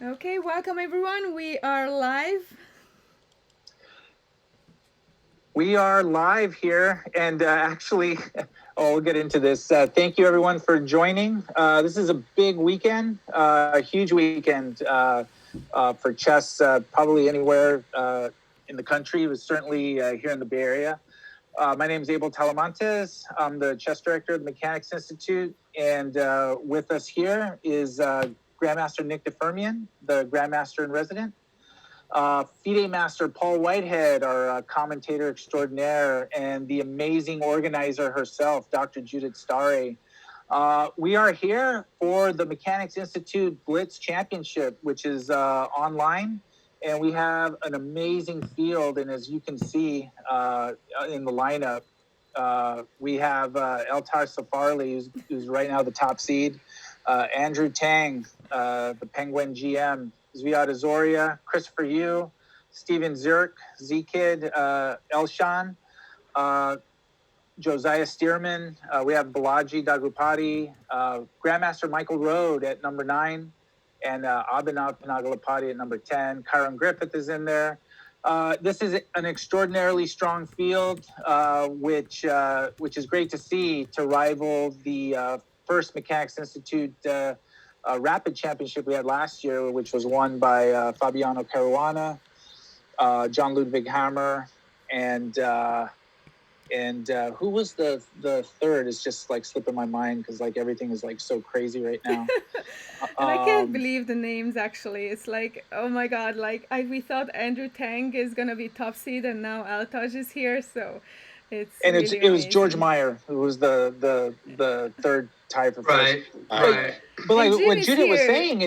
Okay, welcome everyone. We are live. We are live here, and actually, we'll get into this. Thank you, everyone, for joining. This is a big weekend, a huge weekend for chess, probably anywhere in the country, but certainly here in the Bay Area. My name is Abel Talamantes. I'm the chess director of the Mechanics Institute, and with us here is Grandmaster Nick DeFermian, the Grandmaster in Resident. FIDE Master Paul Whitehead, our commentator extraordinaire, and the amazing organizer herself, Dr. Judith Stare. We are here for the Mechanics Institute Blitz Championship, which is online, and we have an amazing field. And as you can see in the lineup, we have Eltar Safarli, who's right now the top seed, Andrew Tang, the Penguin GM, Zviad Azoria, Christopher Yu, Steven Zirk, Z-Kid, Elshan, Josiah Stearman. We have Balaji Dagupati, Grandmaster Michael Rode at number 9, and Abhinav Panagalapati at number 10. Kyron Griffith is in there. This is an extraordinarily strong field, which is great to see, to rival the first Mechanics Institute Rapid Championship we had last year, which was won by Fabiano Caruana, John Ludwig Hammer, and who was the third? Is just like slipping my mind because like everything is like so crazy right now. And I can't believe the names actually. It's like, oh my god, like we thought Andrew Tang is gonna be top seed and now Altaj is here, so it's and really it was amazing. George Meyer who was the third tie for first. Right. But like what Judith was saying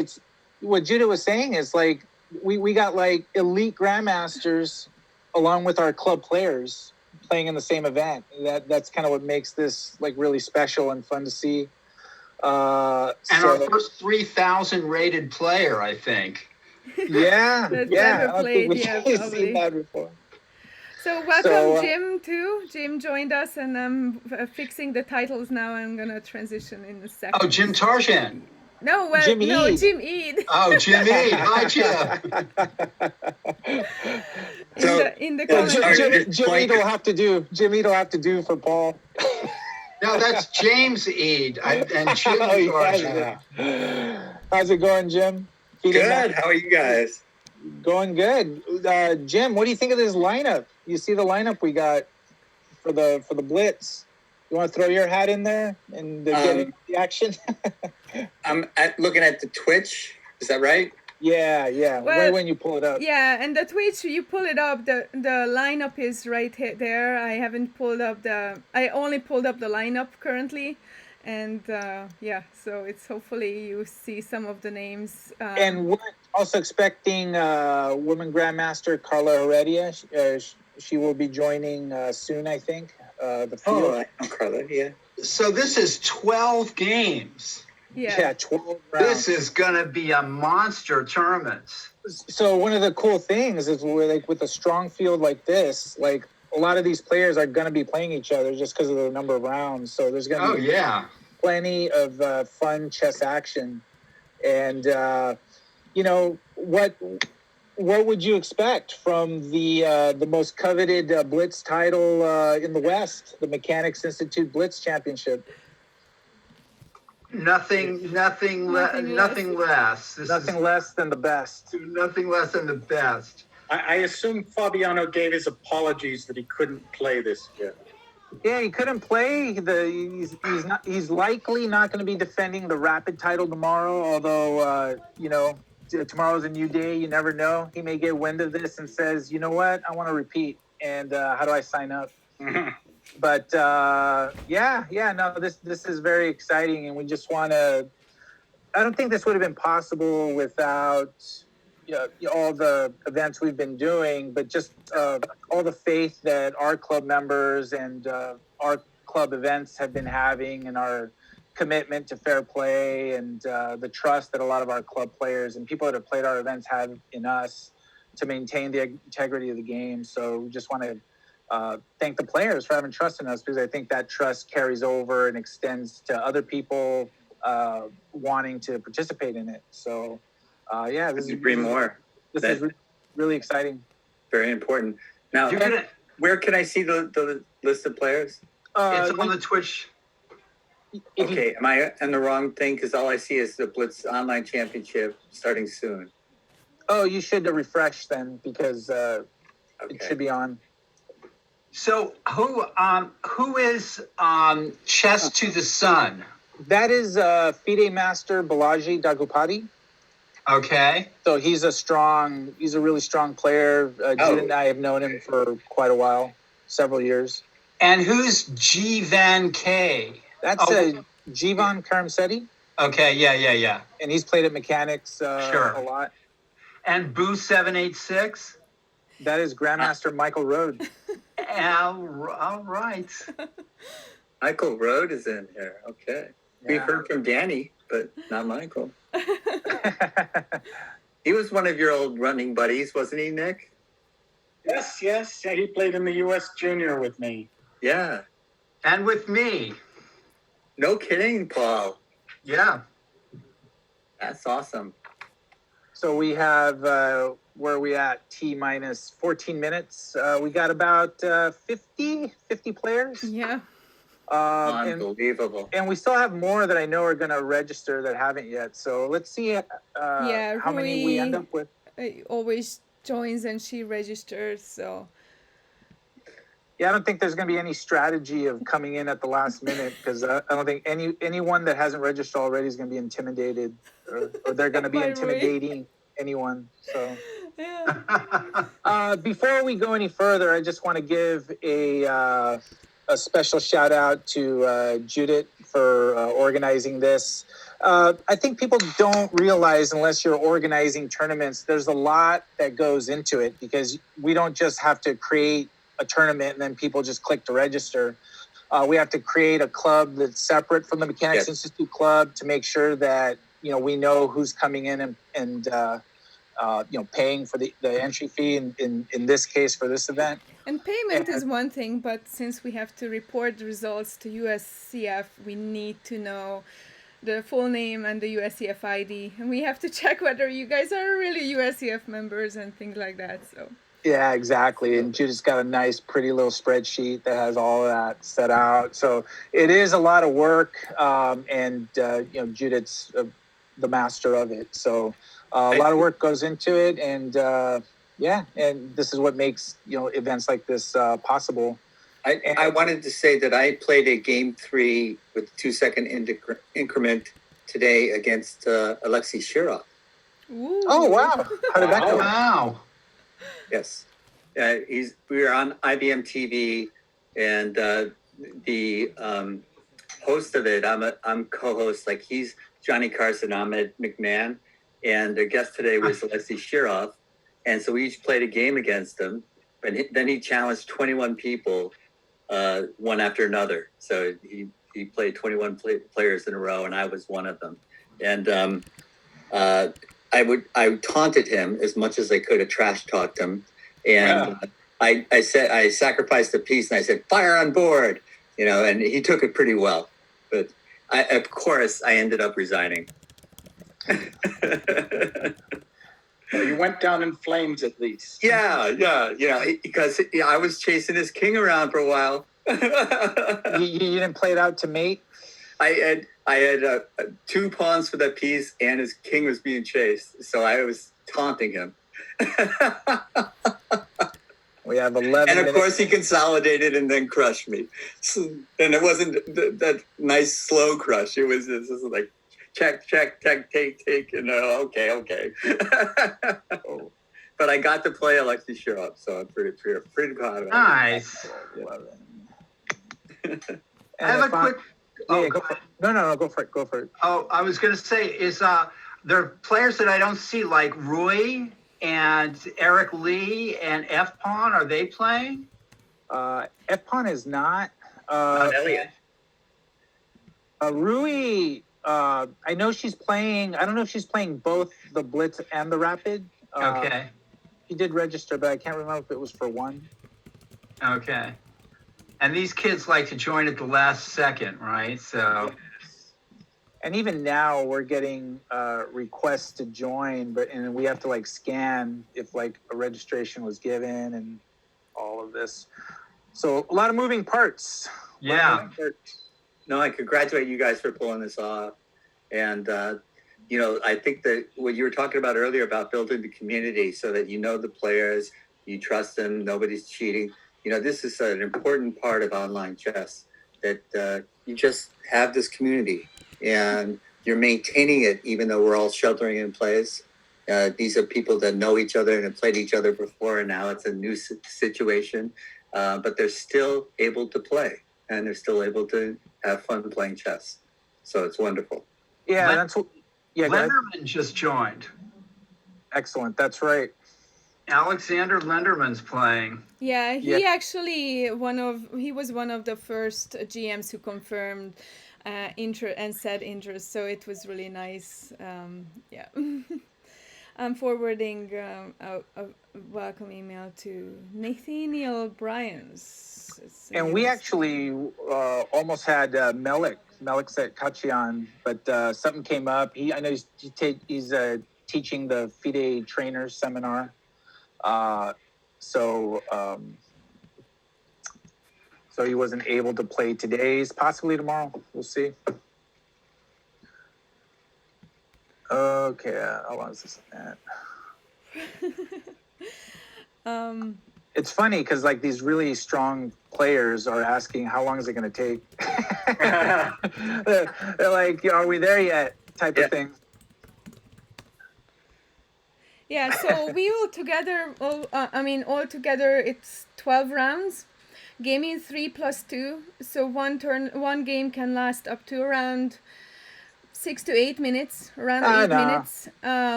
is like we got like elite grandmasters along with our club players playing in the same event. That's kind of what makes this like really special and fun to see. And our first 3,000 rated player, I think. Yeah, That's yeah. never I don't think played, yeah, we've probably. seen that before. So welcome Jim too. Jim joined us, and I'm fixing the titles now. I'm gonna transition in a second. Oh, Jim Tarshan. No, Jim Eid. Oh, Jim Eid. Hi, Jim. In the comments. Jim Eid will have to do. Jim Eid will have to do for Paul. No, that's James Eid and Jim Tarshan. How's it going, Jim? Good. How are you guys? Going good. Jim, what do you think of this lineup? You see the lineup we got for the Blitz. You want to throw your hat in there and get into the action? I'm looking at the Twitch. Is that right? Yeah. Well, when you pull it up. Yeah, and the Twitch, you pull it up. The lineup is right there. I haven't pulled up I only pulled up the lineup currently. And so it's hopefully you see some of the names. And we're also expecting women grandmaster Carla Heredia. She will be joining soon, I think. The field. Oh, I know Carla. Yeah. So this is 12 games. Yeah, 12 rounds. This is gonna be a monster tournament. So one of the cool things is with a strong field like this, like a lot of these players are going to be playing each other just because of the number of rounds. So there's going to be plenty of fun chess action. And, what would you expect from the most coveted Blitz title in the West, the Mechanics Institute Blitz Championship? Nothing less. Nothing less than the best. Nothing less than the best. I assume Fabiano gave his apologies that he couldn't play this year. Yeah, he couldn't play. He's likely not going to be defending the Rapid title tomorrow. Although tomorrow's a new day. You never know. He may get wind of this and says, "You know what? I want to repeat. And how do I sign up?" But this is very exciting, and we just want to. I don't think this would have been possible without all the events we've been doing, but just all the faith that our club members and our club events have been having, and our commitment to fair play, and the trust that a lot of our club players and people that have played our events have in us to maintain the integrity of the game. So we just want to thank the players for having trust in us, because I think that trust carries over and extends to other people wanting to participate in it. So Yeah, this is Three more. This is really exciting. Very important. Now, where can I see the list of players? It's on the Twitch. Okay, am I on the wrong thing? Because all I see is the Blitz Online Championship starting soon. Oh, you should refresh then because it should be on. So who is Chess to the Sun? That is FIDE Master Balaji Dagupati. Okay. So he's a really strong player. Jude and I have known him for quite a while, several years. And who's Jivan K? That's Jivan Karamseti. Okay, yeah. And he's played at Mechanics Sure. a lot. And Boo 786? That is Grandmaster Michael Rode. All right. Michael Rode is in here. Okay. Yeah. We've heard from Danny, but not Michael. He was one of your old running buddies, wasn't he, Nick? Yes. Yeah, he played in the U.S. Junior with me. Yeah. And with me. No kidding, Paul. Yeah. That's awesome. So we have, where are we at? T-minus 14 minutes. We got about 50 players. Yeah. Unbelievable. And we still have more that I know are going to register that haven't yet. So let's see how many we end up with. Always joins and she registers, so. Yeah, I don't think there's going to be any strategy of coming in at the last minute because I don't think anyone that hasn't registered already is going to be intimidated or they're going to be intimidating anyone. So yeah. Before we go any further, I just want to give a special shout out to Judith for organizing this. I think people don't realize unless you're organizing tournaments, there's a lot that goes into it because we don't just have to create a tournament and then people just click to register. We have to create a club that's separate from the Mechanics Institute Club to make sure that, we know who's coming in and paying for the entry fee in this case for this event. And payment is one thing, but since we have to report the results to USCF, we need to know the full name and the USCF ID. And we have to check whether you guys are really USCF members and things like that. So. Yeah, exactly. And Judith's got a nice, pretty little spreadsheet that has all of that set out. So it is a lot of work. Judith's the master of it. So a lot of work goes into it. And and this is what makes, events like this possible. I wanted to say that I played a game 3 with 2-second increment today against Alexei Shirov. Ooh. Oh, wow. How did that go? Wow. Yes. We were on IBM TV, and the host of it, I'm co-host, like he's Johnny Carson, I'm Ed McMahon, and the guest today was Alexei Shirov, and so we each played a game against him, but then he challenged 21 people, one after another. So he played 21 players in a row, and I was one of them. And I taunted him as much as I could. I trash talked him, and I said I sacrificed a piece, and I said fire on board, and he took it pretty well. But of course, I ended up resigning. Well, you went down in flames at least. Yeah, because I was chasing his king around for a while. You didn't play it out to mate? I had 2 pawns for that piece, and his king was being chased, so I was taunting him. We have 11 And of course he consolidated and then crushed me. And it wasn't that nice slow crush. It was just like check, take, and okay. But I got to play Alexei Shirov, so I'm pretty proud of it. Nice. I have a quick... go for it. No, go for it. Oh, I was going to say, is there are players that I don't see, like Rui and Eric Lee and F-Pawn, are they playing? F-Pawn is not. Elliot. Rui, I know she's playing. I don't know if she's playing both the Blitz and the Rapid. Okay. She did register, but I can't remember if it was for one. Okay. And these kids like to join at the last second, right? So. And even now we're getting requests to join, and we have to like scan if like a registration was given and all of this. So a lot of moving parts. Yeah. No, I congratulate you guys for pulling this off. And, I think that what you were talking about earlier about building the community so that you know the players, you trust them, nobody's cheating. This is an important part of online chess, that you just have this community and you're maintaining it even though we're all sheltering in place. These are people that know each other and have played each other before, and now it's a new situation. But they're still able to play, and they're still able to have fun playing chess. So it's wonderful. Yeah, that's what. Yeah, Lenderman just joined. Excellent. That's right. Alexander Lenderman's playing. Yeah, he actually he was one of the first GMs who confirmed said interest. So it was really nice. Yeah. I'm forwarding a welcome email to Nathaniel Bryans. And we actually almost had Melik at Kachian, but something came up. I know he's teaching the FIDE trainers seminar. So he wasn't able to play today. Possibly tomorrow. We'll see. Okay, how long is this at? It's funny because like these really strong players are asking how long is it going to take. They're like, are we there yet? Type of thing. Yeah, so we all together it's 12 rounds. Gaming 3+2, so one game can last up to around 6 to 8 minutes, around 8 minutes.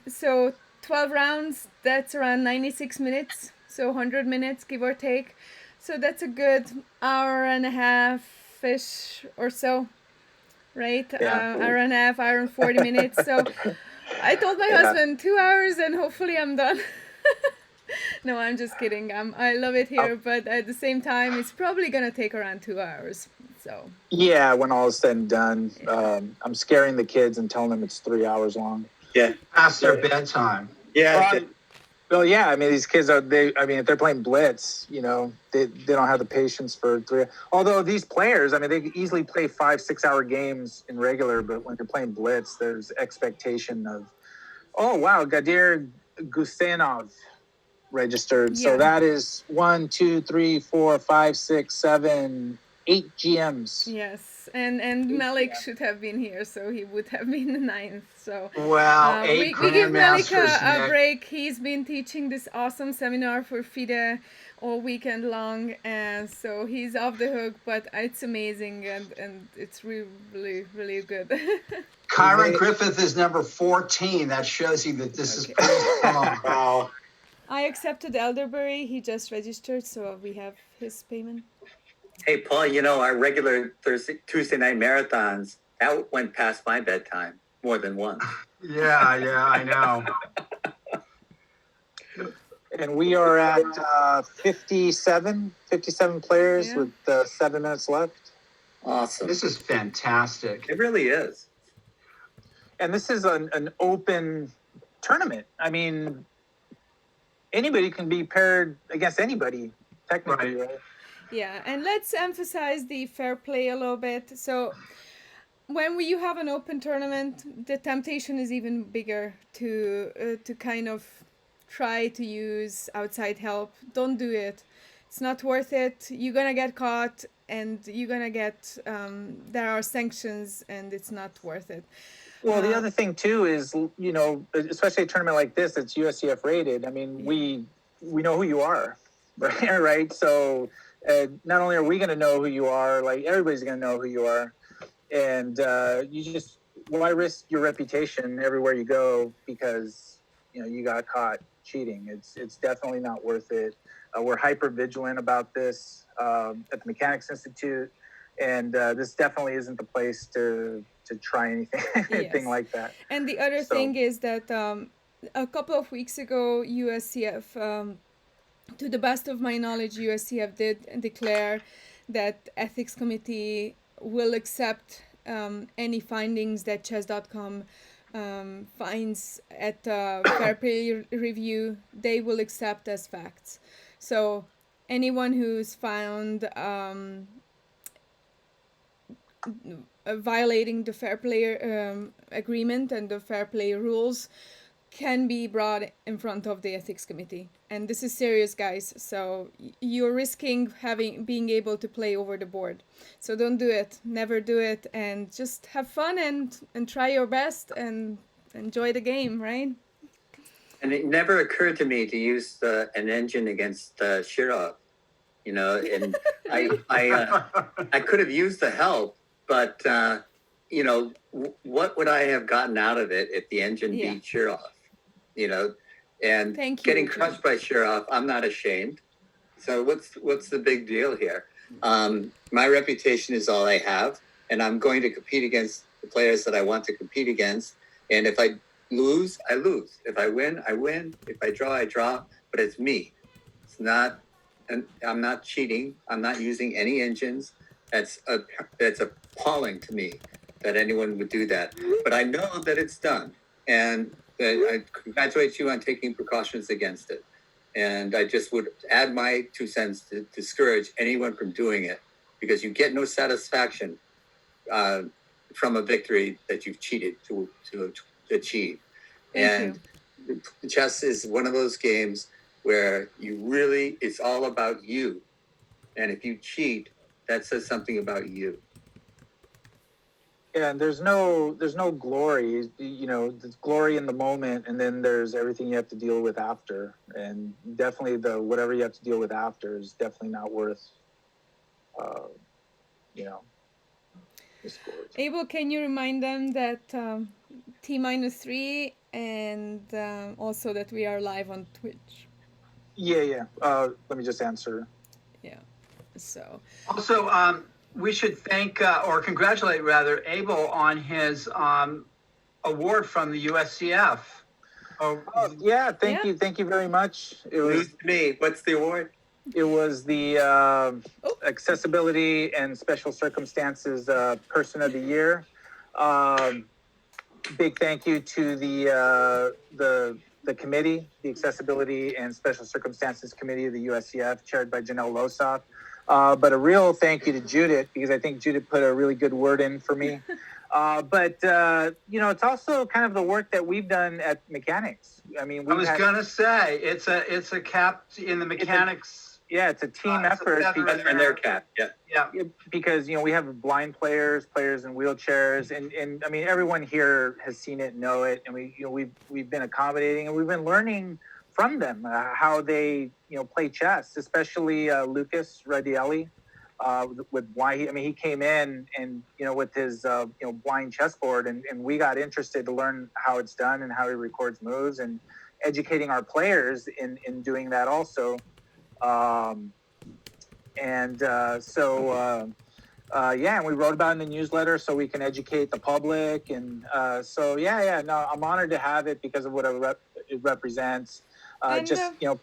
So 12 rounds, that's around 96 minutes, so 100 minutes, give or take. So that's a good hour and a half-ish or so, right? Hour and a half, hour and 40 minutes. So I told my husband 2 hours and hopefully I'm done. No, I'm just kidding. I love it here, but at the same time, it's probably going to take around 2 hours. So. Yeah, when all is said and done, I'm scaring the kids and telling them it's 3 hours long. Yeah, past their bedtime. Yeah. Well, yeah. I mean, these kids if they're playing Blitz, they don't have the patience for 3. Although these players, I mean, they can easily play 5-6 hour games in regular, but when they're playing Blitz, there's expectation of, oh wow, Gadir Gusenov registered. So that is 1, 2, 3, 4, 5, 6, 7, 8 GMs. Yes, and Melik should have been here, so he would have been the 9th. So we give Melik a break. He's been teaching this awesome seminar for FIDE all weekend long, and so he's off the hook. But it's amazing, and it's really, really good. Kyron Griffith is number 14. That shows you that this is pretty strong. Wow. I accepted Elderberry. He just registered, so we have his payment. Hey, Paul, our regular Tuesday night marathons, that went past my bedtime more than once. Yeah, I know. And we are at 57 players with 7 minutes left. Awesome. This is fantastic. It really is. And this is an open tournament. I mean, anybody can be paired against anybody, technically, right? Yeah, and let's emphasize the fair play a little bit. So when you have an open tournament, the temptation is even bigger to kind of try to use outside help. Don't do it. It's not worth it. You're going to get caught and you're going to get, there are sanctions and it's not worth it. Well, the other thing too is, especially a tournament like this, it's USCF rated. I mean, we know who you are, right? So not only are we going to know who you are, like everybody's going to know who you are. And why risk your reputation everywhere you go because, you got caught cheating? It's definitely not worth it. We're hyper vigilant about this at the Mechanics Institute. And this definitely isn't the place to try anything like that. And the other thing is that a couple of weeks ago, USCF, to the best of my knowledge, USCF did declare that ethics committee will accept any findings that chess.com finds at fair play review, they will accept as facts. So anyone who's found violating the fair play agreement and the fair play rules can be brought in front of the ethics committee, and this is serious, guys. So you're risking being able to play over the board. So don't do it, never do it, and just have fun and try your best and enjoy the game, right? And it never occurred to me to use an engine against Shirov, and I could have used the help, but what would I have gotten out of it if the engine beat Shirov? And getting crushed by Shirov, I'm not ashamed. So what's the big deal here? My reputation is all I have, and I'm going to compete against the players that I want to compete against. And if I lose, I lose. If I win, I win. If I draw, I draw. But it's me. It's not, and I'm not cheating. I'm not using any engines. That's appalling to me that anyone would do that. But I know that it's done, and I congratulate you on taking precautions against it. And I just would add my 2 cents to discourage anyone from doing it, because you get no satisfaction from a victory that you've cheated to achieve. And chess is one of those games where it's all about you. And if you cheat, that says something about you. Yeah, and there's no glory. There's glory in the moment, and then there's everything you have to deal with after. And definitely whatever you have to deal with after is definitely not worth, this glory. Abel, can you remind them that T-3 and also that we are live on Twitch? Yeah. Let me just answer. Yeah. So. Also, we should thank or congratulate rather Abel on his award from the USCF. Thank you very much. It was me. What's the award? It was the Accessibility and Special Circumstances Person of the Year. Big thank you to the committee, the Accessibility and Special Circumstances Committee of the USCF, chaired by Janelle Losoff. But a real thank you to Judith, because I think Judith put a really good word in for me. But it's also kind of the work that we've done at mechanics. I mean, I was gonna say it's a cap in the mechanics. It's a team effort. And their cap, yeah. Because we have blind players in wheelchairs, and I mean everyone here has seen it, know it, and we've been accommodating, and we've been learning from them how they play chess, especially Lucas Radielli, with why he came in and with his blind chessboard, and we got interested to learn how it's done and how he records moves, and educating our players in doing that also. And we wrote about it in the newsletter so we can educate the public, and I'm honored to have it because of what it represents.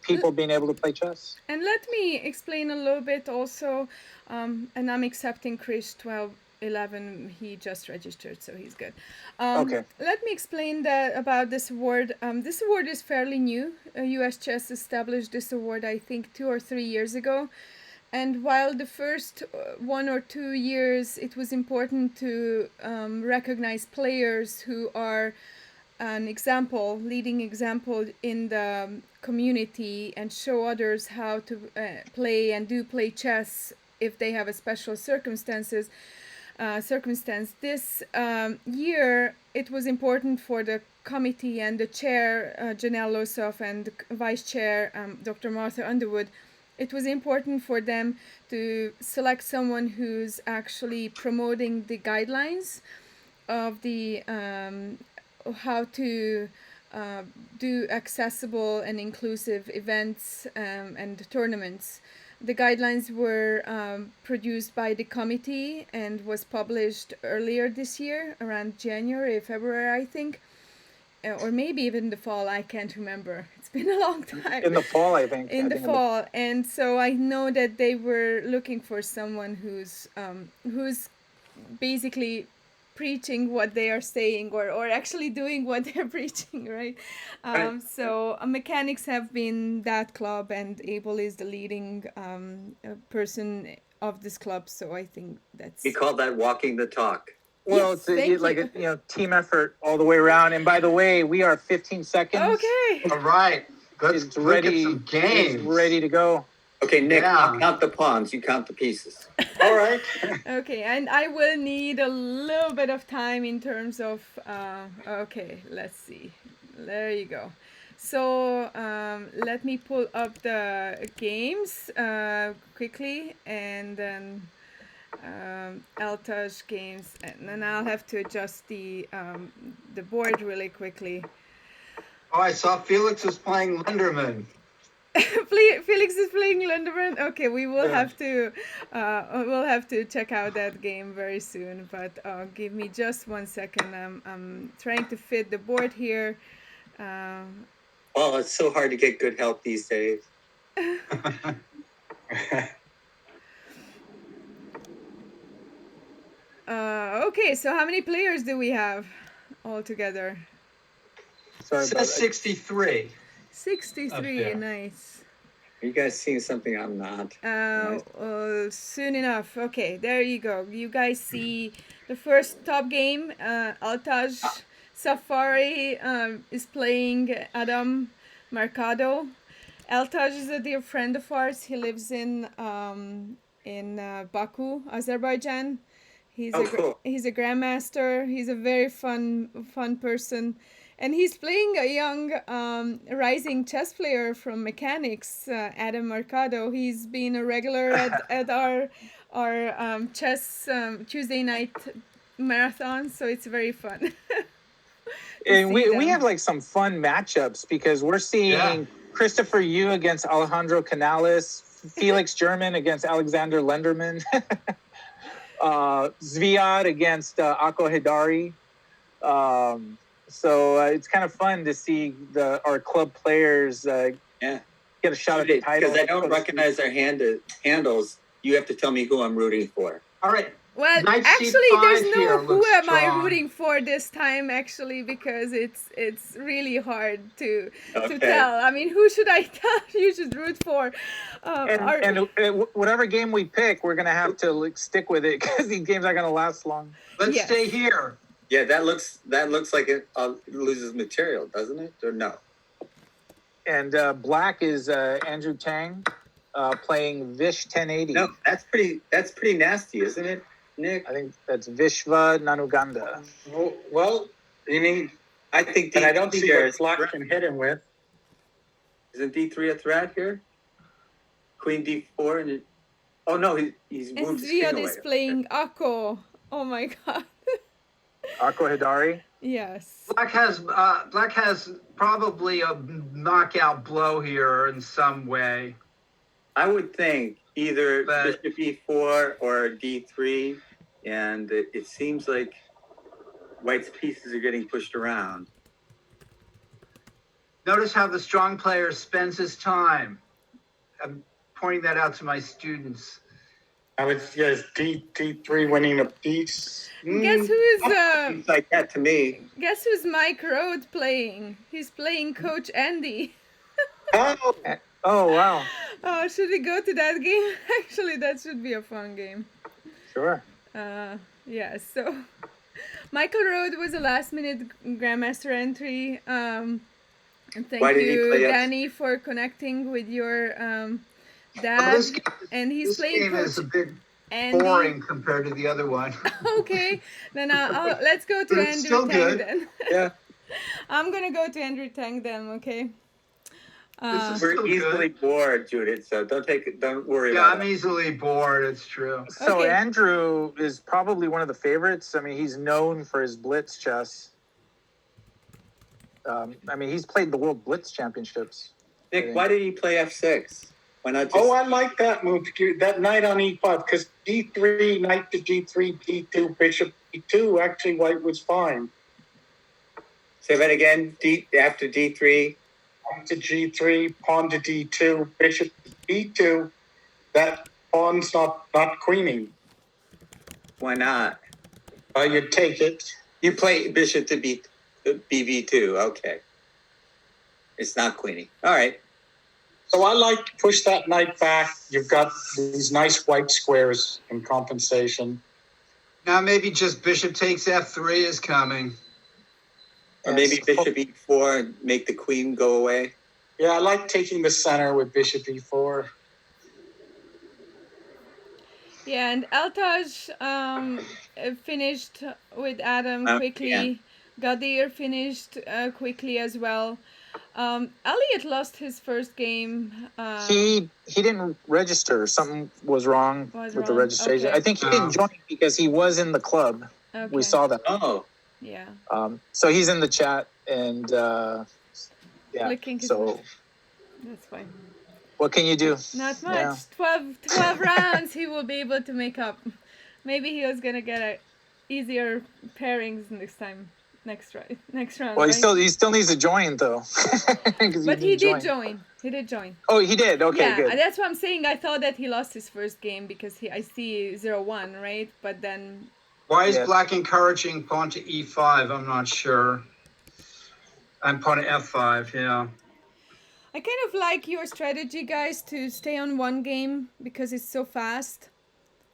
People being able to play chess. And let me explain a little bit also, and I'm accepting Chris 1211. He just registered, so he's good. Okay. Let me explain about this award. This award is fairly new. US Chess established this award, I think, 2 or 3 years ago. And while the first 1 or 2 years, it was important to recognize players who are an example, leading example in the community, and show others how to play and do play chess if they have a special circumstance. This year, it was important for the committee and the chair, Janelle Losoff, and the vice chair, Dr. Martha Underwood. It was important for them to select someone who's actually promoting the guidelines of the how to do accessible and inclusive events and tournaments. The guidelines were produced by the committee and was published earlier this year, around January, February, I think, or maybe even the fall. I can't remember. It's been a long time. In the fall, I think. In the fall, and so I know that they were looking for someone who's basically preaching what they are saying or actually doing what they're preaching, right? So mechanics have been that club, and Abel is the leading person of this club. So I think that's. We call that walking the talk. Well, Yes, it's a team effort all the way around. And by the way, we are 15 seconds. Okay. All right. Let's It's look ready. at some games. It's ready to go. Okay, Nick, Yeah. I'll count the pawns. You count the pieces. All right. Okay, and I will need a little bit of time in terms of. Okay, let's see. There you go. So let me pull up the games quickly, and then Altaj games, and then I'll have to adjust the board really quickly. Oh, I saw Felix was playing Lenderman. Felix is playing Lunderman. Okay, we will Yeah. have to check out that game very soon. But give me just 1 second. I'm trying to fit the board here. Oh, it's so hard to get good help these days. Okay, so how many players do we have all together? Sorry It about says that. 63. 63. there. Nice. Are you guys seeing something I'm not? Nice. Soon enough. Okay, there you go. You guys see the first top game. Altaj Safari is playing Adam Mercado. Altaj is a dear friend of ours. He lives in Baku, Azerbaijan. He's Cool. he's a grandmaster. He's a very fun person. And he's playing a young rising chess player from Mechanics, Adam Mercado. He's been a regular at our chess Tuesday night marathon, so it's very fun. And we have like some fun matchups because we're seeing Christopher Yu against Alejandro Canales, Felix German against Alexander Lenderman, Zviad against Ako Hidari. So it's kind of fun to see our club players get a shot at the title. Because I don't recognize their handles, you have to tell me who I'm rooting for. All right. Well, Knight actually, C5 there's here no who looks am I strong. rooting for this time, actually, because it's really hard to Okay. tell. I mean, who should I tell you should root for? And whatever game we pick, we're gonna have to stick with it because these games aren't gonna last long. Let's Yes. stay here. Yeah, that looks like it loses material, doesn't it? Or no? And black is Andrew Tang playing Vish 1080. No, that's pretty nasty, isn't it, Nick? I think that's Vishva Nanuganda. Well, you mean, I think and I don't see there what is Black can hit him with. Isn't D3 a threat here? Queen D4 and oh no, he's and moved his king Zviad away. is playing Akko. Oh my god. Ako Hidari. Yes. Black has probably a knockout blow here in some way. I would think either But- Bishop E4 or D3, and it seems like White's pieces are getting pushed around. Notice how the strong player spends his time. I'm pointing that out to my students. I would guess D3 winning a piece. Guess Seems like that to me. who's Mike Rode playing? He's playing Coach Andy. Oh, Oh wow, Oh, should we go to that game? Actually, that should be a fun game. sure. Yeah, so Michael Rode was a last minute Grandmaster entry. And thank Why did he you, play us? Danny, for connecting with your Oh, dad. this game, And he's this playing game is a Coach bit Andy. boring compared to the other one. Okay, then let's go to But it's Andrew still Tang good. then. Yeah, I'm gonna go to Andrew Tang then, okay? This is- we're Still easily good. bored, Judith. So don't worry Yeah, about I'm it. easily bored. It's true. So Okay. Andrew is probably one of the favorites. I mean, he's known for his Blitz chess. I mean, he's played the World Blitz Championships. Nick, why did he play F6? Why not just? oh, I like that move. That knight on E5 because D3, knight to G3, D2, bishop D2. Actually, White was fine. Say that again. After D3. Knight to G3, pawn to D2, bishop to B2. That pawn's not queening. Why not? You take it. You play bishop to BV2. Okay. It's not queenie. All right. So I like to push that knight back. You've got these nice white squares in compensation. Now maybe just bishop takes F3 is coming. Or maybe bishop E4 and make the queen go away. Yeah, I like taking the center with bishop E4. Yeah, and Altaj finished with Adam quickly. Yeah. Gadir finished quickly as well. Elliot lost his first game. He didn't register. Something was wrong with the registration. Okay. I think he didn't join because he was in the club. Okay. We saw that. Oh. Yeah. So he's in the chat and yeah. Looking So that's fine. what can you do? Not much. Yeah. 12 rounds he will be able to make up. Maybe he was gonna get easier pairings next round. Well, right? he still needs to join though. 'Cause But he didn't did join. He did join. Oh, he did. Okay, yeah, good. that's what I'm saying. I thought that he lost his first game because I see 0-1, right? But then Why is black encouraging pawn to E5? I'm not sure. I'm pawn to F5, yeah. I kind of like your strategy, guys, to stay on one game because it's so fast.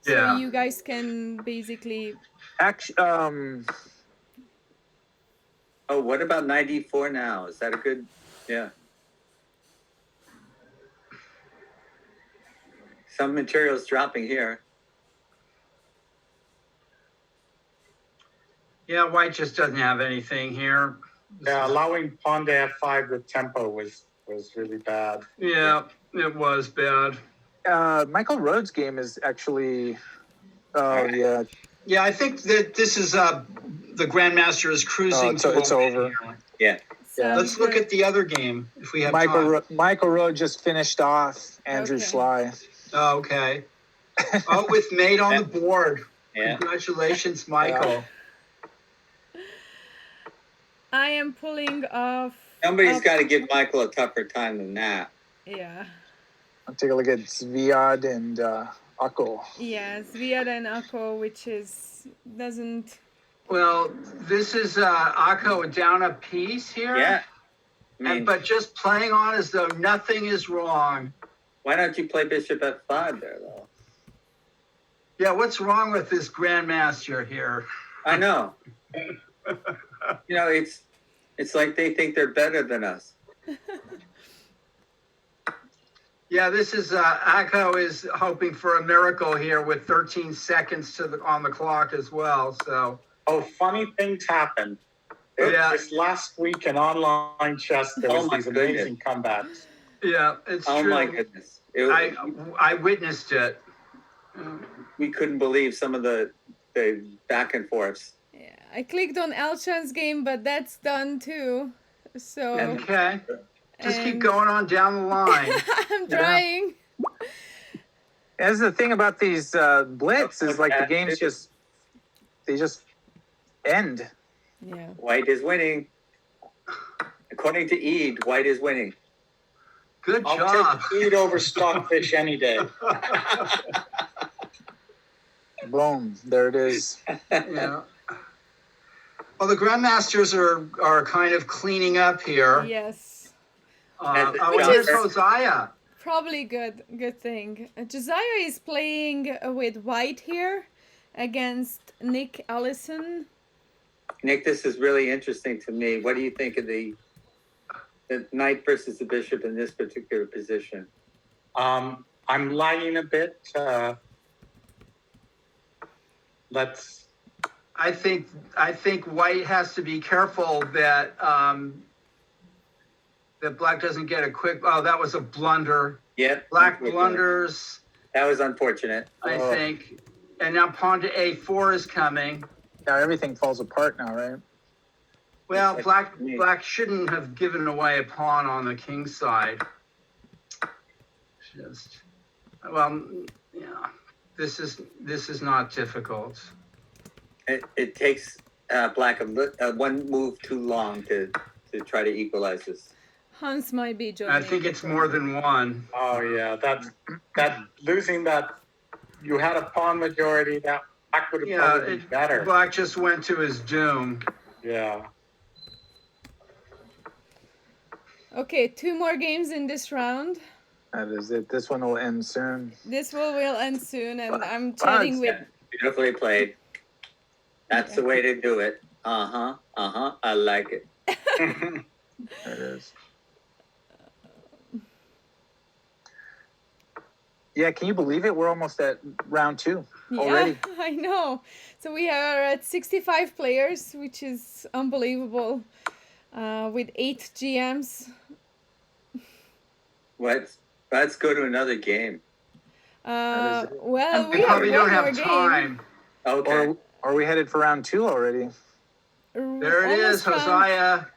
So Yeah. you guys can basically. Actually, Oh, what about 94 now? Is that a good? Yeah. Some material's dropping here. Yeah, white just doesn't have anything here. Yeah, allowing pawn to F5 with tempo was really bad. Yeah, it was bad. Michael Rhodes' game is actually. Oh yeah. Yeah, I think that this is the Grandmaster is cruising to it's a win over. here. Yeah. Yeah. Let's look at the other game if we have time. Michael Rhodes just finished off Andrew Okay. Schley. Oh, okay. Oh, with mate on the board. Yeah. Congratulations, Michael. I am pulling off. Somebody's got to give Michael a tougher time than that. Yeah. I'll take a look at Zviad and Akko. Yeah, Zviad and Akko, which doesn't. Well, this is Akko down a piece here. Yeah. I mean, But just playing on as though nothing is wrong. why don't you play bishop F5 there, though? Yeah, what's wrong with this Grandmaster here? I know. You know, it's like they think they're better than us. Yeah, this is Akko is hoping for a miracle here with 13 seconds on the clock as well. So. Oh, funny things happen. Yeah. This last week in online chess, there was these amazing comebacks. Yeah, it's Oh true. my goodness! I witnessed it. We couldn't believe some of the back and forths. Yeah, I clicked on Alchan's game, but that's done too. So. Okay. Just keep going on down the line. I'm trying. That's the thing about these blitz is like the games just end. Yeah. White is winning. According to Eid, white is winning. Good I'll job. take Eid over Stockfish any day. Boom, there it is. Yeah. Well, the Grandmasters are kind of cleaning up here. Yes. Oh, here's Hosea. Probably good thing. Josiah is playing with white here against Nick Allison. Nick, this is really interesting to me. What do you think of the knight versus the bishop in this particular position? I'm lagging a bit. I think white has to be careful that that black doesn't get a quick. Oh, that was a blunder. Yeah. Black blunders, That was unfortunate. I think. And now pawn to A4 is coming. Now everything falls apart now, right? Well, It's black like- black shouldn't have given away a pawn on the king side. Just well, yeah. This is not difficult. It takes black one move too long to try to equalize this. Hans might be joining. I think it's more than one. Oh yeah, that losing that. You had a pawn majority. Black would have Yeah, probably been better. Black just went to his doom. Yeah. Okay, 2 more games in this round. That is it. This one will end soon. This will end soon, and I'm Wow, chatting with. Beautifully played. That's the way to do it. I like it. There it is. Yeah, can you believe it? We're almost at round 2 already. Yeah, I know. So we are at 65 players, which is unbelievable, with 8 GMs. Let's go to another game. Well, We we have probably one don't more have game. time. Okay. Or are we headed for round 2 already? There it is, Almost Hosea.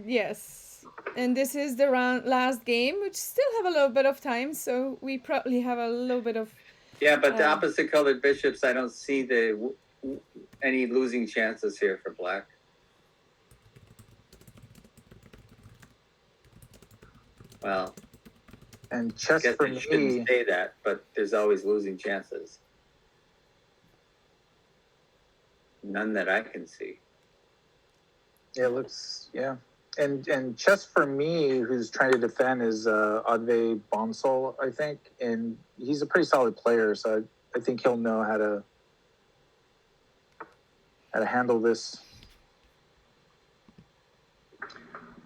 Yes. And this is the last game, which still have a little bit of time, so we probably have a little bit of. Yeah, but the opposite colored bishops, I don't see any losing chances here for Black. Well, And I chess guess for I me. shouldn't say that, but there's always losing chances. None that I can see. Yeah, it looks, yeah. And chess for me, who's trying to defend, is Adve Bonsol, I think. And he's a pretty solid player, so I think he'll know how to handle this.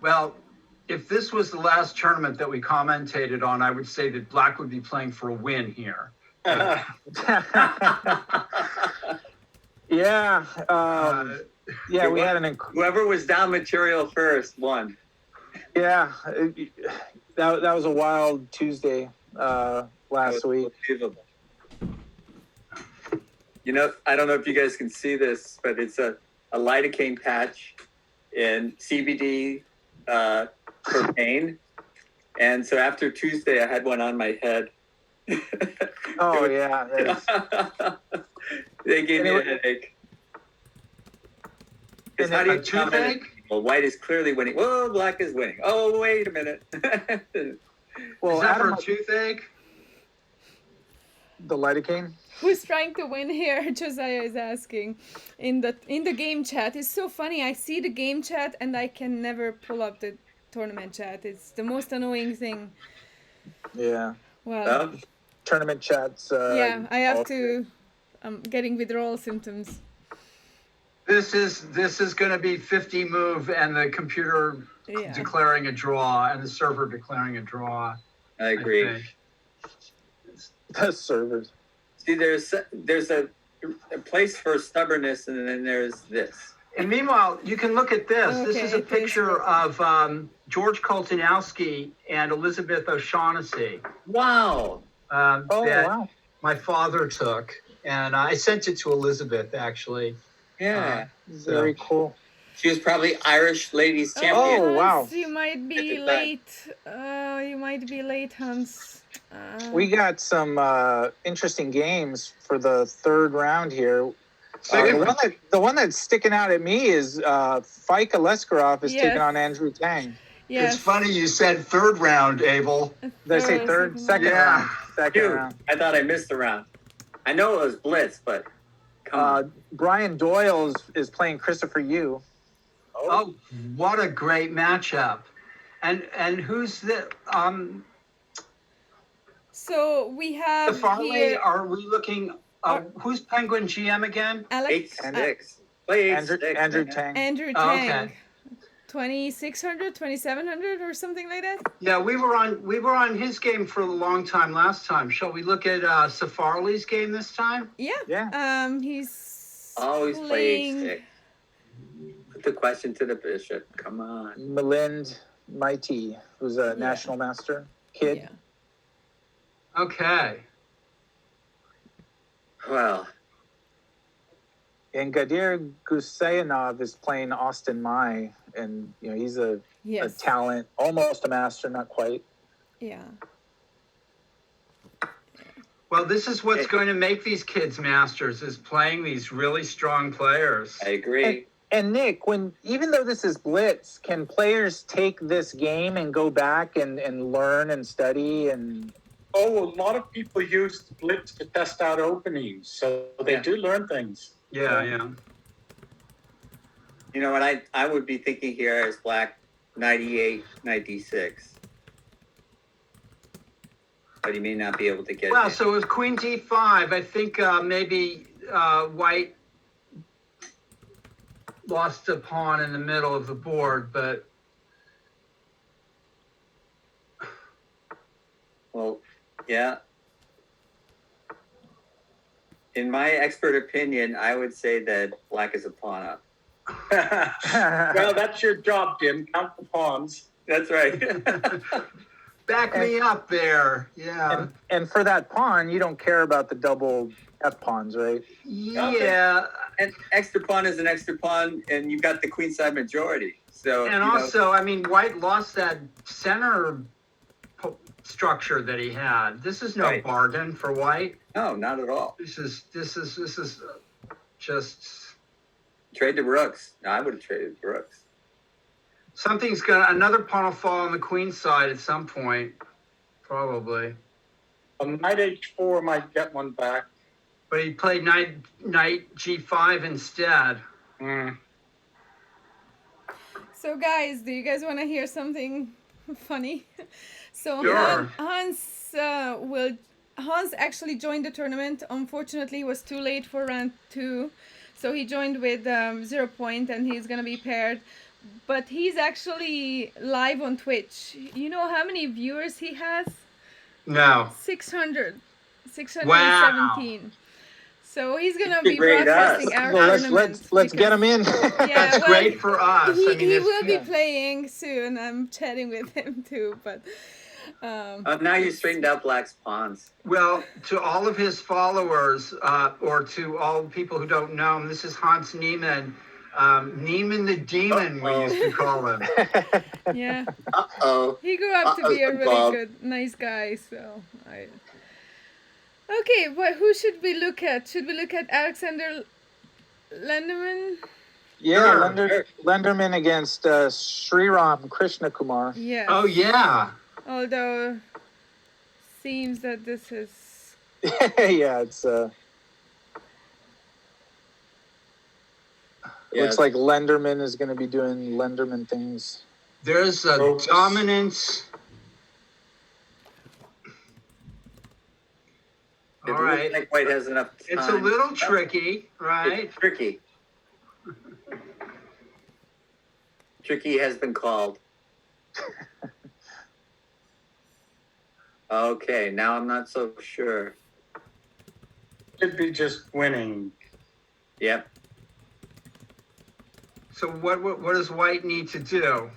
Well, if this was the last tournament that we commentated on, I would say that Black would be playing for a win here. Yeah. Yeah, we had Whoever was down material first won. Yeah, that was a wild Tuesday last week. Unbelievable. You know, I don't know if you guys can see this, but it's a lidocaine patch in CBD for pain. And so after Tuesday, I had one on my head. Oh, yeah. They gave me a headache. Because how do you comment? Well, white is clearly winning. Whoa, black is winning. Oh, wait a minute. Well, is that Adam, for a toothache? The lidocaine? Who's trying to win here? Josiah is asking in the game chat. It's so funny. I see the game chat and I can never pull up the tournament chat. It's the most annoying thing. Yeah. Well, tournament chats. Yeah, I have to. I'm getting withdrawal symptoms. This is going to be 50 move and the computer declaring a draw and the server declaring a draw. I agree. The servers. See, there's a place for stubbornness, and then there's this. And meanwhile, you can look at this. Okay, This is a picture of George Koltanowski and Elizabeth O'Shaughnessy. Wow. Wow. My father took, and I sent it to Elizabeth, actually. Yeah. Very cool. She was probably Irish ladies champion. Oh, wow. You might be late. You might be late, Hans. We got some interesting games for the third round here. The one that's sticking out at me is Fika Leskarov is taking on Andrew Tang. Yes. It's funny you said third round, Abel. Did I say third? Second round. Second round. I thought I missed the round. I know it was Blitz, but come on. Brian Doyle is playing Christopher Yu. Oh, what a great matchup. And who's the So we have Farley, here are we looking who's Penguin GM again? Alex, 8-6. Play 8-6. Andrew Tang. Andrew Oh, Tang. okay. 2600, 2700 or something like that. Yeah, we were on his game for a long time last time. Shall we look at Safarli's game this time? Yeah. Yeah. He's Always play playing 8-6. Put the question to the bishop. Come on. Milind Mighty, who's a national master kid. Yeah. Okay. Well, And Gadir Gusayanov is playing Austin Mai, and he's a talent, almost a master, not quite. Yeah. Well, this is what's going to make these kids masters, is playing these really strong players. I agree. And Nick, even though this is Blitz, can players take this game and go back and learn and study and Oh, a lot of people use Blitz to test out openings, so they Yeah. do learn things. Yeah, yeah. You know what I would be thinking here is black 98, 96. But he may not be able to get Well, it. so it was Queen D5. I think maybe White lost a pawn in the middle of the board, but Well, yeah. In my expert opinion, I would say that black is a pawn up. Well, that's your job, Jim. Count the pawns. That's right. back me up there. Yeah. And for that pawn, you don't care about the double F pawns, right? Yeah. And extra pawn is an extra pawn, and you've got the queenside majority. So And also, I mean, White lost that center structure that he had. This is no Right. bargain for White. no, not at all. This is just Trade the rooks. No, I would have traded the rooks. something's another pawn will fall on the queen side at some point, probably. A knight h4 might get one back. But he played knight g5 instead. Mm. So guys, do you guys want to hear something funny? So Sure. Hans actually joined the tournament. Unfortunately, it was too late for round 2, so he joined with 0 point, and he's gonna be paired. But he's actually live on Twitch. You know how many viewers he has? No. 617. So he's gonna be Great broadcasting us. our Well, tournament. let's get him in. Yeah, That's well, great for us. He, I mean, he it's, will be playing soon. I'm chatting with him too, but Now you straightened out black's pawns. well, to all of his followers, or to all people who don't know him, this is Hans Niemann. Niemann the Demon, we used to call him. yeah, Uh-oh. he grew up to be a really Bob. good, nice guy. So okay, but who should we look at? Should we look at Alexander Lenderman? Yeah, Sure. Lenderman against Sriram Krishnakumar. Yeah. Oh, yeah. Although seems that this is Yeah, it's Yeah. looks like Lenderman is going to be doing Lenderman things. There's a Focus. dominance. It All looks right. like White has enough time. It's a little tricky, right? It's tricky. Tricky has been called. Okay, now I'm not so sure. Should be just winning. Yep. So what does White need to do?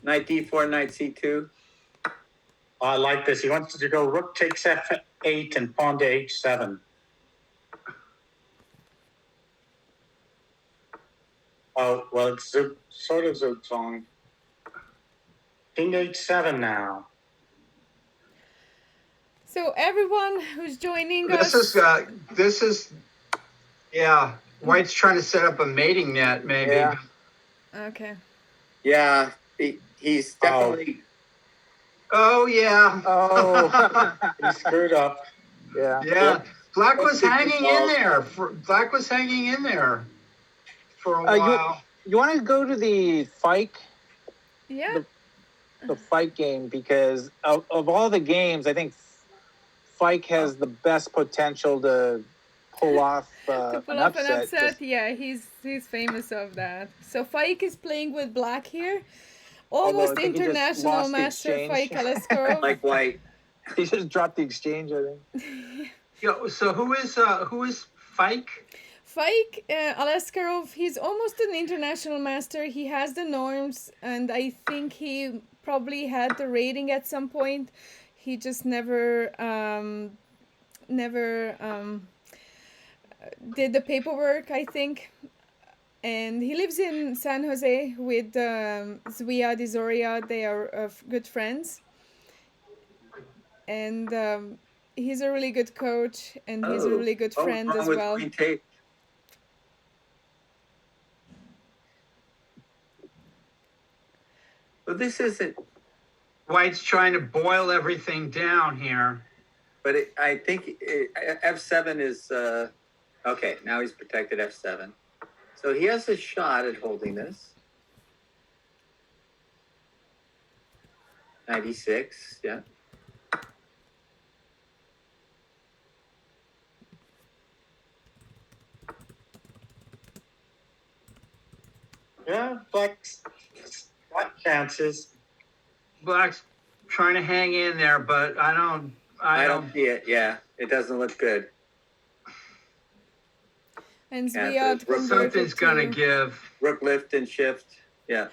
Knight d4, knight c2. I like this. He wants to go rook takes f8 and pawn to h7. Oh, well, it's sort of Zugzwang. King h7 now. so everyone who's joining This us. is yeah. White's trying to set up a mating net, maybe. Yeah. Okay. Yeah, he's definitely. Oh yeah. Oh, He screwed up. yeah. Yeah. Black was What's hanging in there. Black was hanging in there for a while. You want to go to the Fike? Yeah. The Fike game, because of all the games, I think Fike has the best potential to pull off To pull an off an upset. upset, yeah, he's famous of that. So Fike is playing with black here. Almost I think he just international lost the master exchange. Fike Aleskarov. Like White. He just dropped the exchange, I think. Yeah, so who is Fike? Fike Aleskarov, he's almost an international master. He has the norms, and I think he probably had the rating at some point. He just never did the paperwork, I think. And he lives in San Jose with Zwia Di Zoria. They are good friends. And he's a really good coach, and he's a really good friend wrong as with well. Queen Tate. Well, this isn't. White's trying to boil everything down here. But I think F7 is okay. Now he's protected F7, so he has a shot at holding this. 96, yeah. Yeah, Black's got chances. Black's trying to hang in there, but I don't see it. Yeah, it doesn't look good. And Yeah, we are there's something's gonna give. Rook lift and shift. Yeah.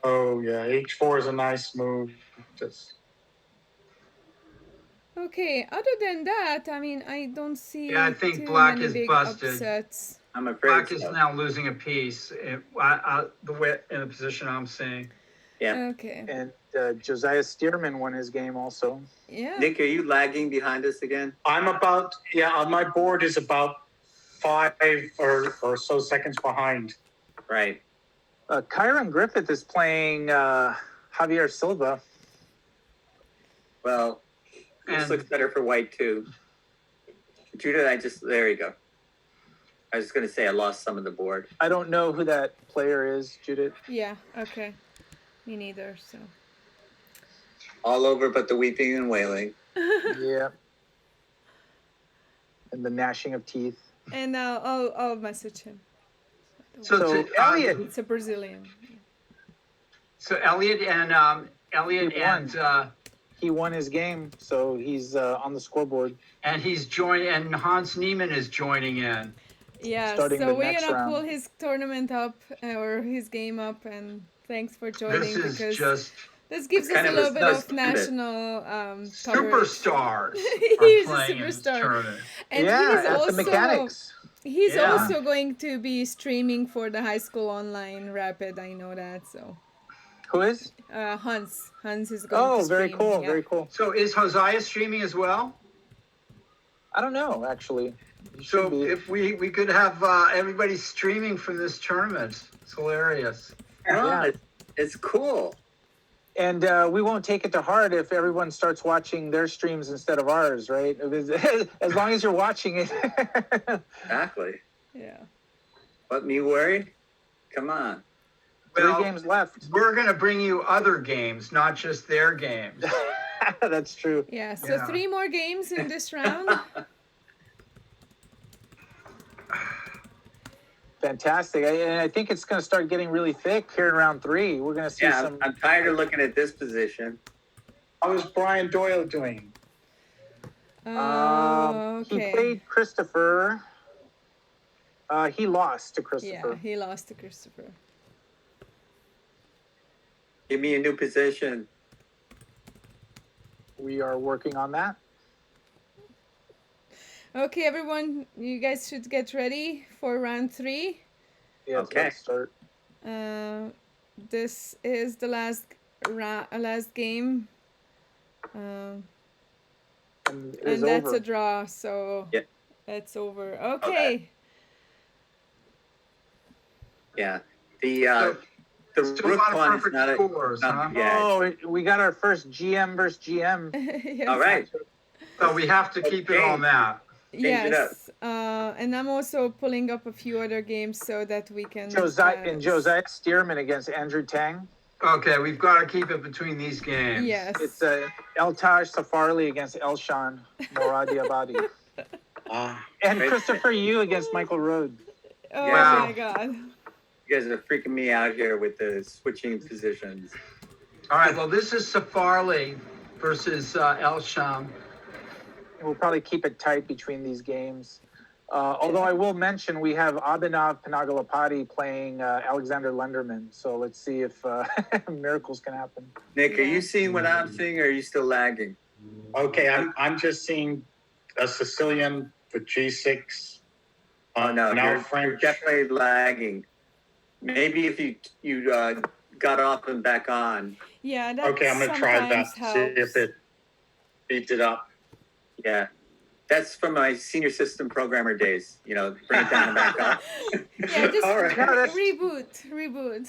Oh yeah, H4 is a nice move. Just Okay, other than that, I mean, I don't see Yeah, I think too Black many is big busted. upsets. I'm afraid Black is so. now losing a piece. The way in the position I'm seeing. Yeah. Okay. And Josiah Stearman won his game also. Yeah. Nick, are you lagging behind us again? I'm about on my board is about 5 or so seconds behind. Right. Kyron Griffith is playing Javier Silva. Well, this looks better for White too. Judith, there you go. I was going to say I lost some of the board. I don't know who that player is, Judith. Yeah, okay. Me neither, so. All over but the weeping and wailing. Yeah. And the gnashing of teeth. And I'll message him. So Elliot. It's a Brazilian. So Elliot and he won his game, so he's on the scoreboard. And he's joined, and Hans Niemann is joining in. Yeah, Starting so the we're next gonna round. pull his tournament up or his game up, and thanks for joining This is because just this gives us kind a of little a bit of stunt, national coverage. superstars He's are a playing in this superstar. tournament. And yeah, he's at also the mechanics. he's Yeah. also going to be streaming for the high school online rapid. I know that. So Who is? Hans is going to Oh, stream. very cool, yeah. very cool. So is Hosea streaming as well? I don't know, actually. He So should be. if we could have everybody streaming from this tournament, it's hilarious. Oh, it's cool. And we won't take it to heart if everyone starts watching their streams instead of ours, right? As long as you're watching it. Exactly. Yeah. What, me worried? Come on. 3 games left. We're going to bring you other games, not just their games. That's true. Yeah. So Yeah. 3 more games in this round. Fantastic. And I think it's going to start getting really thick here in round 3. We're going to see Yeah, some. I'm tired of looking at this position. How is Brian Doyle doing? He Okay. played Christopher. He lost to Yeah, Christopher. he lost to Christopher. Give me a new position. We are working on that. Okay, everyone, you guys should get ready for round 3. Yeah, Okay. let's start. This is the last game. And it And is that's over. a draw, so Yeah. it's over. Okay. Yeah. The Still rook a lot of one is perfect not a... scores, huh? Yeah. Oh, we got our first GM versus GM. Yes. All right. So we have to keep it on that. Change it up. Yes. And I'm also pulling up a few other games so that we can. Josiah Stearman against Andrew Tang. Okay, we've got to keep it between these games. Yes. It's Eltaj Safarli against Elshan Moradiabadi. And Right. Christopher Yu against Michael Rode. Oh Wow. my God. You guys are freaking me out here with the switching positions. All right, well, this is Safarli versus Elsham. We'll probably keep it tight between these games. Although I will mention we have Abhinav Panagalapati playing Alexander Lenderman. So let's see if miracles can happen. Nick, are Yeah. you seeing what I'm seeing, or are you still lagging? Okay, I'm just seing a Sicilian for G6. Oh no, now you're French. definitely lagging. Maybe if you got off and back on. Yeah, that Okay, I'm gonna try that. sometimes See helps. if it beats it up. Yeah. That's from my senior system programmer days. You know, bring it down and back up. Yeah, just All right. No, that's- reboot.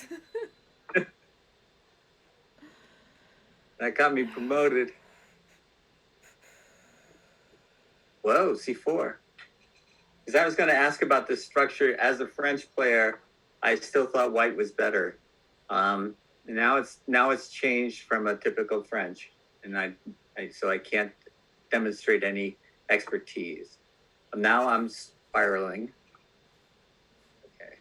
That got me promoted. Whoa, C4. Because I was going to ask about this structure. As a French player, I still thought white was better. Now it's changed from a typical French, and so I can't demonstrate any expertise. Now I'm spiraling. Okay.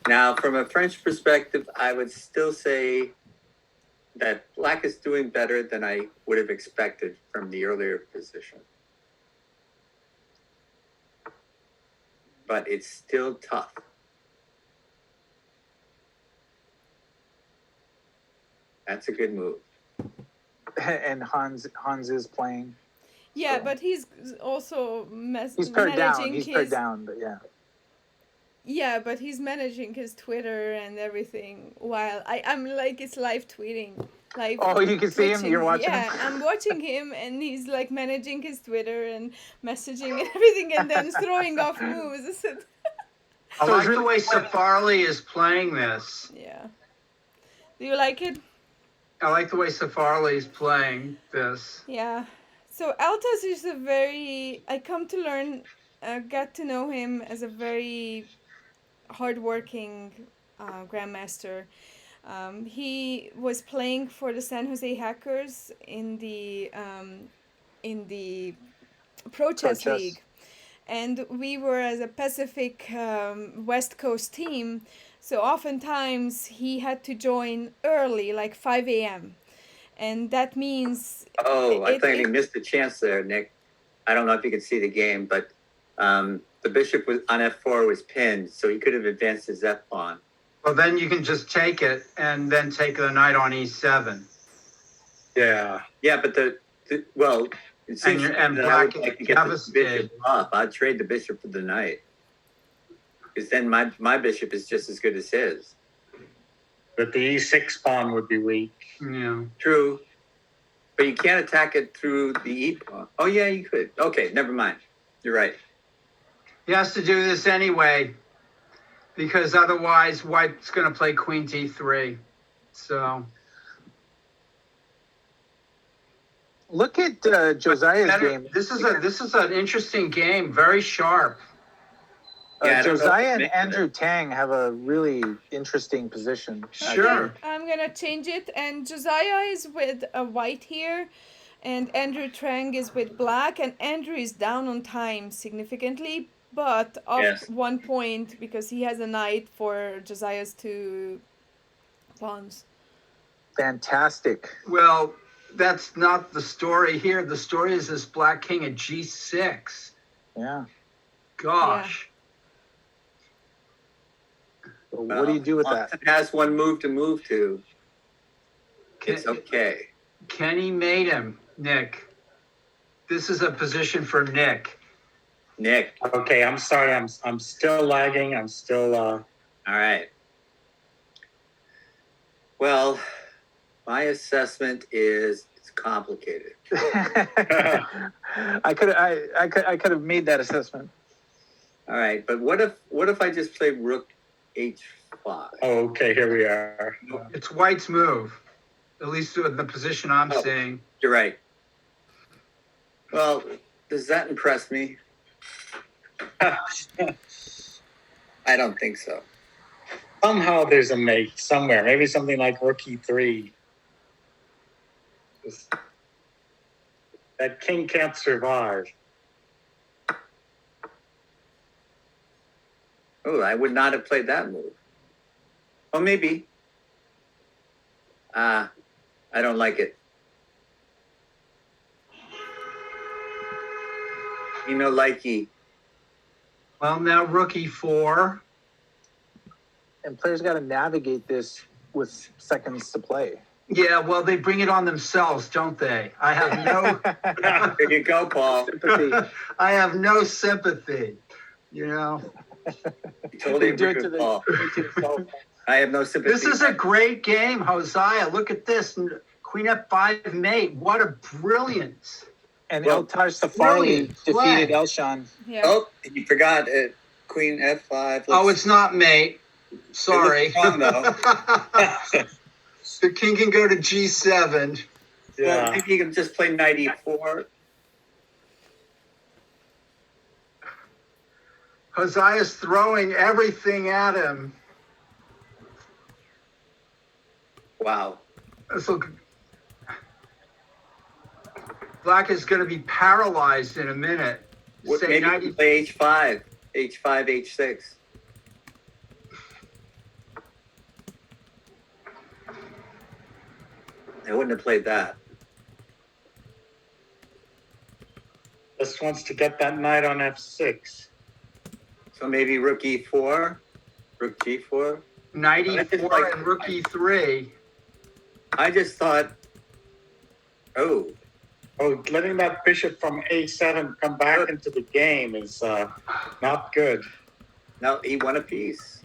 Now, from a French perspective, I would still say that black is doing better than I would have expected from the earlier position. But it's still tough. That's a good move. And Hans is playing. Yeah, So. but he's also He's paired down. managing He's his. paired down, but yeah. Yeah, but he's managing his Twitter and everything while I'm like it's live tweeting. Live Oh, you can see him? twitching. You're watching Yeah, him? I'm watching him and he's like managing his Twitter and messaging and everything and then throwing off moves. I So like it's the really- way Safarli is playing this. Yeah. Do you like it? I like the way Safarli is playing this. Yeah. So Altas is a very I come to learn got to know him as a very hardworking grandmaster. He was playing for the San Jose Hackers in the Pro Chess Chess. League, and we were as a Pacific West Coast team. So oftentimes he had to join early, like 5 a.m. And that means Oh, I thought you missed a chance there, Nick. I don't know if you could see the game, but the bishop was on f4 was pinned, so he could have advanced his f pawn. Well, then you can just take it and then take the knight on e7. Yeah. Yeah, but well, it seems and that I would black like to get the devastated. bishop off. I'd trade the bishop for the knight, because then my bishop is just as good as his. But the e6 pawn would be weak. Yeah. True, but you can't attack it through the e pawn. Oh yeah, you could. Okay, never mind. You're right. He has to do this anyway, because otherwise white's going to play queen d3. So Look at Josiah's game. this is an interesting game, very sharp. Yeah, I don't know. Josiah and Andrew Tang have a really interesting position. Sure. Okay, I'm gonna change it, and Josiah is with a white here, and Andrew Trang is with black, and Andrew is down on time significantly, but up Yes. 1 point because he has a knight for Josiah's 2 pawns. Fantastic. Well, that's not the story here. The story is this black king at g6. Yeah. Gosh. So what do you do with that? Austin has one move to move to. It's Can, okay. Kenny made him, Nick. This is a position for Nick. Nick. Okay, I'm sorry. I'm still lagging. I'm still. All right. Well, my assessment is it's complicated. I could have made that assessment. All right, but what if I just play rook h5? Oh, okay. Here we are. It's white's move, at least in the position I'm seeing. You're right. Well, does that impress me? I don't think so. Somehow there's a mate somewhere. Maybe something like rook e3. That king can't survive. Oh, I would not have played that move. Oh, maybe. I don't like it. You know, likey. Well, now rook e4. And players got to navigate this with seconds to play. Yeah, well, they bring it on themselves, don't they? I have no. There you go, Paul. Sympathy. I have no sympathy. You know. You totally They do agree it to with Paul. the I have no sympathy. This is a great game, Hosea. Look at this. Queen f5 mate. What a brilliance. And Well, Eltaj Safarli brilliant play. defeated Elshan. Yeah. Oh, you forgot it. Queen f5. Oh, it's not mate. Sorry. It looks fun, though. The king can go to G7. Well, maybe you can just play knight e4. Hosea's throwing everything at him. Wow. Black is going to be paralyzed in a minute. Maybe you can play h5, h6. I wouldn't have played that. Just wants to get that knight on f6. So maybe rook e4, rook g4. Knight e4 and rook e3. I just thought, oh, letting that bishop from a7 come back into the game is not good. no, he won a piece.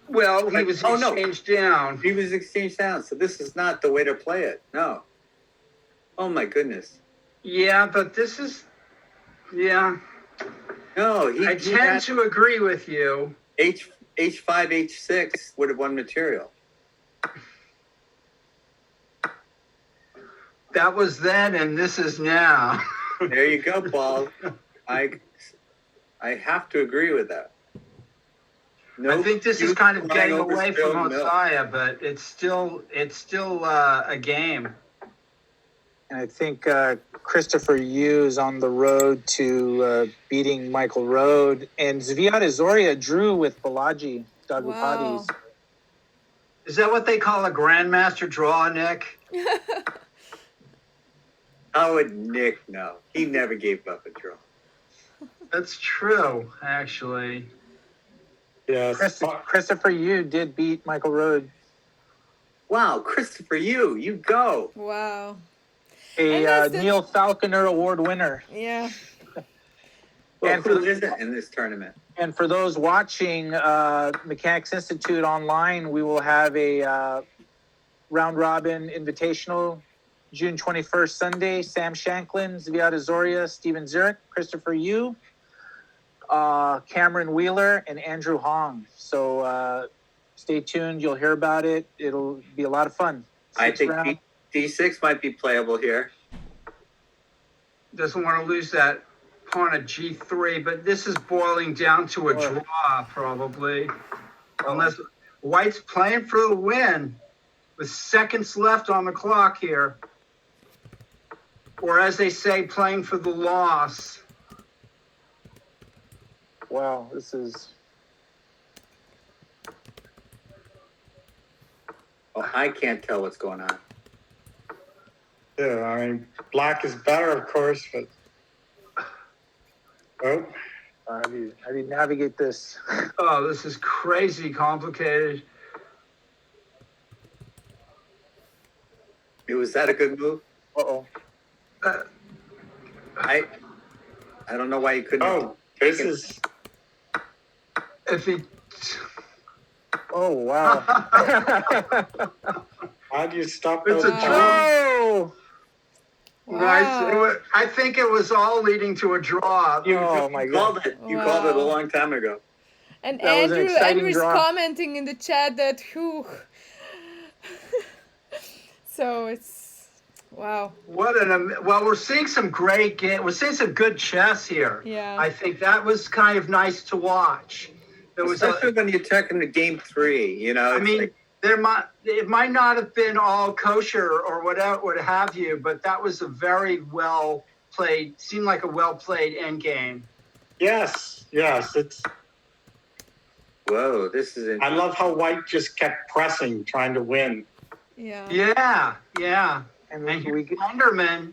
Well, he was exchanged down. He was exchanged down, so this is not the way to play it. No. Oh my goodness. Yeah, but this is, yeah. No, I tend to agree with you. H5, H6 would have won material. That was then, and this is now. There you go, Paul. I have to agree with that. I think this is kind of getting away from Hosea, but it's still a game. And I think Christopher Yu is on the road to beating Michael Rode. And Zviad Zoria drew with Balaji Dagupatis. Wow. Is that what they call a grandmaster draw, Nick? How would Nick know? He never gave up a draw. That's true, actually. Yeah, Christopher Yu did beat Michael Rode. Wow, Christopher Yu, you go. Wow. A Neil Falconer Award winner. Yeah. Well, And who is it in this tournament? And for those watching Mechanics Institute online, we will have a round robin invitational June 21st, Sunday. Sam Shanklin, Zviad Zoria, Steven Zurich, Christopher Yu, Cameron Wheeler, and Andrew Hong. So stay tuned. You'll hear about it. It'll be a lot of fun. I think D6 might be playable here. Doesn't want to lose that pawn at G3, but this is boiling down to a draw, probably. Unless White's playing for the win with seconds left on the clock here. Or as they say, playing for the loss. Wow, this is... Oh, I can't tell what's going on. Yeah, I mean, black is better, of course, but... Oh. How do you navigate this? Oh, this is crazy complicated. Was that a good move? Uh-oh. I don't know why you couldn't. Oh, this is... If he... Oh, wow. How do you stop It's those a draws? Oh! Nice. I think it was all leading to a draw. Oh, my God. You called it a long time ago. And That was an exciting Andrew's draw. commenting in the chat that whew. So it's wow. Well, we're seeing some great game. We're seeing some good chess here. Yeah. I think that was kind of nice to watch. There was Especially when you're talking to game 3, you know. I mean, it might not have been all kosher or whatever, what have you, but that was a very well played. Seemed like a well played end game. Yes, it's... Whoa, this is... I love how White just kept pressing, trying to win. Yeah. Yeah. And And we here's Wonderman.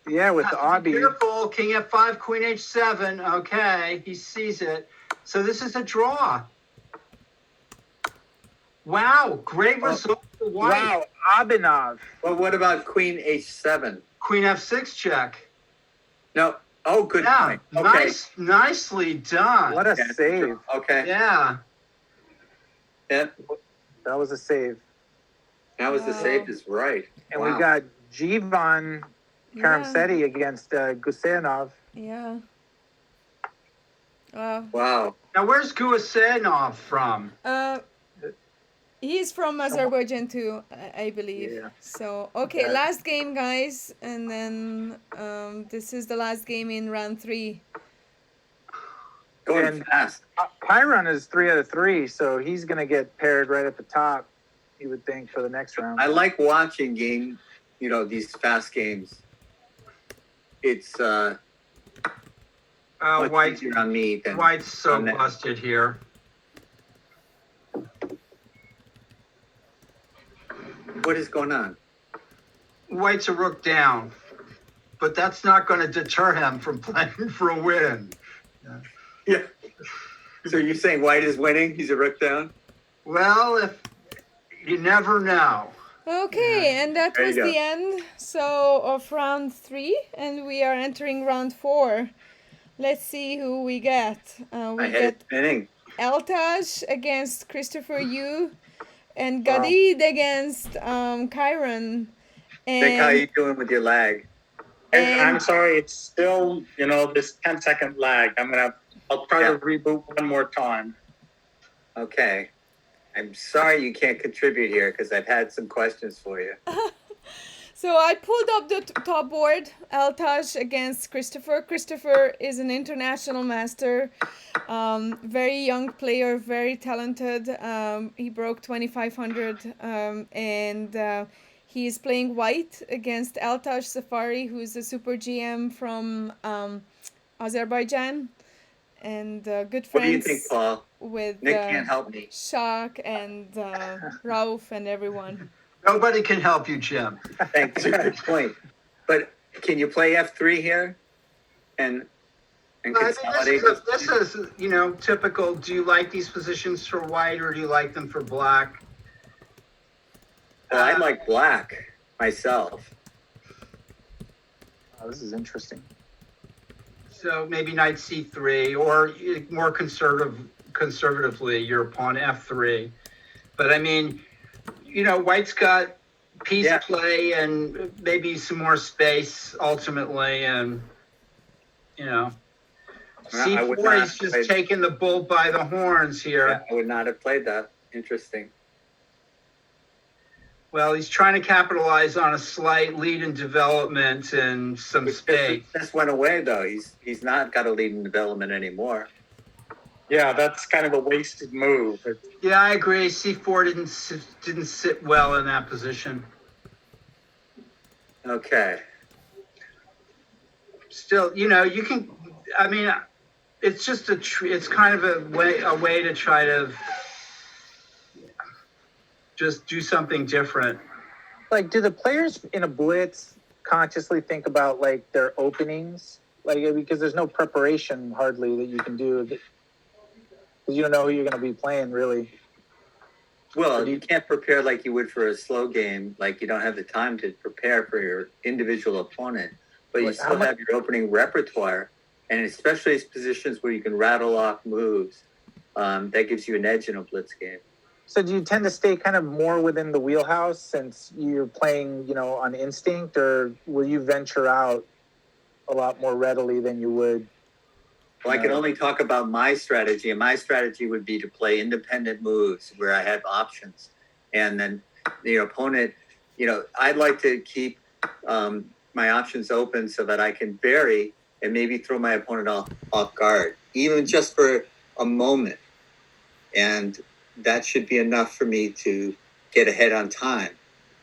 yeah, with the Abi. Careful, King F5, Queen H7. Okay, he sees it. So this is a draw. Wow, great result for White. Wow, Abhinav. Well, what about Queen H7? Queen F6 check. No. Oh, good Yeah, point. Okay. nicely done. What a Yeah, save. Okay. Yeah. Yeah. That was a save. That was the Wow. save is right. And Wow. we got Jivan Karamseti against Guseyanov. Yeah. Wow. Wow. Now, where's Guasenov from? He's from Azerbaijan too, I believe. Yeah. So, okay, Okay. last game, guys. And then this is the last game in round 3. Going And- fast. Chiron is 3 out of 3, so he's going to get paired right at the top, you would think, for the next round. I like watching these fast games. It's much White's easier on me than so on that. busted here. What is going on? White's a rook down, but that's not going to deter him from playing for a win. Yeah. So you're saying White is winning? He's a rook down? Well, if you never know. Okay, and that There you was go. the end of round 3, and we are entering round 4. Let's see who we get. I We had get it spinning. Eltaj against Christopher Yu, and Wow. Gadid against Chiron. Nick, how are you And, doing with your lag? I'm sorry, it's still, this 10-second lag. I'll try to reboot one more time. Okay. I'm sorry you can't contribute here because I've had some questions for you. so I pulled up the top board. Eltaj against Christopher. Christopher is an international master, very young player, very talented. He broke 2,500, and he is playing white against Eltaj Safari, who's a super GM from Azerbaijan, and good friends What do you think, Paul? with Nick can't help me. Shak and Rauf and everyone. Nobody can help you, Jim. Thanks. Good point. But can you play F3 here and I mean, consolidate? this is typical. Do you like these positions for white or do you like them for black? Well, I like black myself. Oh, this is interesting. So maybe knight c3, or more conservatively, your pawn f3. But I mean, white's got piece play and maybe some more space ultimately, and I would c4 not is just play- taking the bull by the horns here. Yeah, I would not have played that. Interesting. Well, he's trying to capitalize on a slight lead in development and some space. This went away though. He's not got a lead in development anymore. Yeah, that's kind of a wasted move. Yeah, I agree. C4 didn't sit well in that position. Okay. Still, you can. I mean, it's just it's kind of a way to try to just do something different. Like, do the players in a blitz consciously think about, like, their openings? Like, because there's no preparation hardly that you can do. Because you don't know who you're going to be playing, really. Well, you can't prepare like you would for a slow game. Like you don't have the time to prepare for your individual opponent, but you still have your opening repertoire, and especially these positions where you can rattle off moves. That gives you an edge in a blitz game. So do you tend to stay kind of more within the wheelhouse since you're playing, on instinct, or will you venture out a lot more readily than you would? Well, I can only talk about my strategy, and my strategy would be to play independent moves where I have options. And then the opponent, I'd like to keep my options open so that I can vary and maybe throw my opponent off guard, even just for a moment. And that should be enough for me to get ahead on time,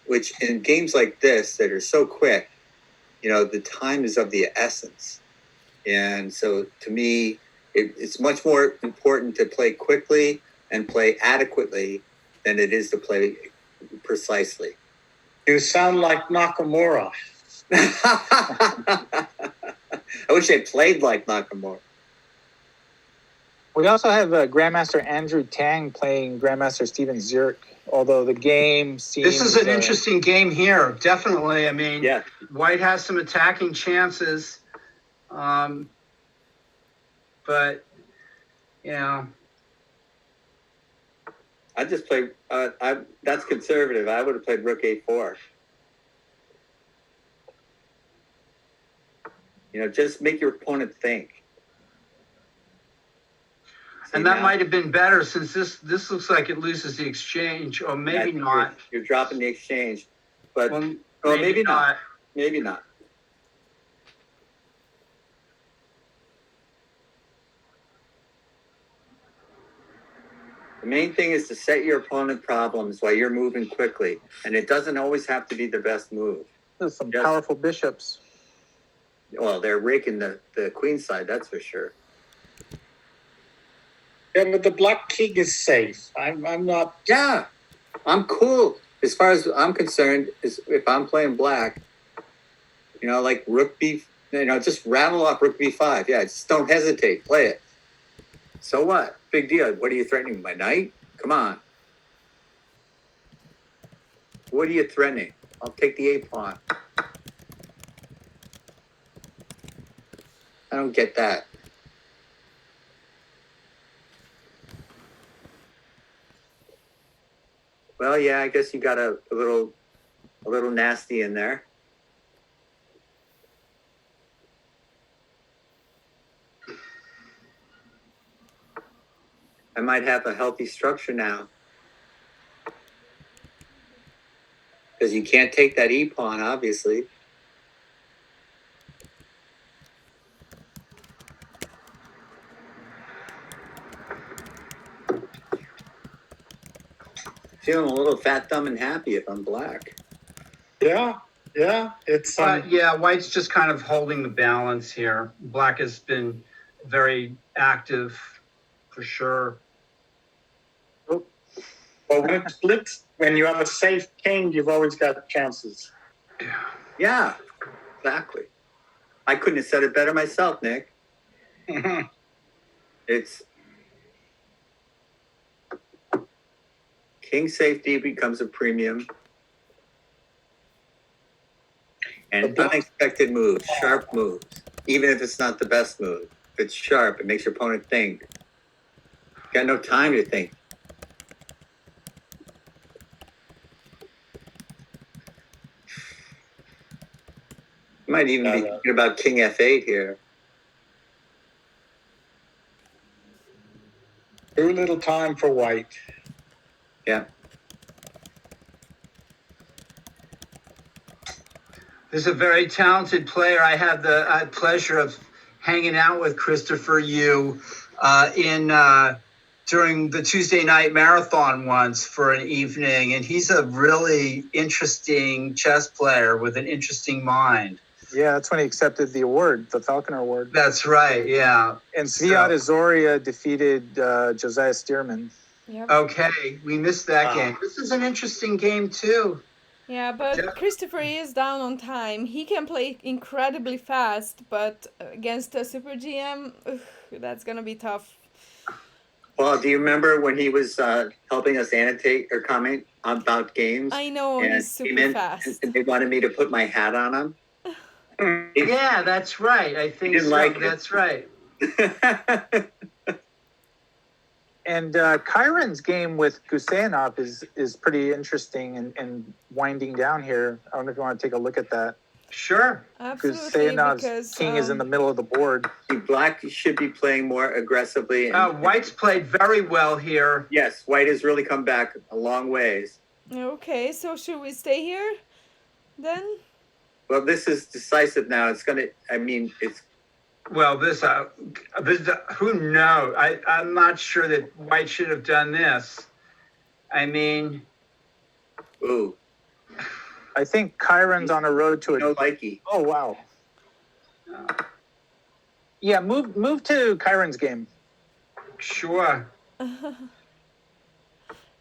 which in games like this that are so quick, the time is of the essence. And so to me, it's much more important to play quickly and play adequately than it is to play precisely. You sound like Nakamura. I wish I played like Nakamura. We also have Grandmaster Andrew Tang playing Grandmaster Steven Zirk, although the game seems... This is an interesting game here, definitely. I mean, Yeah. White has some attacking chances, but, I just played, that's conservative. I would have played Rook A4. Just make your opponent think. And that might have been better since this looks like it loses the exchange, or maybe not. You're dropping the exchange, but Well, maybe not. Maybe not. The main thing is to set your opponent problems while you're moving quickly, and it doesn't always have to be the best move. There's some powerful bishops. Well, they're raking the queen side, that's for sure. Yeah, but the black king is safe. I'm not. Yeah, I'm cool. As far as I'm concerned, is if I'm playing black, like rook b, just rattle off rook b5. Yeah, just don't hesitate. Play it. So what? Big deal. What are you threatening? My knight? Come on. What are you threatening? I'll take the a-pawn. I don't get that. Well, yeah, I guess you got a little nasty in there. I might have a healthy structure now. Because you can't take that e-pawn, obviously. Feeling a little fat, dumb, and happy if I'm black. Yeah, it's yeah, white's just kind of holding the balance here. Black has been very active, for sure. Well, when it's Blitz, when you have a safe king, you've always got chances. Yeah, exactly. I couldn't have said it better myself, Nick. It's king safety becomes a premium. And unexpected moves, sharp moves, even if it's not the best move. If it's sharp, it makes your opponent think. Got no time to think. Might even be thinking about king f8 here. Too little time for white. Yeah. This is a very talented player. I had the pleasure of hanging out with Christopher Yu during the Tuesday night marathon once for an evening, and he's a really interesting chess player with an interesting mind. Yeah, that's when he accepted the award, the Falconer Award. That's right, yeah. And Zviad Azoria defeated Josiah Stearman. Yep. Okay, we missed that game. This is an interesting game, too. Yeah, but Christopher is down on time. He can play incredibly fast, but against a super GM, that's going to be tough. Well, do you remember when he was helping us annotate or comment about games? I know, he's super fast. And they wanted me to put my hat on him. Yeah, that's right. I think so. Like that's right. And Kyron's game with Guseyanov is pretty interesting and winding down here. I don't know if you want to take a look at that. Sure. Absolutely, Guseyanov's king is in the middle of the board. Black should be playing more aggressively. White's played very well here. Yes, white has really come back a long ways. Okay, so should we stay here then? Well, this is decisive now. It's Well, this who knows? I'm not sure that white should have done this. I mean, ooh. I think Kyron's on a road to a no likey. Oh wow. Yeah, move to Kyron's game. Sure.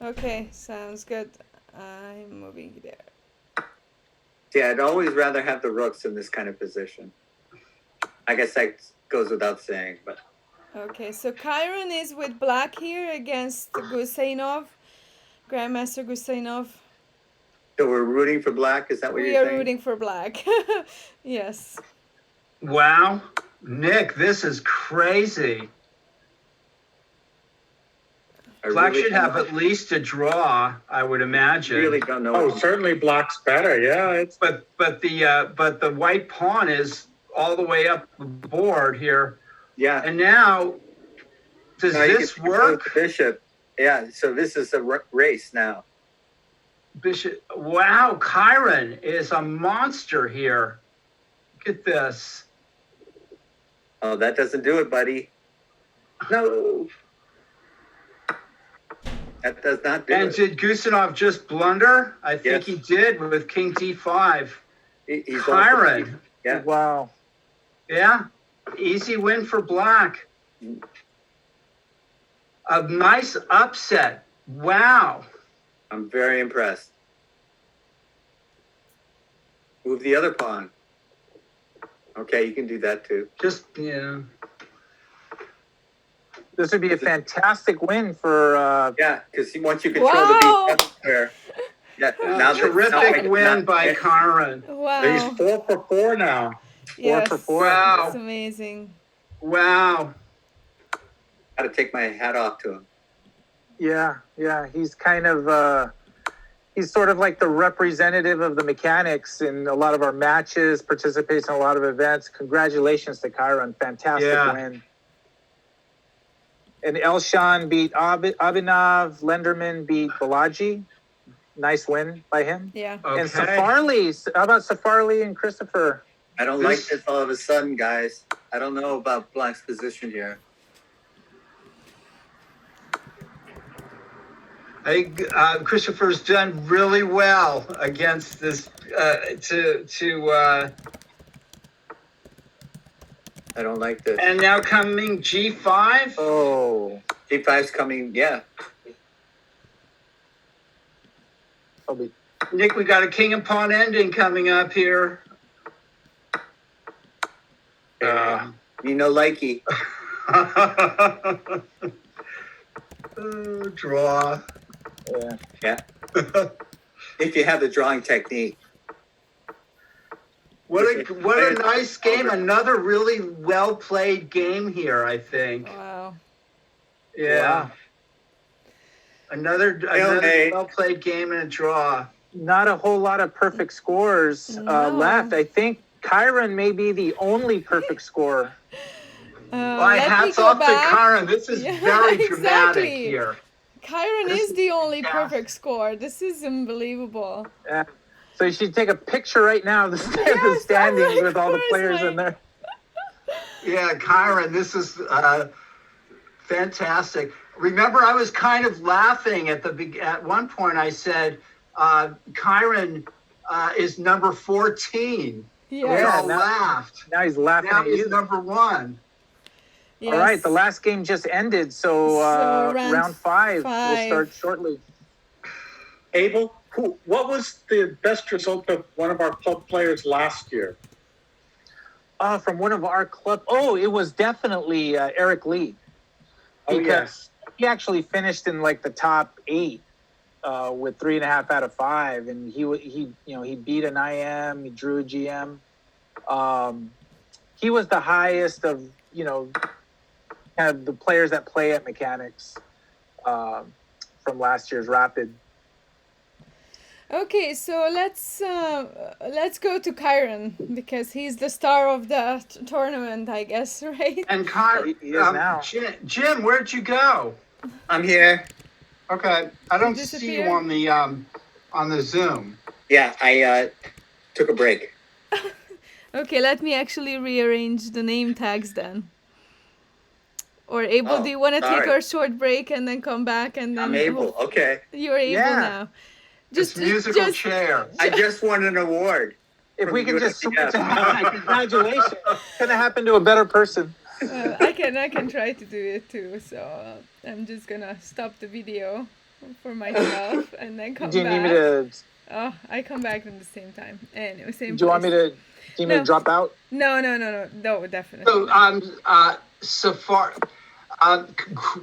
Okay, sounds good. I'm moving there. Yeah, I'd always rather have the rooks in this kind of position. I guess that goes without saying, but. Okay, so Kyron is with black here against Guseyanov, Grandmaster Guseyanov. So we're rooting for black? Is that what you're saying? We are rooting for black. Yes. Wow. Nick, this is crazy. Black should have at least a draw, I would imagine. I really don't know. Oh, certainly black's better. Yeah, but the white pawn is all the way up the board here. Yeah. And now Does Now you this can control work? the bishop. Yeah, so this is a race now. Bishop. Wow, Chiron is a monster here. Look at this. Oh, that doesn't do it, buddy. No. That does not do And it. did Gusanov just blunder? I think Yes. he did with King D5. He's Chiron. also, yeah. Wow. Yeah. Easy win for Black. A nice upset. Wow. I'm very impressed. Move the other pawn. Okay, you can do that too. Just, yeah. This would be a fantastic win for. Yeah, because once you control Wow. the B7 square. Yeah, now Terrific win by Chiron. Wow. He's 4 for 4 now. Yes. for 4. Wow. That's amazing. Wow. Got to take my hat off to him. Yeah, he's kind of he's sort of like the representative of the mechanics in a lot of our matches, participates in a lot of events. Congratulations to Chiron, fantastic win. And Elshan beat Abhinav, Lenderman beat Balaji. Nice win by him. Yeah. Okay. And Safarli, how about Safarli and Christopher? I don't like this all of a sudden, guys. I don't know about Black's position here. I think Christopher's done really well against this. I don't like this. And now coming G5. Oh, G5's coming, yeah. probably. Nick, we got a king and pawn ending coming up here. Me no likey. Draw. Yeah. If you have the drawing technique. What a nice game. Another really well played game here, I think. Wow. Yeah. Wow. Another well played game and a draw. Not a whole lot of perfect scores No. left. I think Chiron may be the only perfect scorer. My let me hats go off back. to Chiron. This is Yeah, very dramatic exactly. here. Chiron This- is the only yeah. perfect score. This is unbelievable. So you should take a picture right now of the Yes, standings of with all the course, players my- in there. Yeah, Chiron, this is fantastic. Remember, I was kind of laughing at one point. I said, Chiron is number 14. We Yeah, all now- laughed. Now he's laughing Now at he's you. number 1. Yes. All right, the last game just ended, so, So round 5 will five. start shortly. Abel, what was the best result of one of our club players last year? From one of our club. Oh, it was definitely Eric Lee. Oh, Because yes. he actually finished in like the top 8 with 3.5 out of 5, and he beat an IM, he drew a GM. He was the highest of kind of the players that play at mechanics from last year's Rapid. Okay, so let's go to Chiron because he's the star of the tournament, I guess, right? And Chiron, He is now. Jim, where'd you go? I'm here. Okay, I don't see Disappear? you on the Zoom. Yeah, I took a break. Okay, let me actually rearrange the name tags then. Or Abel, Oh, do you want to take sorry. a short break and then come back and then I'm able. Okay. You're able Yeah. now. Just musical chair. I just won an award. If From we can just USDF. switch it, congratulations. Couldn't happen to a better person. I can try to do it too. So I'm just gonna stop the video for myself and then come Do you back. need me to? Oh, I come back at the same time. Anyway, same. Do you want me place. to? Do you need me No. to drop out? No, definitely. So, Safari,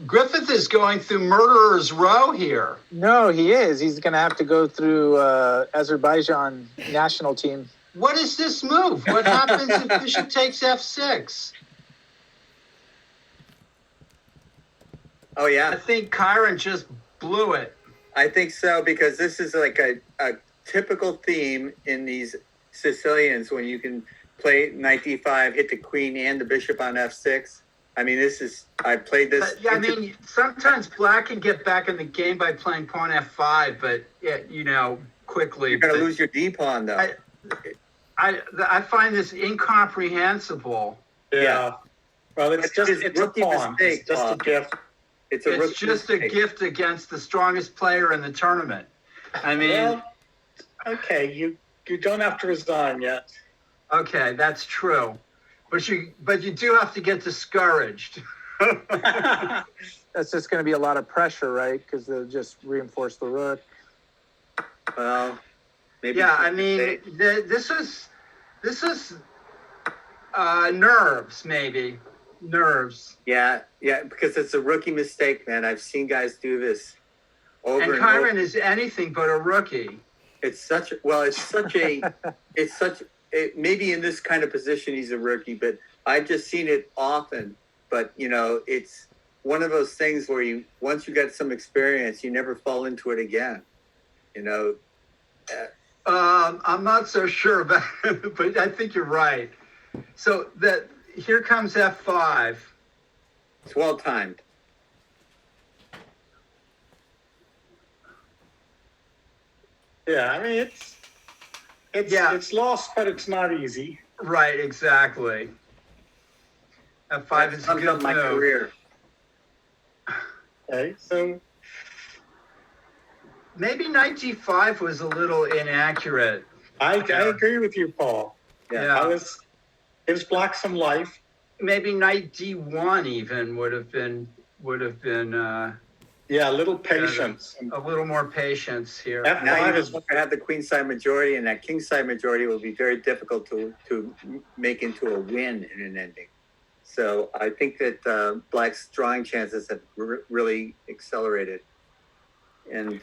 Griffith is going through Murderer's Row here. No, he is. He's going to have to go through Azerbaijan national team. What is this move? What happens if Bishop takes F6? Oh, I yeah. think Chiron just blew it. I think so, because this is like a typical theme in these Sicilians when you can play knight d5, hit the queen and the bishop on f6. I mean, I played this. Yeah, I mean, sometimes black can get back in the game by playing pawn f5, but quickly. You're going to lose your D pawn, though. I find this incomprehensible. Yeah. Well, it's a pawn. Mistake, it's just a gift. It's just a gift against the strongest player in the tournament. I mean, well, okay, you don't have to resign yet. Okay, that's true, but you do have to get discouraged. That's just going to be a lot of pressure, right? Because they'll just reinforce the rook. Well, maybe. Yeah, I mean, this is nerves, maybe. Nerves. Yeah, because it's a rookie mistake, man. I've seen guys do this over and Kyron over. is anything but a rookie. Maybe in this kind of position he's a rookie, but I've just seen it often. But it's one of those things where once you get some experience, you never fall into it again. I'm not so sure about it, but I think you're right. So here comes f5. It's well timed. Yeah, I mean it's lost, but it's not easy. Right, exactly. F5 is a good my move. career. Okay, so maybe knight g5 was a little inaccurate. I agree with you, Paul. Yeah. Gives black some life. Maybe knight d1 even would have been a little patience. A little more patience here. F5 Now you is have the queenside majority, and that kingside majority will be very difficult to make into a win in an ending. So I think that black's drawing chances have really accelerated. And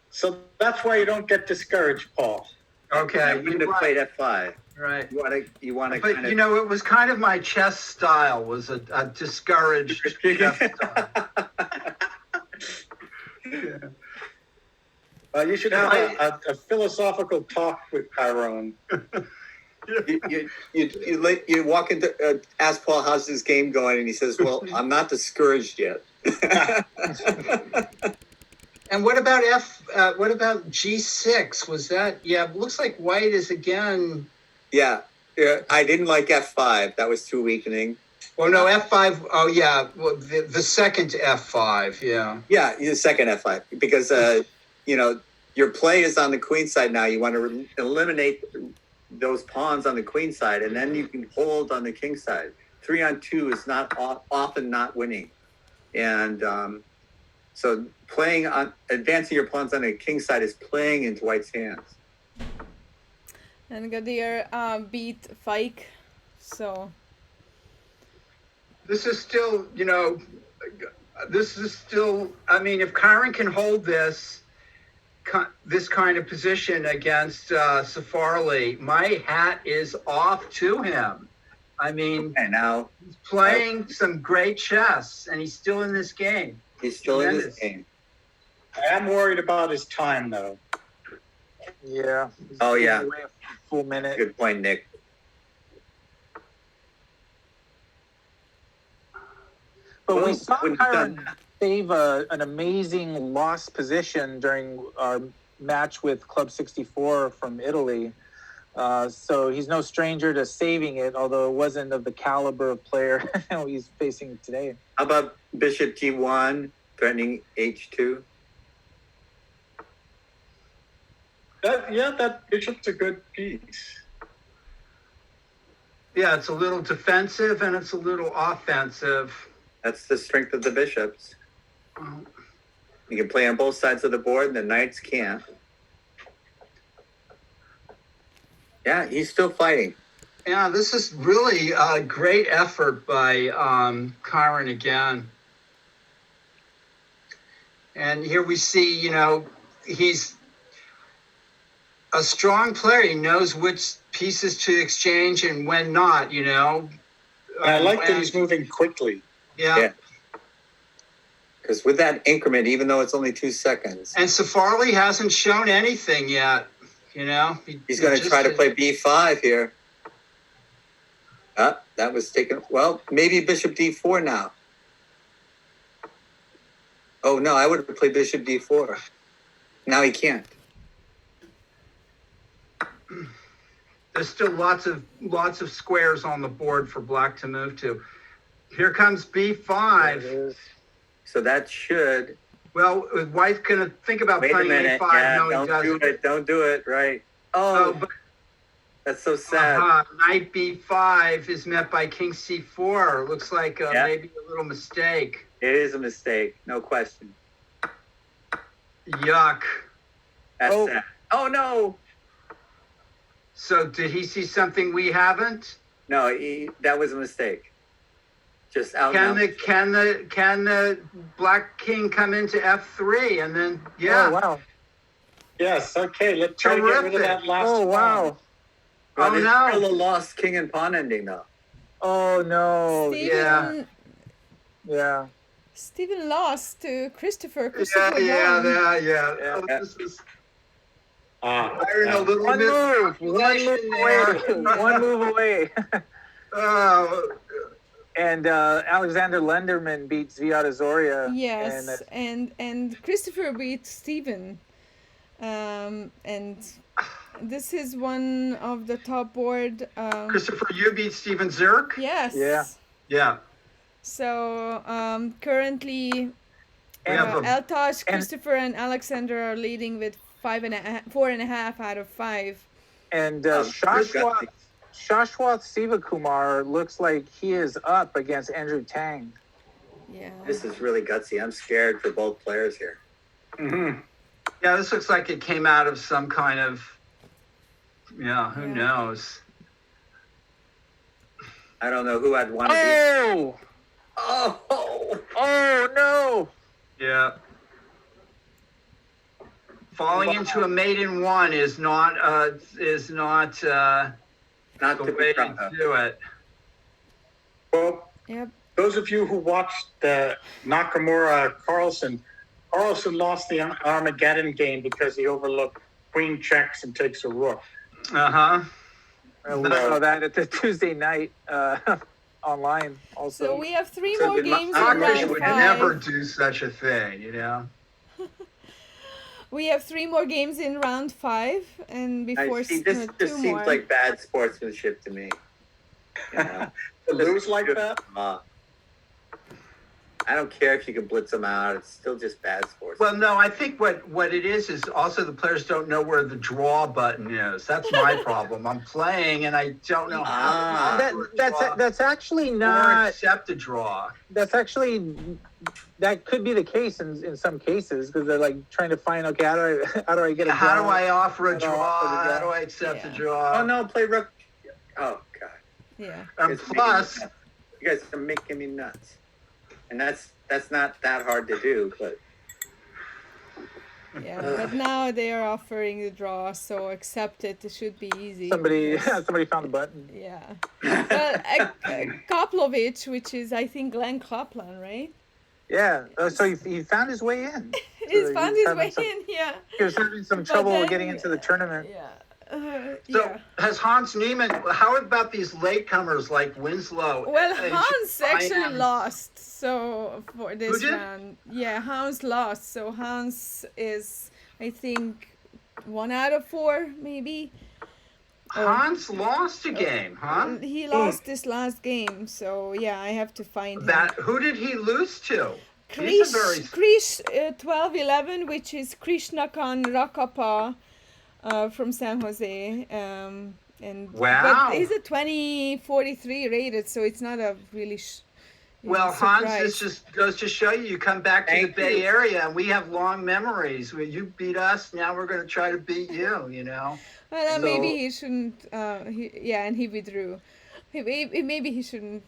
so that's why you don't get discouraged, Paul. Okay, I wouldn't have played f5. Right. You want to. But kind of, it was kind of my chess style. Was a discouraged chess style. You should have a philosophical talk with Kyron. you walk into ask Paul how's his game going, and he says, "Well, I'm not discouraged yet." And what about G6? Was that? Yeah, it looks like white is again. Yeah, I didn't like f5. That was too weakening. Well, no, f5. Oh, yeah, well, the second f5. Yeah. Yeah, the second f5 because your play is on the queen side now. You want to eliminate those pawns on the queen side, and then you can hold on the king side. 3-on-2 is often not winning, and so advancing your pawns on the king side is playing into white's hands. And Gadir beat Fike, so. This is still, I mean, if Kyron can hold this kind of position against Safarli, my hat is off to him. I mean, now he's playing some great chess, and he's still in this game. He's still in this game. I am worried about his time, though. Yeah. Oh, yeah. Away a full minute. Good point, Nick. But we saw Kyron save an amazing lost position during our match with Club 64 from Italy. So he's no stranger to saving it, although it wasn't of the caliber of player he's facing today. How about Bishop G1 threatening H2? That bishop's a good piece. Yeah, it's a little defensive and it's a little offensive. That's the strength of the bishops. You can play on both sides of the board, and the knights can't. Yeah, he's still fighting. Yeah, this is really a great effort by Kyron again. And here we see, he's a strong player. He knows which pieces to exchange and when not, And I like that he's moving quickly. Yeah. Because with that increment, even though it's only 2 seconds. And Safarli hasn't shown anything yet, He's going to try to play B5 here. that was taken. Well, maybe bishop d4 now. Oh no, I would have played bishop d4. Now he can't. There's still lots of squares on the board for black to move to. Here comes b5. So that should. Well, white's gonna think about Wait a playing minute. a5. Yeah, No, he don't doesn't. do it. Don't do it. Right. Oh, Oh, but that's so sad. knight b5 is met by king c4. Looks like Yeah. maybe a little mistake. It is a mistake, no question. Yuck. That's Oh. sad. Oh no. So did he see something we haven't? No, that was a mistake. Just out. Can the black king come into f3 and then Oh, wow. Yes, okay, let's try to get rid of that last Oh, wow. pawn. But Oh, it's no. still a lost king and pawn ending though. Oh, no. Steven, Yeah. Steven lost to Christopher. Yeah, Christopher yeah, won. yeah. Yeah. Oh, this is Ah, iron a little One bit. move. One move away. One move away. Oh, And Alexander Lenderman beat Zviad Azoria. Yes, And, and Christopher beat Steven. And this is one of the top board. Christopher, you beat Steven Zirk? Yes. Yeah. Yeah. So currently, We have a- Eltosh, Christopher, and Alexander are leading with 4.5 out of 5. and Chris Shashwath Sivakumar looks like he is up against Andrew Tang. Yeah. This is really gutsy. I'm scared for both players here. mhm. Yeah, this looks like it came out of some kind of, who Yeah. knows? I don't know who I'd want to Oh! be. Oh, Oh, no! Yeah. Falling into a maiden one is not not the to way be proud to of. do it. Well, Yep. those of you who watched the Nakamura Carlson lost the Armageddon game because he overlooked queen checks and takes a rook. Uh-huh. I know that at the Tuesday night online also. So we have 3 So more games in Akash round would 5. never do such a thing, you know? We have 3 more games in round 5, and before I see. This 2 just seems more. like bad sportsmanship to me. You know? To lose like that? I don't care if you can blitz them out. It's still just bad sports. Well, no, I think what it is also the players don't know where the draw button is. That's my problem. I'm playing and I don't know how to That's actually or not. accept a draw. That's actually that could be the case in some cases because they're like trying to find okay how do I get a How draw? do I offer a How do I draw? offer the How draw? do I accept a Yeah. draw? Oh no, play rook. Oh god. Yeah. And plus, You guys are making me nuts. And that's not that hard to do, but Yeah, but now they are offering the draw, so accept it. It should be easy. Somebody because- found the button. Yeah. Well, Koplovich, which is, I think, Glenn Kaplan, right? Yeah. So he found his way in. He's So found he's his having way some- in, yeah. He was having some But trouble then- getting into the tournament. Yeah. so Yeah. has Hans Niemann, how about these latecomers like Winslow? Well, and Hans actually Cheyenne? lost, so for this did? round. Yeah, Hans lost, so Hans is, I think, 1 out of 4, maybe. Hans lost a game, huh? He lost this last game, so yeah, I have to find him. Who did he lose to? He's a very- Krish 1211, which is Krishnakan Rakapa from San Jose. And Wow. But he's a 2043 rated, so it's not a really Well, surprise. Hans, this just goes to show you come back to Thank the Bay you. Area and we have long memories. You beat us, now we're going to try to beat you, you know? Well, So- maybe he shouldn't. And he withdrew. Maybe he shouldn't,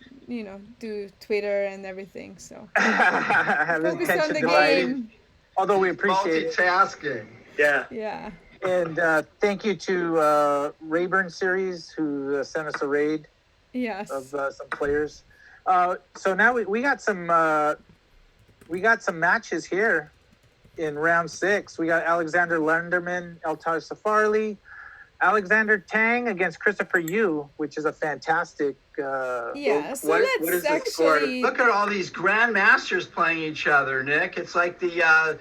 do Twitter and everything. So Have his focus on attention the divided. game. Although we appreciate it. Multitasking. yeah. Yeah. And thank you to Rayburn Series who sent us a raid Yes. of some players. So now we got some matches here in round 6. We got Alexander Lenderman, Eltaj Safarli, Alexander Tang against Christopher Yu, which is a fantastic. Yeah, so what let's is the score? actually. Look at all these grandmasters playing each other, Nick. It's like Yeah.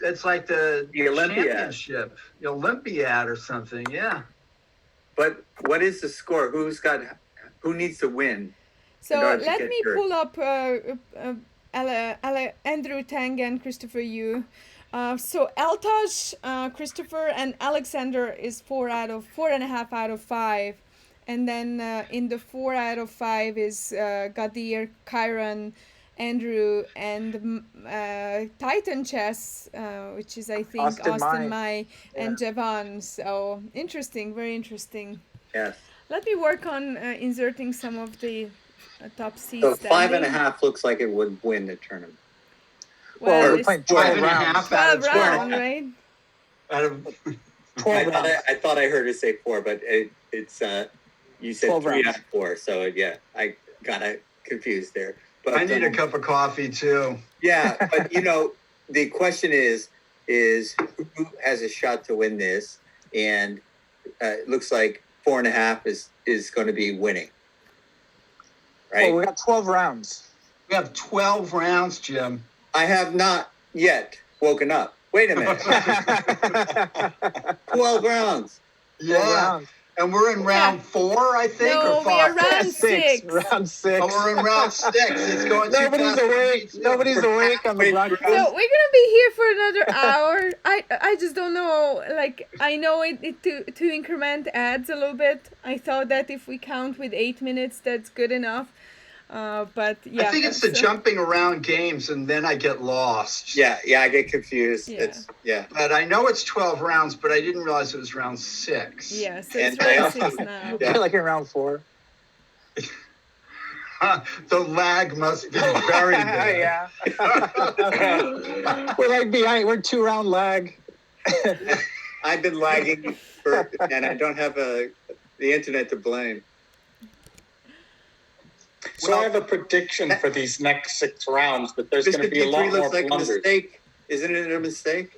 it's like the Olympiad. championship, the Olympiad or something. Yeah. But what is the score? Who needs to win? So order to let get me through. pull up Andrew Tang and Christopher Yu. So Eltosh, Christopher, and Alexander is 4.5 out of 5, and then in the 4 out of 5 is Gadir, Kyron, Andrew, and Titan Chess, which is I think Austin Mai. Mai and Javan. So interesting, very interesting. Yes. Let me work on inserting some of the top seeds. So 5.5 looks like it would win the tournament. Well, Well, we're it's playing 5 12 and a rounds. half out 12 of 12. round, right? Out of 12 rounds. I thought I heard it say 4, but it's you said 12 3 rounds. out of 4. So yeah, I got confused there. But I need a cup of coffee too. Yeah, but the question is who has a shot to win this? And it looks like 4.5 is going to be winning. Right? Well, we got 12 rounds. We have 12 rounds, Jim. I have not yet woken up. Wait a minute. 12 rounds. 12 rounds. And we're in round 4, I think, No, or we are 5. round 6. Round 6. Oh, we're in round 6. It's going too Nobody's fast for me, awake. too. Nobody's awake on the broadcast. So we're gonna be here for another hour. I just don't know. Like I know it to increment adds a little bit. I thought that if we count with 8 minutes, that's good enough. But yeah, I think it's the jumping around games, and then I get lost. Yeah, I get confused. Yeah. But I know it's 12 rounds, but I didn't realize it was round 6. Yeah, so And it's I round also- 6 now. I feel like in round 4. The lag must be very big. Yeah. We're like behind. We're 2-round lag. I've been lagging and I don't have the internet to blame. So I have a prediction for these next 6 rounds, but there's going to be a 53 lot more looks like a blunders. mistake. Isn't it a mistake?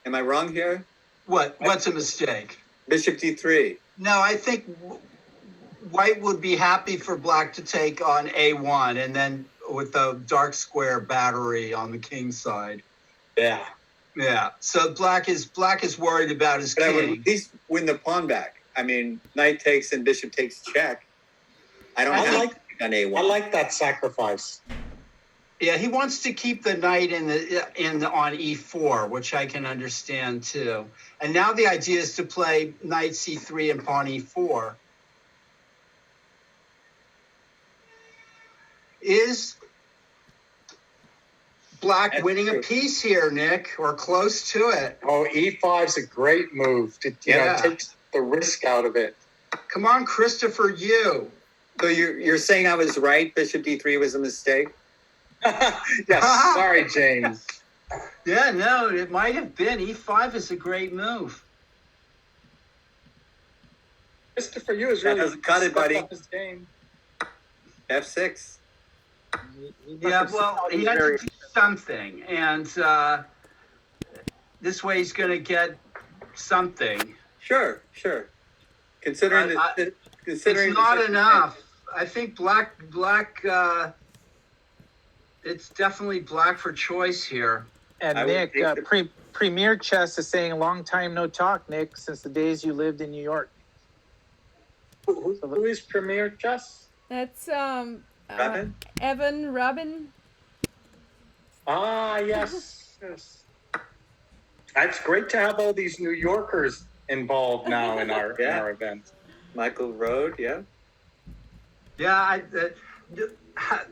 Am I wrong here? What's a mistake? Bishop D3. No, I think white would be happy for black to take on A1, and then with the dark square battery on the king side. Yeah. Yeah. So black is worried about his But I would king. at least win the pawn back. I mean, knight takes and bishop takes check. I don't have to pick on A1. I like that sacrifice. Yeah, he wants to keep the knight on E4, which I can understand too. And now the idea is to play knight C3 and pawn E4. Is black That's winning true. a piece here, Nick, or close to it? Oh, E5's a great move. It takes the risk out of it. Come on, Christopher Yu. So you're saying I was right? Bishop D3 was a mistake? Yes, sorry, James. Yeah, no, it might have been. E5 is a great move. Christopher Yu is That really doesn't cut it, buddy. stepped up his game. F6. Yeah, well, he had to do something, and this way he's going to get something. Sure. Considering It's not enough. I think black. It's definitely black for choice here. And I would Nick, think Premier Chess is saying long time no talk, Nick, since the days you lived in New York. Who is Premier Chess? That's Robin? Evan Robin. Ah, yes. It's great to have all these New Yorkers involved now in our event. Michael Rode, yeah. Yeah,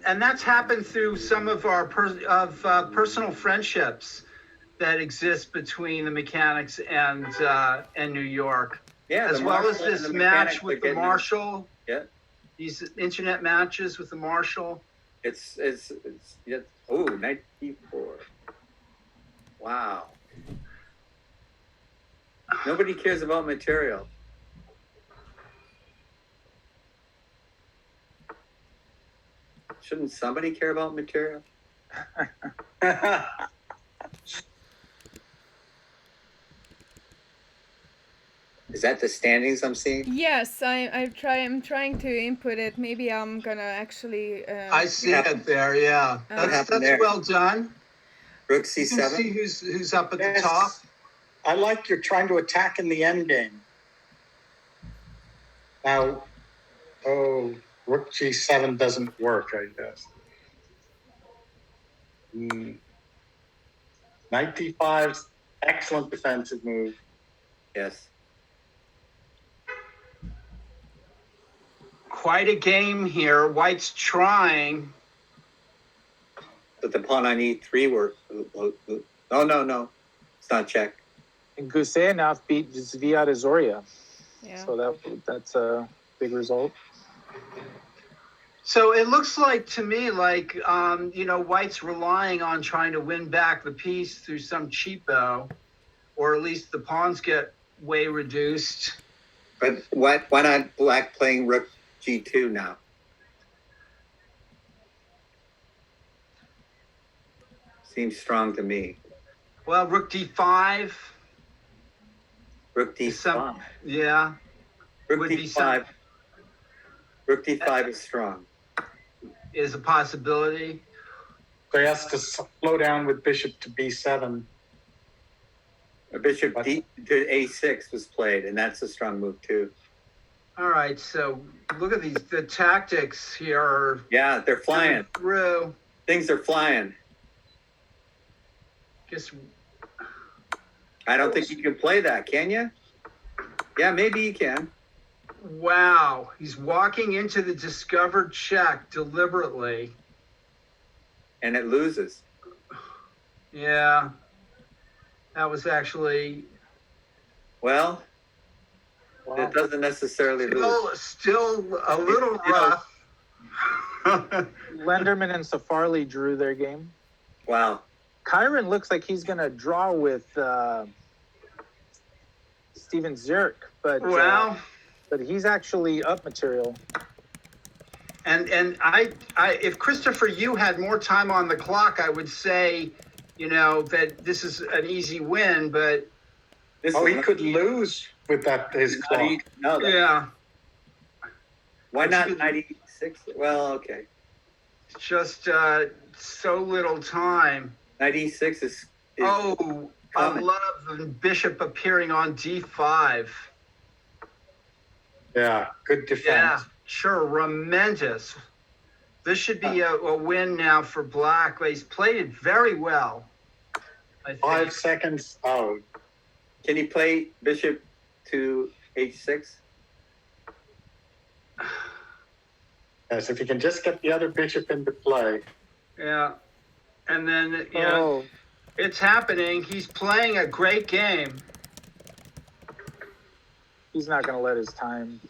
and that's happened through some of our personal friendships that exist between the mechanics and New York. Yeah, As the well as Marshall and this the match mechanics are with the getting- Marshall. Yeah. These internet matches with the Marshall. It's oh, knight E4. Wow. Nobody cares about material. Shouldn't somebody care about material? Is that the standings I'm seeing? Yes, I'm trying to input it. Maybe I'm gonna actually. I see it there. Yeah, What that's there? well done. Rook You can see C7. who's up at the Yes. top. I like you're trying to attack in the end game. Now, Rook G7 doesn't work, I guess. Knight D5, excellent defensive move. Yes. Quite a game here. White's trying. But the pawn on E3 worked. Oh, no. It's not check. And Guseyev beat Zviad Azoria. Yeah. So that's a big result. So it looks like to me like White's relying on trying to win back the piece through some cheapo, or at least the pawns get way reduced. But why not Black playing Rook G2 now? Seems strong to me. Well, Rook D5. Rook D5. Yeah. Rook would be D5. Rook D5 is strong. Is a possibility. So he has to slow down with bishop to B7. A bishop D to A6 was played, and that's a strong move too. All right, so look at these. The tactics here are Yeah, they're flying. through. Things are flying. Guess I don't think you can play that, can you? Yeah, maybe you can. wow, he's walking into the discovered check deliberately. And it loses. Yeah, that was actually Well, it doesn't necessarily lose. still a little rough. Lenderman and Safarli drew their game. Wow. Kyron looks like he's going to draw with Steven Zurich, but he's actually up material. And I if Christopher, you had more time on the clock, I would say, that this is an easy win, but He could lose with his clock. No, yeah, why not 96? Well, okay. just so little time. 96 is I common. love the bishop appearing on D5. Yeah, good defense. Yeah, sure, tremendous. This should be a win now for Black, but he's played it very well, I think. 5 seconds out. Can he play bishop to H6? Yes, if you can just get the other bishop into play. Yeah, and then Oh, it's happening. He's playing a great game. he's not going to let his time.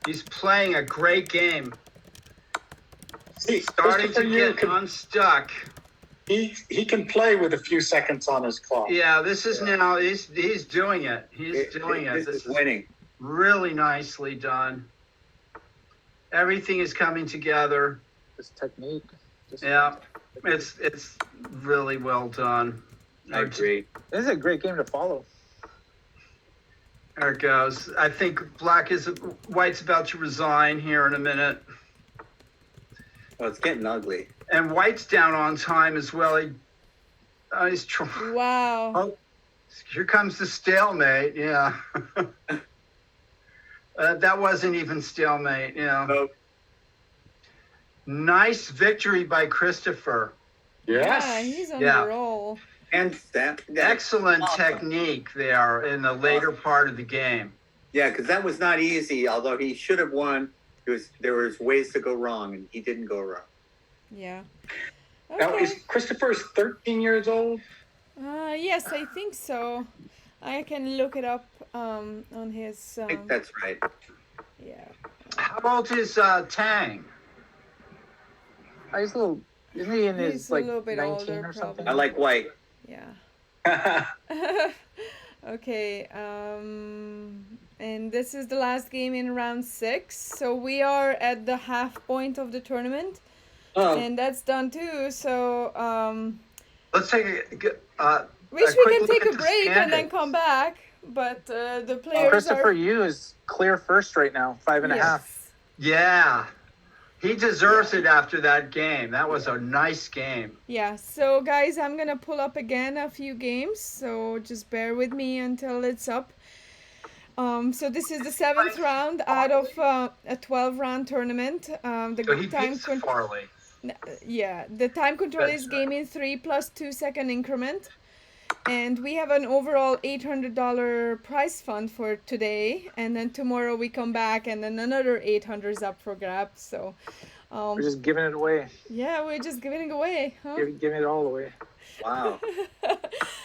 He's playing a great game. See, Starting to Christopher, get unstuck. he can play with a few seconds on his clock. Yeah, this is now, he's doing it. He's doing it. This is winning. really nicely done. Everything is coming together. Just technique. Yeah, it's really well done. I agree. This is a great game to follow. There it goes. I think White's about to resign here in a minute. Well, it's getting ugly. And White's down on time as well. He's Wow. Oh, here comes the stalemate. Yeah. That wasn't even stalemate. Yeah. Oh, Nice victory by Christopher. Yes. Yeah, he's on Yeah. the roll. and that Excellent awesome. technique there in the later part of the game. Yeah, because that was not easy. Although he should have won, there was ways to go wrong, and he didn't go wrong. Yeah. Now, Okay. is Christopher 13 years old? Yes, I think so. I can look it up on his. I think that's right. Yeah. How old is Tang? He's a little, isn't he in He's his a like little bit 19 older, or something? probably. I like white. Yeah. Okay. And this is the last game in round 6. So we are at the half point of the tournament, Oh, and that's done too. So Let's take wish a we quick can look take at a the break and then standings. come back. but the Well, players Christopher are. Yu is clear first right now, 5.5. Yes. Yeah. He deserves it after that game. That was a nice game. Yeah, so guys, I'm gonna pull up again a few games, so just bear with me until it's up. So this is the 7th round out of a 12-round tournament. The So he time beats con- Farley. yeah, the time control That's is right. game in 3 plus 2-second increment. And we have an overall $800 prize fund for today, and then tomorrow we come back and then another 800 is up for grabs. So We're just giving it away. yeah, we're just giving it away, huh? Giving it all away. Wow.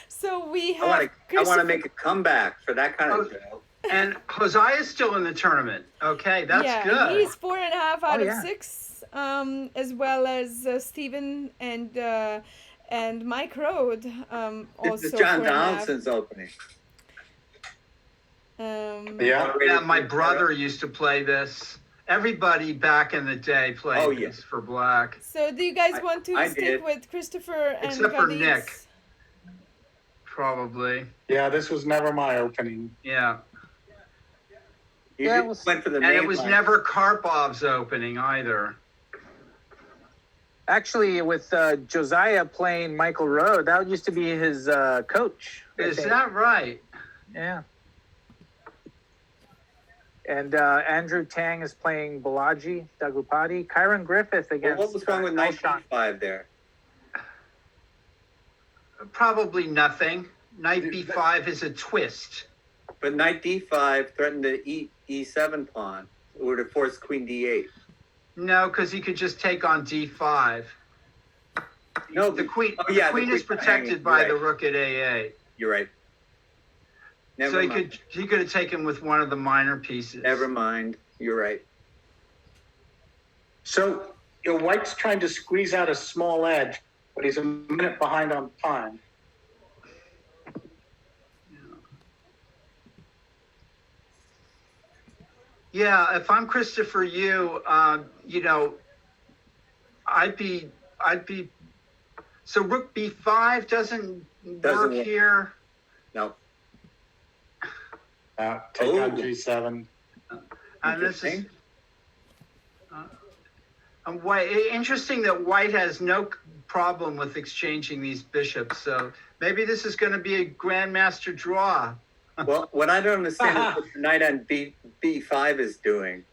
So we I have want to Christopher. make a comeback for that kind of show. And Josiah is still in the tournament. Okay, that's yeah, good. he's 4.5 out Oh, of yeah. 6, as well as Stephen and Mike Rode, This is also John 4.5. Donaldson's opening. Yeah. Yeah, my brother used to play this. Everybody back in the day played Oh, yeah. this for black. So do you guys want to I stick did. with Christopher and Except for Gadis? Nick. Probably. Yeah, this was never my opening. Yeah. He Yeah, just well, went for the And main it was line. never Karpov's opening either. Actually, with Josiah playing Michael Rowe, that used to be his coach. I Is think. that right? Yeah. And Andrew Tang is playing Balaji Dagupati. Kyron Griffith Well, against what was wrong with knight Alshon. d5 there? Probably nothing. Knight b5 is a twist. But knight d5 threatened the e7 pawn, or to force queen d8. No, because he could just take on d5. No, The queen, Oh, yeah, the queen the is queen- protected by right. the rook at a8. You're right. Never So mind. he could have taken with one of the minor pieces. Never mind. You're right. So, White's trying to squeeze out a small edge, but he's a minute behind on time. Yeah, if I'm Christopher Yu, I'd be. So rook b5 doesn't Doesn't work work. here. No. Take on Oh. G7. And this is Interesting. White. Interesting that White has no problem with exchanging these bishops. So maybe this is going to be a grandmaster draw. Well, what I don't understand is what the knight on b5 is doing.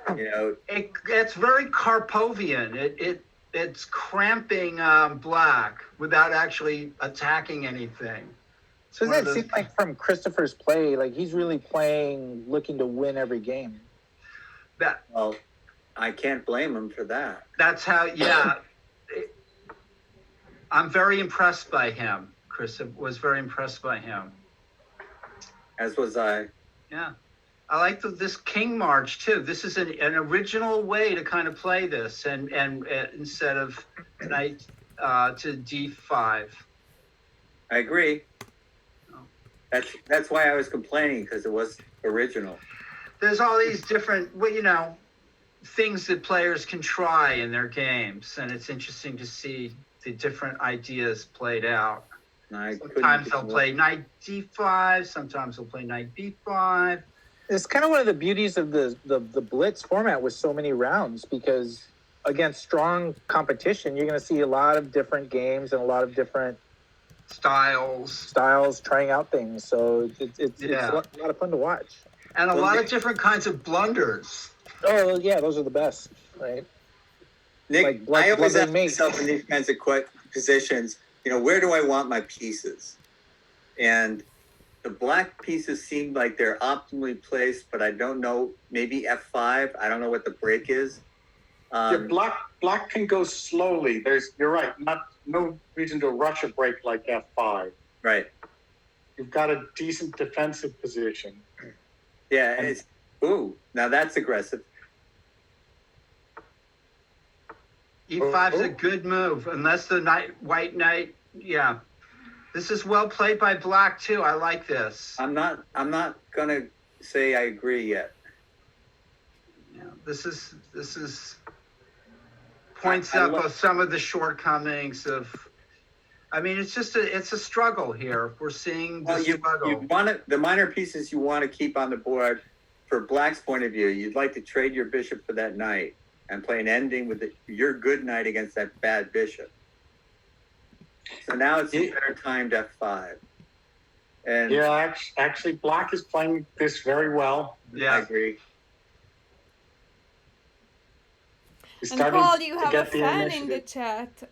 It's very Karpovian. It's cramping black without actually attacking anything. So One of it those- seems like from Christopher's play, like he's really playing, looking to win every game. Well, I can't blame him for that. That's how. Yeah, I'm very impressed by him. Chris was very impressed by him. As was I. Yeah, I like this King March too. This is an original way to kind of play this, and instead of knight to d5. I agree. That's why I was complaining, because it was original. There's all these different, things that players can try in their games, and it's interesting to see the different ideas played out. And I couldn't Sometimes get they'll more- play knight d5. Sometimes they'll play knight b5. It's kind of one of the beauties of the Blitz format with so many rounds, because against strong competition, you're going to see a lot of different games and a lot of different Styles styles trying out things. So it's Yeah. a lot of fun to watch. and a Well, lot of Nick- different kinds of blunders. Oh yeah, those are the best, right? Nick, like I always blundering ask mate. myself in these kinds of positions, where do I want my pieces? And the black pieces seem like they're optimally placed, but I don't know, maybe F5. I don't know what the break is. Black can go slowly. You're right. No reason to rush a break like F5. Right. You've got a decent defensive position. Yeah. And- Now that's aggressive. E5 is Oh. a good move, unless the white knight. Yeah, this is well played by black too. I like this. I'm not gonna say I agree yet. Yeah, this is points I up love- of some of the shortcomings of I mean, it's a struggle here. We're seeing the Well, you struggle. want to, the minor pieces you want to keep on the board. For Black's point of view, you'd like to trade your bishop for that knight and play an ending with your good knight against that bad bishop. So now it's a better timed F5. And Yeah, actually, Black is playing this very well. Yeah. I agree. He's And starting Paul, to you have a get the fan in the initiative. chat.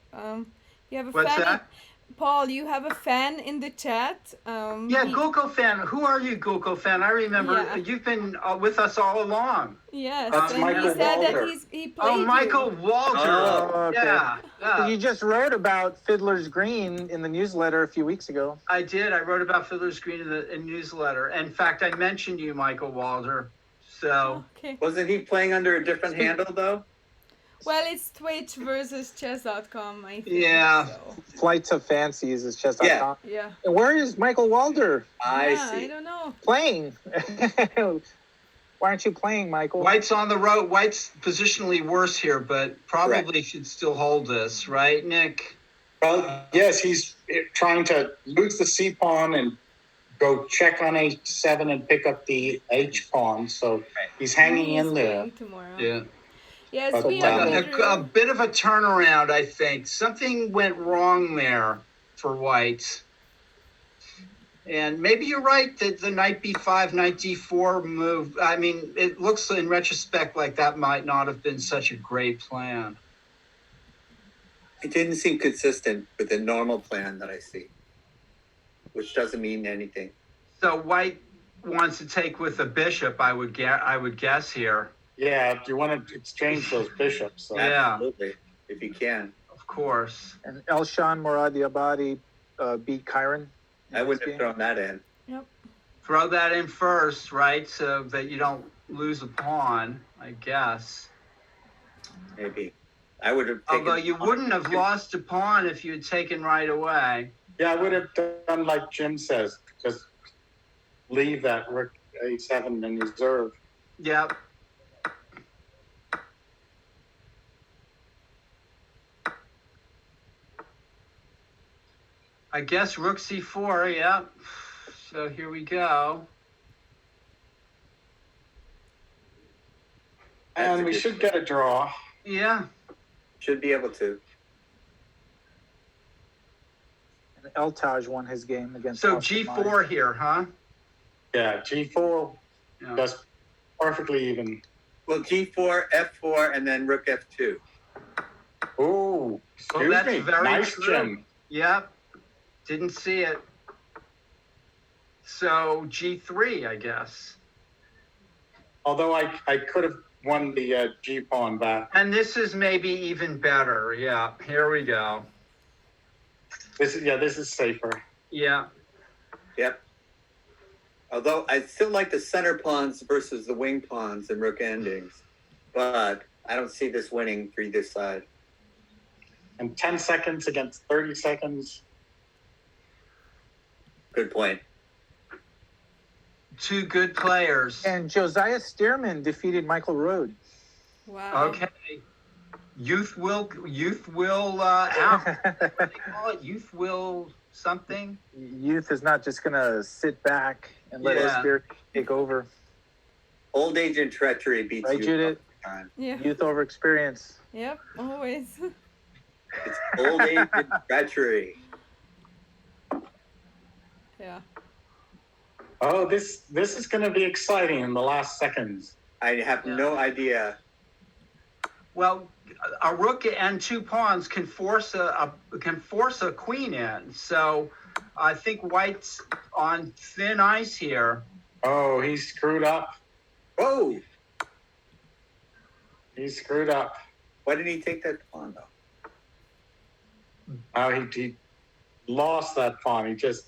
You have a What's fan. that? Paul, you have a fan in the chat. Yeah, Google fan. Who are you, Google fan? I remember Yeah. you've been with us all along. Yes, That's and Michael he said Walter. that he played Oh, Michael you. Walter. Oh, okay. Yeah. You just wrote about Fiddler's Green in the newsletter a few weeks ago. I did. I wrote about Fiddler's Green in the newsletter. In fact, I mentioned you, Michael Walter. So, Okay. Wasn't he playing under a different handle though? Well, it's Twitch versus chess.com, I think. Yeah. So. Flights of Fancies is chess.com. Yeah. Yeah. And where is Michael Walder I Yeah, see. I don't know. playing? Why aren't you playing, Michael? White's on the road. White's positionally worse here, but probably should still hold this, right, Nick? Well, yes, he's trying to lose the C pawn and go check on H7 and pick up the H pawn. So he's hanging He's in there. playing tomorrow. Yeah. Yes, But we like are. A bit of a turnaround, I think. Something went wrong there for White. And maybe you're right that the knight b5, knight d4 move, I mean, it looks in retrospect like that might not have been such a great plan. It didn't seem consistent with the normal plan that I see, which doesn't mean anything. So White wants to take with a bishop, I would guess here. Yeah, you want to exchange those bishops. So. Yeah. Absolutely, if you can. Of course. And Elshan Moradiabadi beat Chiron. I wouldn't have thrown that in. Throw that in first, right? So that you don't lose a pawn, I guess. Maybe. I would have taken. Although you wouldn't have lost a pawn if you had taken right away. Yeah, I would have done like Jim says, just leave that rook A7 in reserve. Yep. I guess rook c4, yep. So here we go. And we should get a draw. Yeah. Should be able to. And El-Taj won his game against So Oscar g4 Mayer. here, huh? Yeah, G4, Yeah. just perfectly even. Well, G4, F4, and then Rook F2. Ooh, excuse that's me. very Nice, true. Jim. Yep. Didn't see it. So g3, I guess. Although I could have won the G pawn back. And this is maybe even better. Yeah. Here we go. This is safer. Yeah. Yep. Although I still like the center pawns versus the wing pawns and rook endings, but I don't see this winning for either side. And 10 seconds against 30 seconds. Good point. Two good players. And Josiah Stearman defeated Michael Road. Wow. Okay. Youth will out. What do they call it? Youth will something. Youth is not just going to sit back and let his Yeah. spirit take over. Old age and treachery beats Right, you Judith? all the time. Yeah. Youth over experience. Yep. Always. It's old age and treachery. Yeah. Oh, this is going to be exciting in the last seconds. I have no idea. Well, a rook and two pawns can force a queen in. So I think White's on thin ice here. Oh, he's screwed up. Whoa! He's screwed up. Why didn't he take that pawn though? Oh, he lost that pawn. He just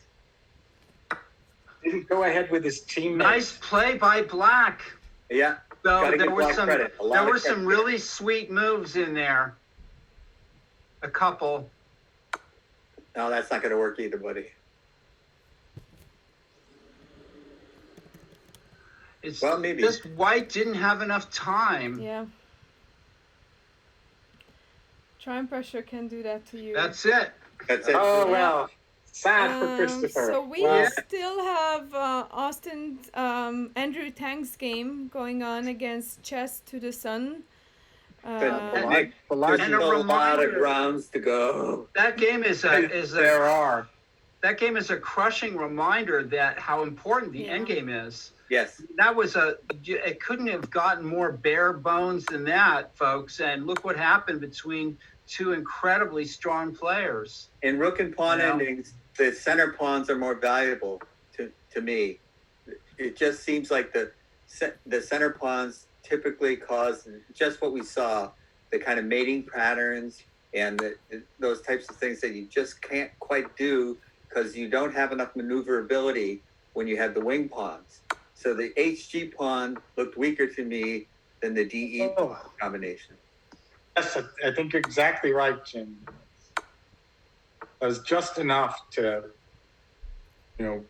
didn't go ahead with his teammates. Nice play by Black. Yeah. So Gotta there give were Black some credit. A lot there of were some credit. really sweet moves in there. A couple. No, that's not going to work either, buddy. It's Well, maybe. just White didn't have enough time. Yeah. Time pressure can do that to you. That's it. That's it. Oh, Yeah. well, sad for Christopher. So we Well, still have Austin Andrew Tang's game going on against Chess to the Sun. But Nick, Balaji. there's And a still a lot of reminder- rounds to go. That game is there are. that game is a crushing reminder that how important the Yeah. end game is. Yes. That was it couldn't have gotten more bare bones than that, folks. And look what happened between two incredibly strong players. In rook and pawn Yeah. endings, the center pawns are more valuable to me. It just seems like the center pawns typically cause just what we saw, the kind of mating patterns and those types of things that you just can't quite do because you don't have enough maneuverability when you have the wing pawns. So the HG pawn looked weaker to me than the DE combination. Yes, I think you're exactly right, Jim. It was just enough to,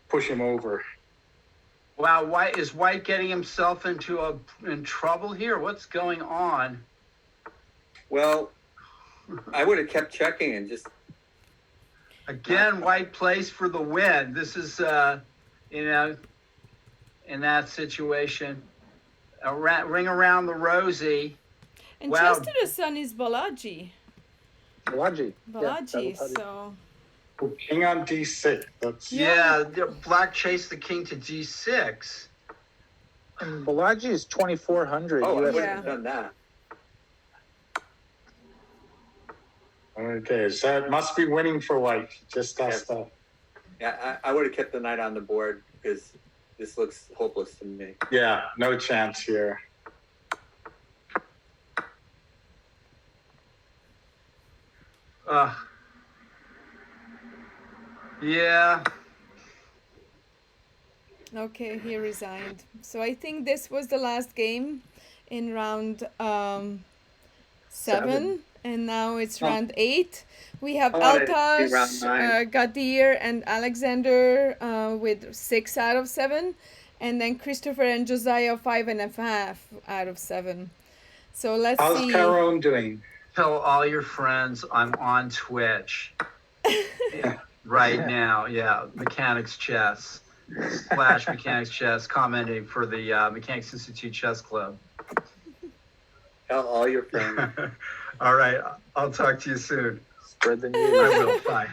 push him over. Wow, White getting himself in trouble here? What's going on? Well, I would have kept checking and just. Again, White plays for the win. This is, in that situation, ring around the rosy. And Wow. Chess to the Sun is Balaji. Balaji. Balaji, so. King on D6. That's Yeah, Black chased the king to G6. And Balaji is 2,400. Oh, I US. would Yeah. have done that. okay. So it must be winning for White. Just that stuff. Yeah, I would have kept the knight on the board because this looks hopeless to me. Yeah, no chance here. Yeah. Okay, he resigned. So I think this was the last game in round 7. And now it's round 8. We have I wanted to see round Altaj, 9. Gadir, and Alexander with 6 out of 7. And then Christopher and Josiah 5.5 out of 7. So let's How's see. Caron doing? Tell all your friends I'm on Twitch right now. Yeah, Mechanics Chess. / Mechanics Chess, commenting for the Mechanics Institute Chess Club. Tell all your friends. All right, I'll talk to you soon. Spread the I news. will. Bye.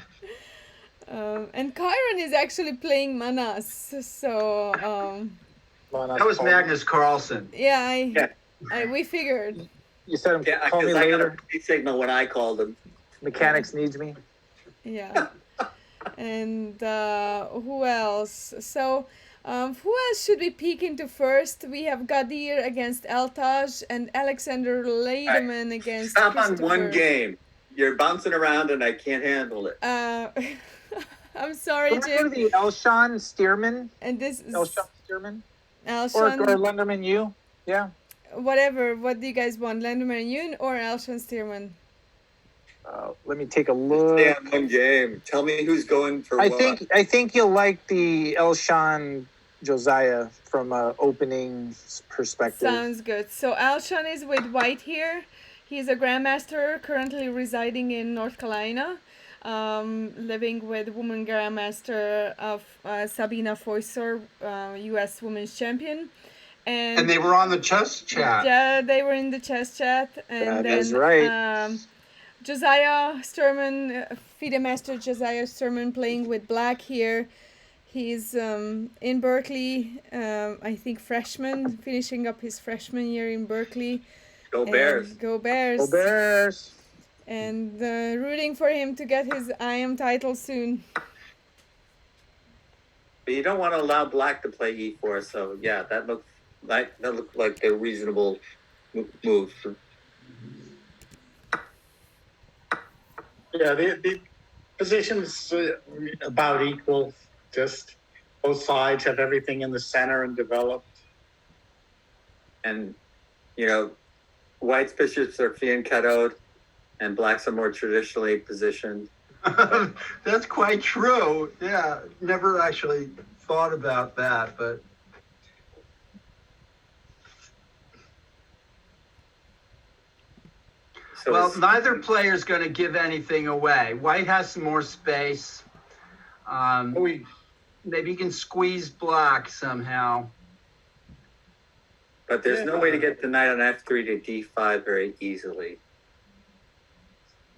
And Chiron is actually playing Manas. So, That was Magnus Carlsen. yeah, we figured. You said him, Yeah, call me because I got a later. signal when I called him. Mechanics needs me. Yeah. And who else? So, who else should we peek into first? We have Gadir against Altaj and Alexander Lederman against Stop on Christopher. one game. You're bouncing around and I can't handle it. I'm sorry, Remember Jim. the Elshon Stearman? And this is Elshon Stearman? Or Alshon. Lenderman you? Yeah. Whatever. What do you guys want? Lenderman Yoon or Alshon Stearman? Let me take a look. Stay on one game. Tell me who's going for I what. think you'll like the Elshon Josiah from an opening perspective. Sounds good. So Alshon is with White here. He's a grandmaster currently residing in North Carolina, living with woman grandmaster of Sabina Foyser, U.S. Women's Champion. And they were on the chess chat. Yeah, they were in the chess chat. And That is right. Josiah Sturman, FIDE Master Josiah Sturman playing with Black here. He's in Berkeley, I think freshman, finishing up his freshman year in Berkeley. Go Bears. And go Bears. Go Bears. And rooting for him to get his IM title soon. But you don't want to allow Black to play E4, so yeah, that looked like a reasonable move. Yeah, the positions about equal. Just both sides have everything in the center and developed. And, White's bishops are fianchettoed and Black's are more traditionally positioned. That's quite true. Yeah, never actually thought about that, but So Well, it's- neither player's going to give anything away. White has some more space. Maybe you can squeeze black somehow. But there's no way to get the knight on f3 to d5 very easily.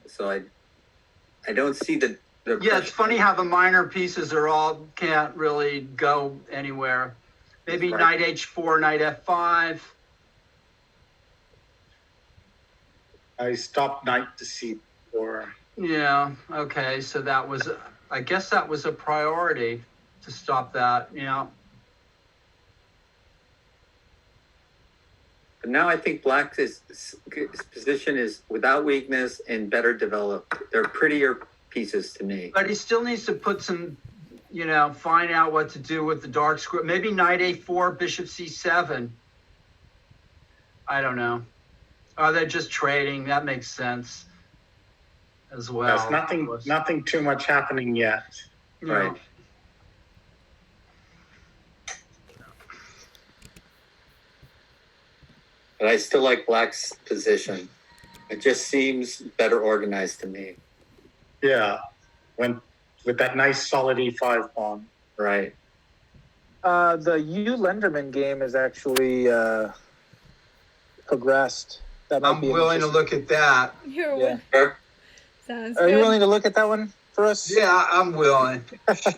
So I don't see the Yeah, it's funny how the minor pieces can't really go anywhere. Maybe Right. knight h4, knight f5. I stopped knight to c4. Yeah, okay, so I guess that was a priority to stop that, yeah. But now I think black's position is without weakness and better developed. They're prettier pieces to me. But he still needs to put some, find out what to do with the dark square. Maybe knight a4, bishop c7. I don't know. Oh, they're just trading. That makes sense as well. There's nothing too much happening yet. No. Right. But I still like black's position. It just seems better organized to me. Yeah, with that nice solid e5 pawn. Right. The U Lenderman game is actually progressed. That might I'm be an willing to interesting- look at that. You're Yeah. Sure. Sounds Are you good. willing to look at that one for us? Yeah, I'm willing.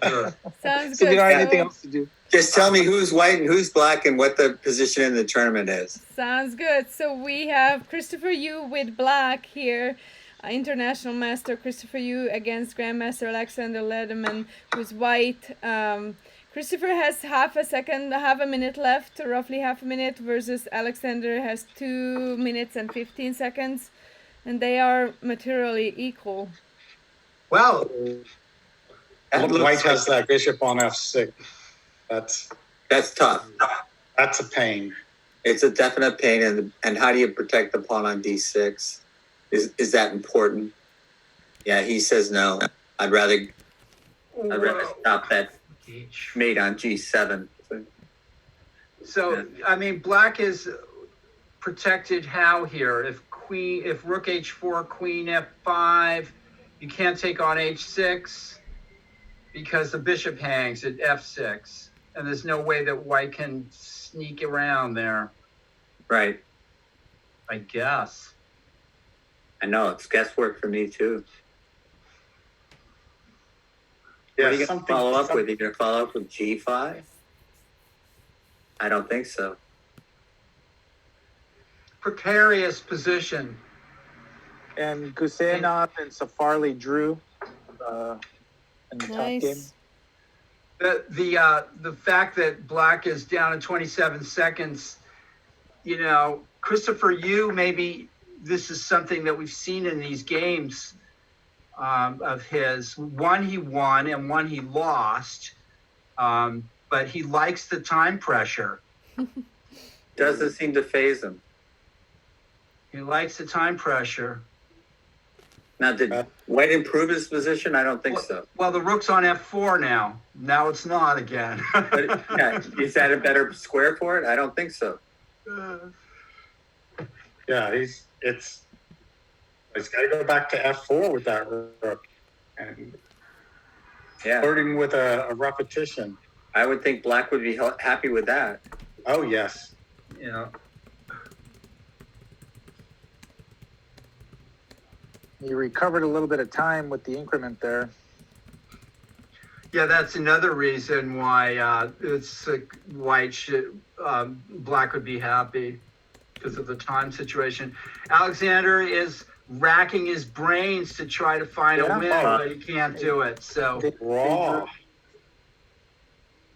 Sure. Sounds So good. we don't have So- anything else to do. Just tell me who's white and who's black and what the position in the tournament is. Sounds good. So we have Christopher Yu with black here, international master Christopher Yu against Grandmaster Alexander Lederman, who's white. Christopher has half a minute left, roughly half a minute, versus Alexander has 2 minutes and 15 seconds, and they are materially equal. Well, That looks White like- has that bishop on f6. That's tough. That's a pain. It's a definite pain. And how do you protect the pawn on d6? Is that important? Yeah, he says no. I'd rather stop that mate on g7. so I mean, black is protected how here? If rook h4, queen f5, you can't take on h6 because the bishop hangs at f6, and there's no way that white can sneak around there. Right. I guess. I know, it's guesswork for me too. Yeah, What are you going to follow up with? You're going to follow up with g5? I don't think so. Precarious position. And Gusenov and Safarli drew in the top game. Nice. The fact that black is down in 27 seconds, Christopher Yu, maybe this is something that we've seen in these games of his. One he won and one he lost, but he likes the time pressure. Doesn't seem to phase him. He likes the time pressure. Now, did white improve his position? I don't think so. Well, the rook's on f4 now. Now it's not again. But, yeah, is that a better square for it? I don't think so. Yeah, he's got to go back to f4 with that rook and Yeah, flirting with a repetition. I would think black would be happy with that. Oh yes, He recovered a little bit of time with the increment there. Yeah, that's another reason why it's black would be happy because of the time situation. Alexander is racking his brains to try to find a win, but he can't do it. So raw.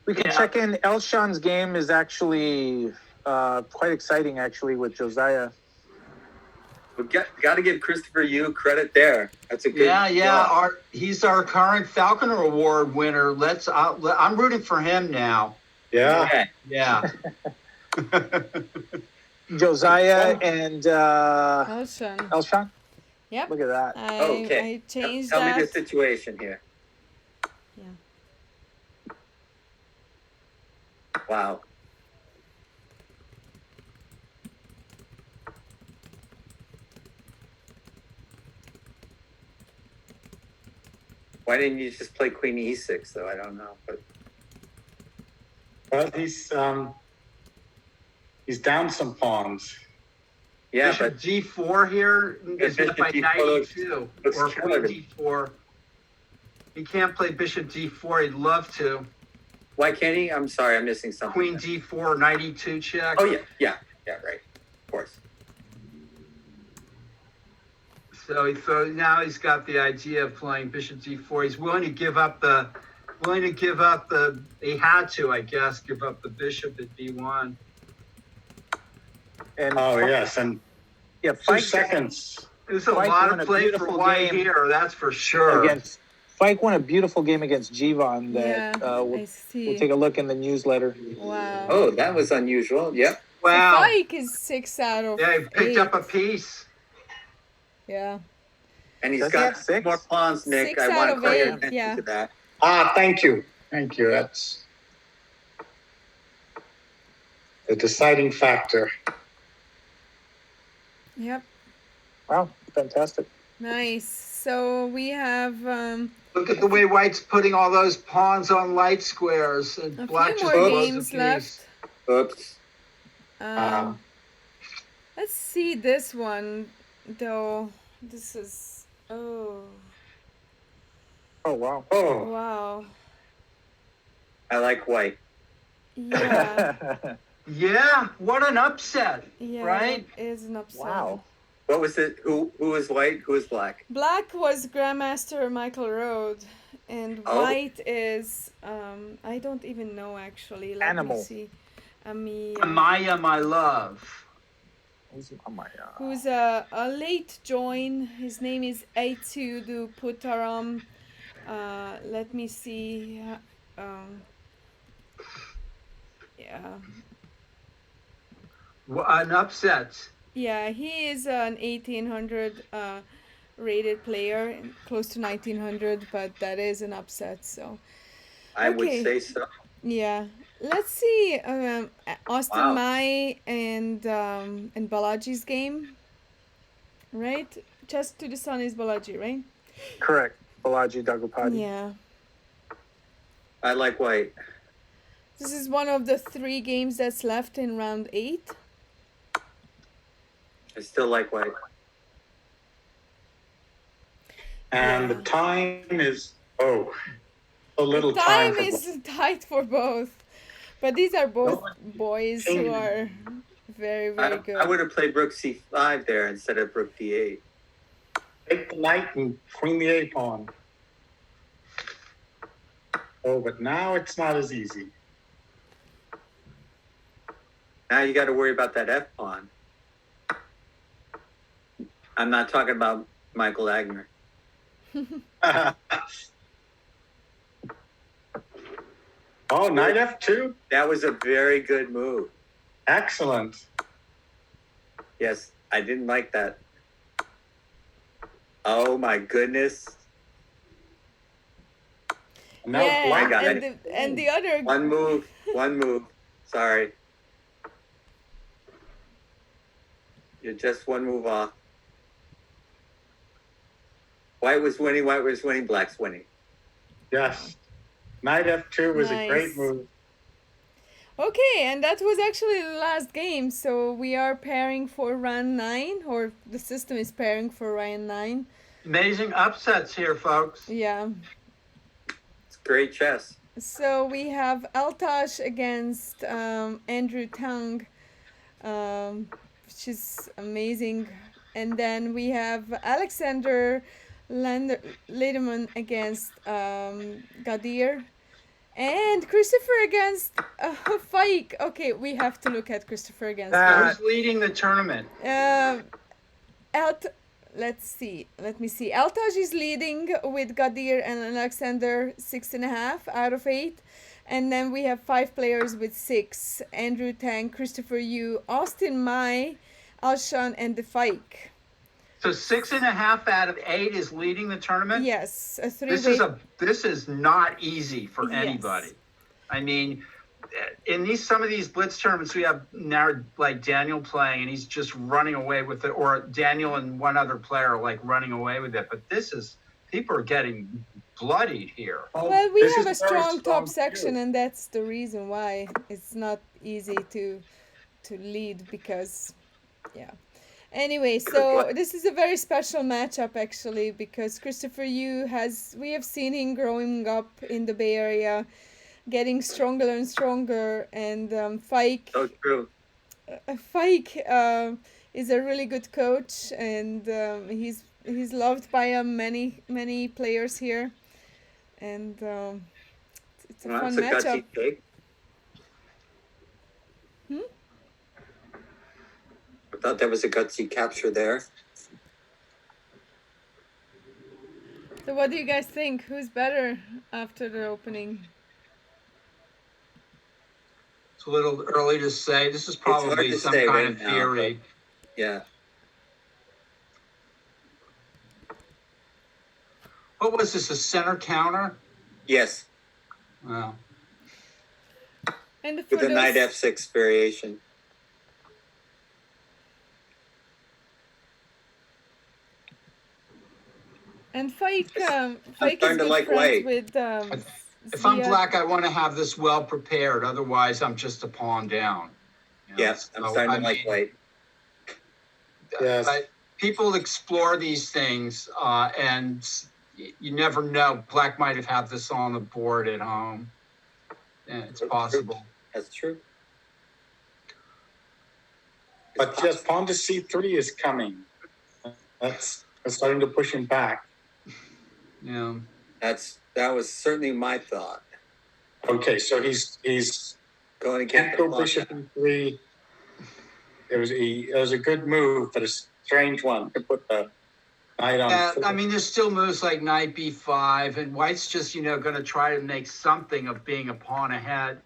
We can check in. Elshan's game is actually quite exciting, actually, with Josiah. We got to give Christopher Yu credit there. That's a good. yeah. He's our current Falconer Award winner. I'm rooting for him now. Yeah, Okay. Yeah. Josiah and Awesome. Elshan. Yep. Look at that. Okay. I changed Tell that. me the situation here. Yeah. Wow. Why didn't you just play Queen E6 though? I don't know. But he's down some pawns. Yeah, Bishop but D4 here is Bishop by D4 knight looks E2 or killer. Queen D4. He can't play Bishop D4. He'd love to. why can't he? I'm sorry, I'm missing something. Queen D4, knight E2 check. Oh yeah, right. Of course. So now he's got the idea of playing Bishop D4. He's willing to give up the. He had to, I guess, give up the bishop at B1. And Oh, yes. And yeah, 2 Fike seconds. There's a Fike lot won of a play for beautiful white game here, that's for sure. against Fike won a beautiful game against Jivan that Yeah, I we'll see. take a look in the newsletter. Wow. Oh, that was unusual. Yep. Wow. So Fike is 6 out of Yeah, he picked up a 8. piece. Yeah. And he's Does he got have 6? more pawns, Nick. 6 I out want to of call your 8, attention yeah. to that. Thank you. Thank you. That's the deciding factor. Yep. Wow, fantastic. Nice. So we have Look at the way white's putting all those pawns on light squares. And a black few just more blows games a piece. left. Oops. Let's see this one, though. This is... Oh. Oh wow. Oh, Wow. I like white. Yeah. Yeah, what an upset, Yeah. right? It is an upset. Wow. What was it? Who was white? Who was black? Black was Grandmaster Michael Rode, and Oh. white is I don't even know actually. Let Animal. me see. Maya, my love. Who's a late join. His name is Aitudu Putaram. Let me see. Yeah. An upset. Yeah, he is an 1800 rated player, close to 1900, but that is an upset. So I would Okay. say so. yeah, let's see Austin Wow. Mai and Balaji's game, right? Chess to the Sun is Balaji, right? Correct. Balaji Dagopati. Yeah. I like white. This is one of the 3 games that's left in round 8. I still like white. and the Yeah. time is, a little The time. time is tight for both, but these are both boys who Change. are very, very good. I would have played Rook C5 there instead of Rook D8. Take the knight and queen the A pawn. Oh, but now it's not as easy. Now you got to worry about that F pawn. I'm not talking about Michael Agner. Oh, knight F2. That was a very good move. Excellent. Yes, I didn't like that. Oh my goodness. And now yeah, black got and the other One move. Sorry. You're just one move off. White was winning, black's winning. Yes. Knight F2 was a great Nice. move. Okay, and that was actually the last game. So we are pairing for round 9, or the system is pairing for round 9. Amazing upsets here, folks. Yeah. It's great chess. So we have Altash against Andrew Tang, which is amazing. And then we have Alexander Lederman against Gadir. And Christopher against Fike. Okay, we have to look at Christopher against Who's leading the tournament? Let's see. Let me see. Altaj is leading with Gadir and Alexander 6.5 out of 8. And then we have 5 players with 6. Andrew Tang, Christopher Yu, Austin Mai, Alshan, and the Fike. So 6.5 out of 8 is leading the tournament. Yes, a 3 This is not easy for Yes. anybody. I mean, in some of these Blitz tournaments, we have now like Daniel playing, and he's just running away with it, or Daniel and one other player like running away with it. But people are getting bloodied here. Well, we This have a is very strong top strong section, too. and that's the reason why it's not easy to lead because, yeah. Anyway, so this is a very special matchup actually because Christopher Yu we have seen him growing up in the Bay Area, getting stronger and stronger, and Fike. So true. Fike is a really good coach, and he's loved by many players here, and it's a Well, fun that's a matchup. gutsy take. Hmm? I thought there was a gutsy capture there. So what do you guys think? Who's better after the opening? It's a little early to say. This is hard probably to some say kind right of now, theory. Yeah. What was this, a center counter? Yes. Wow. And With for the knight those, f6 variation. and Fike is starting to good like friends white. with If I'm Zia. black, I want to have this well prepared. Otherwise, I'm just a pawn down. You know, Yes, I'm so, starting I to like mean, white. Yes. People explore these things, and you never know. Black might have had this on the board at home. Yeah, it's possible. That's true. But yes, pawn to c3 is coming. That's starting to push him back. Yeah. That was certainly my thought. Okay, so he's Going can't against go the bishop e3. It was a good move, but a strange one to put the knight on. I mean, there's still moves like knight b5, and white's just, going to try to make something of being a pawn ahead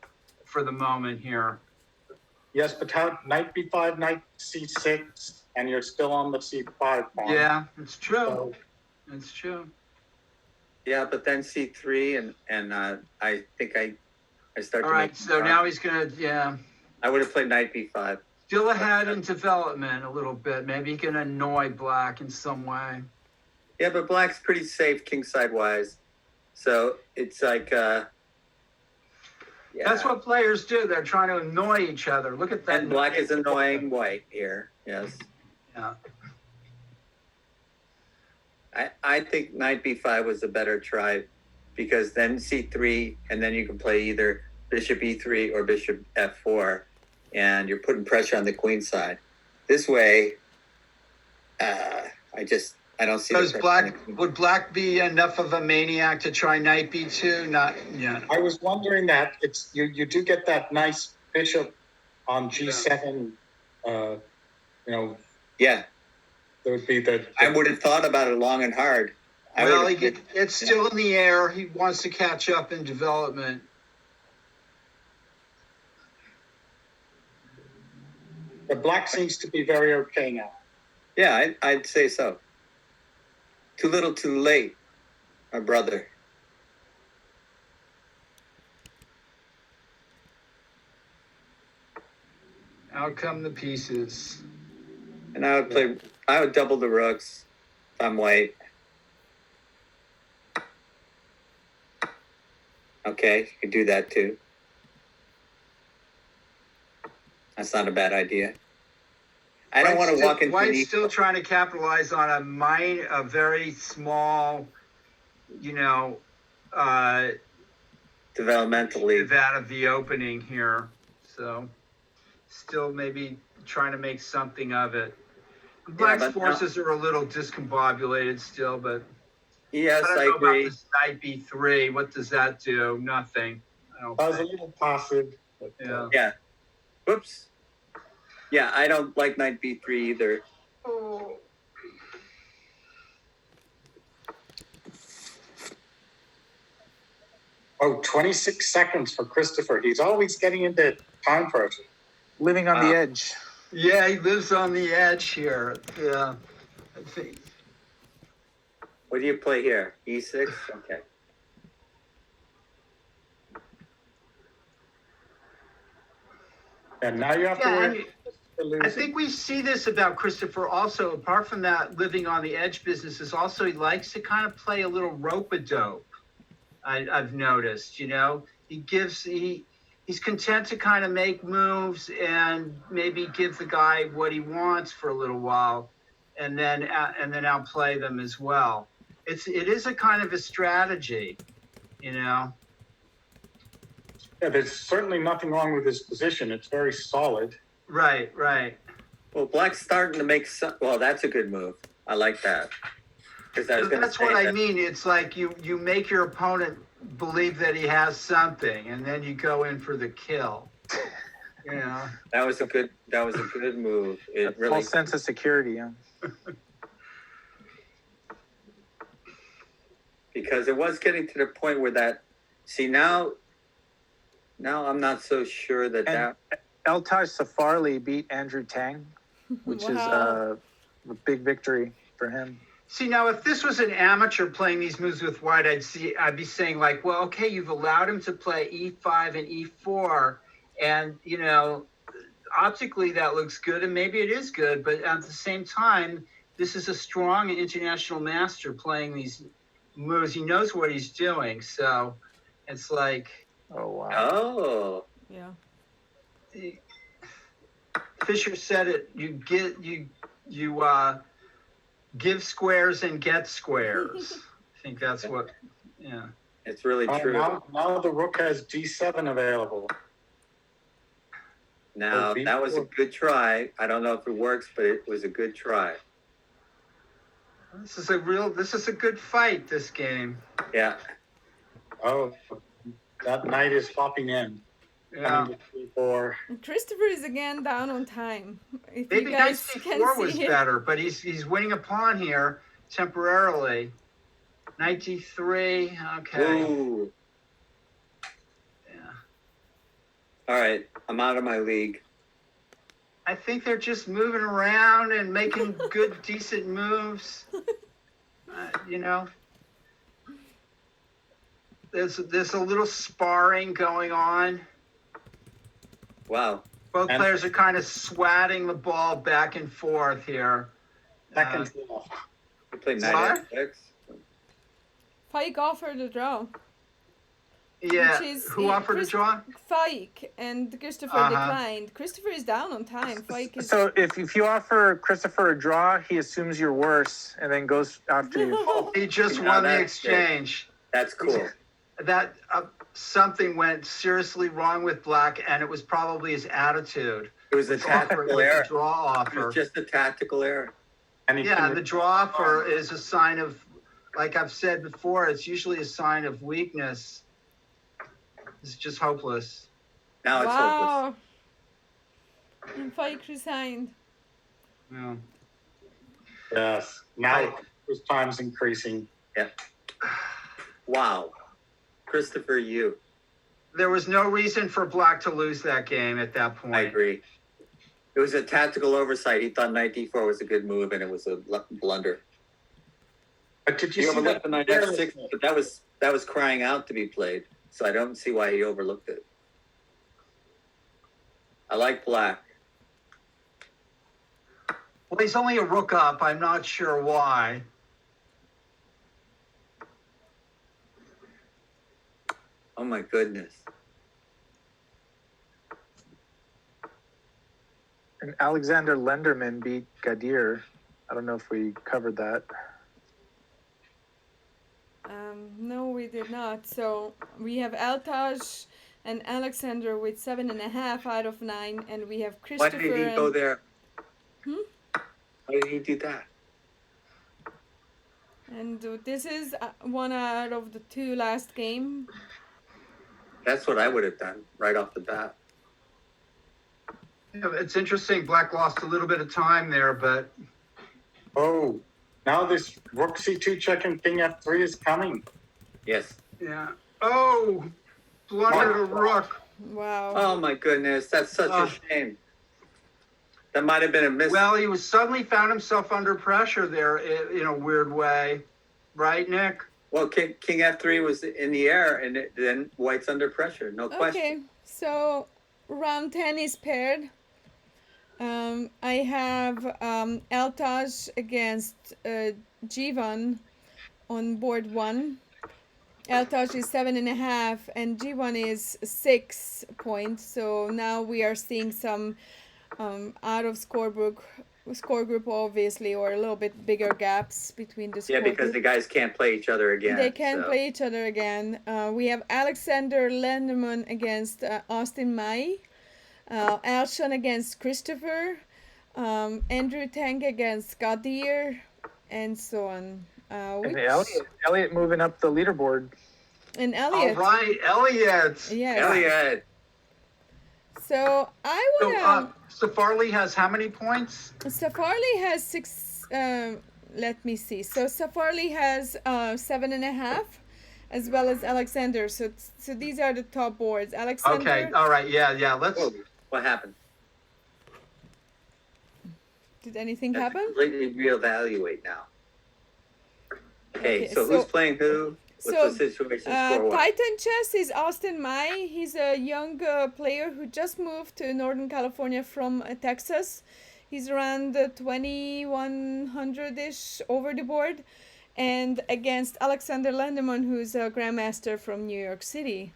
for the moment here. Yes, but how knight b5, knight c6, and you're still on the c5 pawn. Yeah, it's true. So, It's true. Yeah, but then c3, and I think I start All to right, make. so now he's going to, I would have played knight b5. still ahead in development a little bit. Maybe he can annoy black in some way. Yeah, but black's pretty safe kingside wise. So it's like yeah. That's what players do. They're trying to annoy each other. Look at that. And black is annoying white here. Yes. Yeah. I think knight b5 was a better try because then c3 and then you can play either bishop e3 or bishop f4 and you're putting pressure on the queen side. This way, I don't see. Does would black be enough of a maniac to try knight b2? Not yet. I was wondering that it's you do get that nice bishop on g7. Yeah, there would be the I would have thought about it long and hard. Well, it's still in the air. He wants to catch up in development. the black seems to be very okay now. Yeah, I'd say so. Too little, too late, my brother. Out come the pieces. And I would double the rooks if I'm white. Okay, you can do that too. That's not a bad idea. I don't want to walk into White's still trying to capitalize on a very small, developmentally out of the opening here. So still maybe trying to make something of it. Black's forces are a little discombobulated still, but yes, I don't I know agree. about this knight b3. What does that do? Nothing. I was a little passive. But, Yeah. Whoops. Yeah, I don't like knight b3 either. Oh, 26 seconds for Christopher. He's always getting into time pressure. Living on the edge. Yeah, he lives on the edge here. Yeah. I think. What do you play here? E6? Okay. And now you have to worry. I think we see this about Christopher also. Apart from that living on the edge business, is also he likes to kind of play a little rope-a-dope. I've noticed. You know, he's content to kind of make moves and maybe give the guy what he wants for a little while, and then outplay them as well. It is a kind of a strategy, you know. Yeah, there's certainly nothing wrong with his position. It's very solid. Right. Well, Black's starting to make some. Well, that's a good move. I like that. Because That's what I mean. It's like you make your opponent believe that he has something, and then you go in for the kill. You know. That was a good move. It really False sense of security. Yeah. Because it was getting to the point where that. See now I'm not so sure that And Eltaj Safarli beat Andrew Tang, which is a big victory for him. See, now if this was an amateur playing these moves with white, I'd be saying like, well, okay, you've allowed him to play e5 and e4, and you know, optically that looks good, and maybe it is good, but at the same time, this is a strong international master playing these moves. He knows what he's doing, so it's like, Oh wow. Oh. Yeah. Fisher said it. You give squares and get squares. I think that's what. Yeah. It's really true. Now the rook has g7 available. Now that was a good try. I don't know if it works, but it was a good try. This is a good fight, this game. Yeah. Oh, that knight is flopping in. Yeah. And Christopher is again down on time. If Maybe you knight guys can c4 see was it. better, but he's winning a pawn here temporarily. Knight d3. Okay. Ooh. Yeah. All right. I'm out of my league. I think they're just moving around and making good, decent moves. You know, there's a little sparring going on. Wow. Both players are kind of swatting the ball back and forth here. Second We played Sorry? knight f6. Fike offered a draw. Yeah. Which is- Who offered a draw? Fike and Christopher declined. Christopher is down on time. Fike is. So if you offer Christopher a draw, he assumes you're worse and then goes after you. He just Now won the that's exchange. That's cool. That something went seriously wrong with Black, and it was probably his attitude. It was a With tactical the error. draw It offer. was just a tactical error. And he Yeah, can- the draw offer is a sign of, like I've said before, it's usually a sign of weakness. It's just hopeless. Now it's hopeless. Wow. And Fike resigned. Yeah. Yes. Now his time's increasing. Yeah. Wow. Christopher, you. There was no reason for Black to lose that game at that point. I agree. It was a tactical oversight. He thought knight d4 was a good move, and it was a blunder. But did you He see overlooked that? the knight f6, but that was crying out to be played. So I don't see why he overlooked it. I like Black. Well, he's only a rook up. I'm not sure why. Oh my goodness. And Alexander Lenderman beat Gadir. I don't know if we covered that. No, we did not. So we have Eltaj and Alexander with 7.5 out of 9, and we have Why Christopher. did he and, go there? Why did he do that? And this is one out of the 2 last game. That's what I would have done right off the bat. Yeah, it's interesting. Black lost a little bit of time there, but Oh, now this rook c2 check and king f3 is coming. Yes. yeah. Oh, blundered a rook. Wow. Oh my goodness, that's such a shame. That might have been a miss. Well, he was suddenly found himself under pressure there in a weird way, right, Nick? Well, King f3 was in the air, and then White's under pressure. No question. Okay, so round 10 is paired. I have Eltaj against Jivan on board 1. Altaj is 7.5, and G1 is 6 points. So now we are seeing some out of score group, obviously, or a little bit bigger gaps between the score Yeah, because group. the guys can't play each other again. They can so. play each other again. We have Alexander Lenderman against Austin Mai, Alshon against Christopher, Andrew Tang against Gadir, and so on. And Elliot moving up the leaderboard. And All Elliot. right, Elliot. Yes. Elliot. So I wanna. So Safarli has how many points? Safarli has 6. Let me see. So Safarli has 7.5, as well as Alexander. So these are the top boards. Alexander. Okay, all right, yeah. Let's. Whoa, what happened? Did anything Have to happen? completely reevaluate now. Okay, Okay, so who's playing who? What's the situation score-wise? Titan Chess is Austin Mai. He's a young player who just moved to Northern California from Texas. He's around 2100-ish over the board. And against Alexander Lenderman, who's a grandmaster from New York City.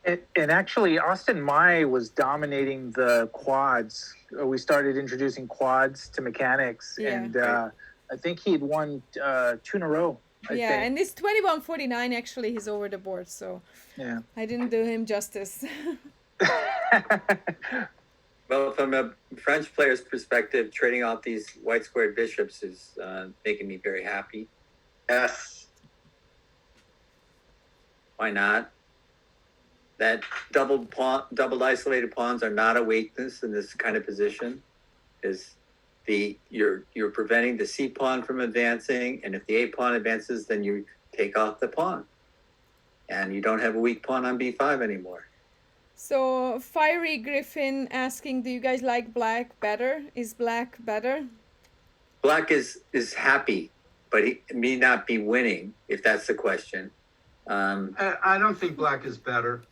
And actually, Austin Mai was dominating the quads. We started introducing quads to mechanics, Yeah. and I think he'd won 2 in a row. I think. And it's 2149 actually. He's over the board, so Yeah. I didn't do him justice. Well, from a French player's perspective, trading off these white squared bishops is making me very happy. Yes. Why not? That double isolated pawns are not a weakness in this kind of position. Is you're preventing the C pawn from advancing, and if the A pawn advances, then you take off the pawn, and you don't have a weak pawn on B5 anymore. So Fiery Griffin asking, do you guys like black better? Is black better? Black is happy, but he may not be winning, if that's the question. I don't think black is better.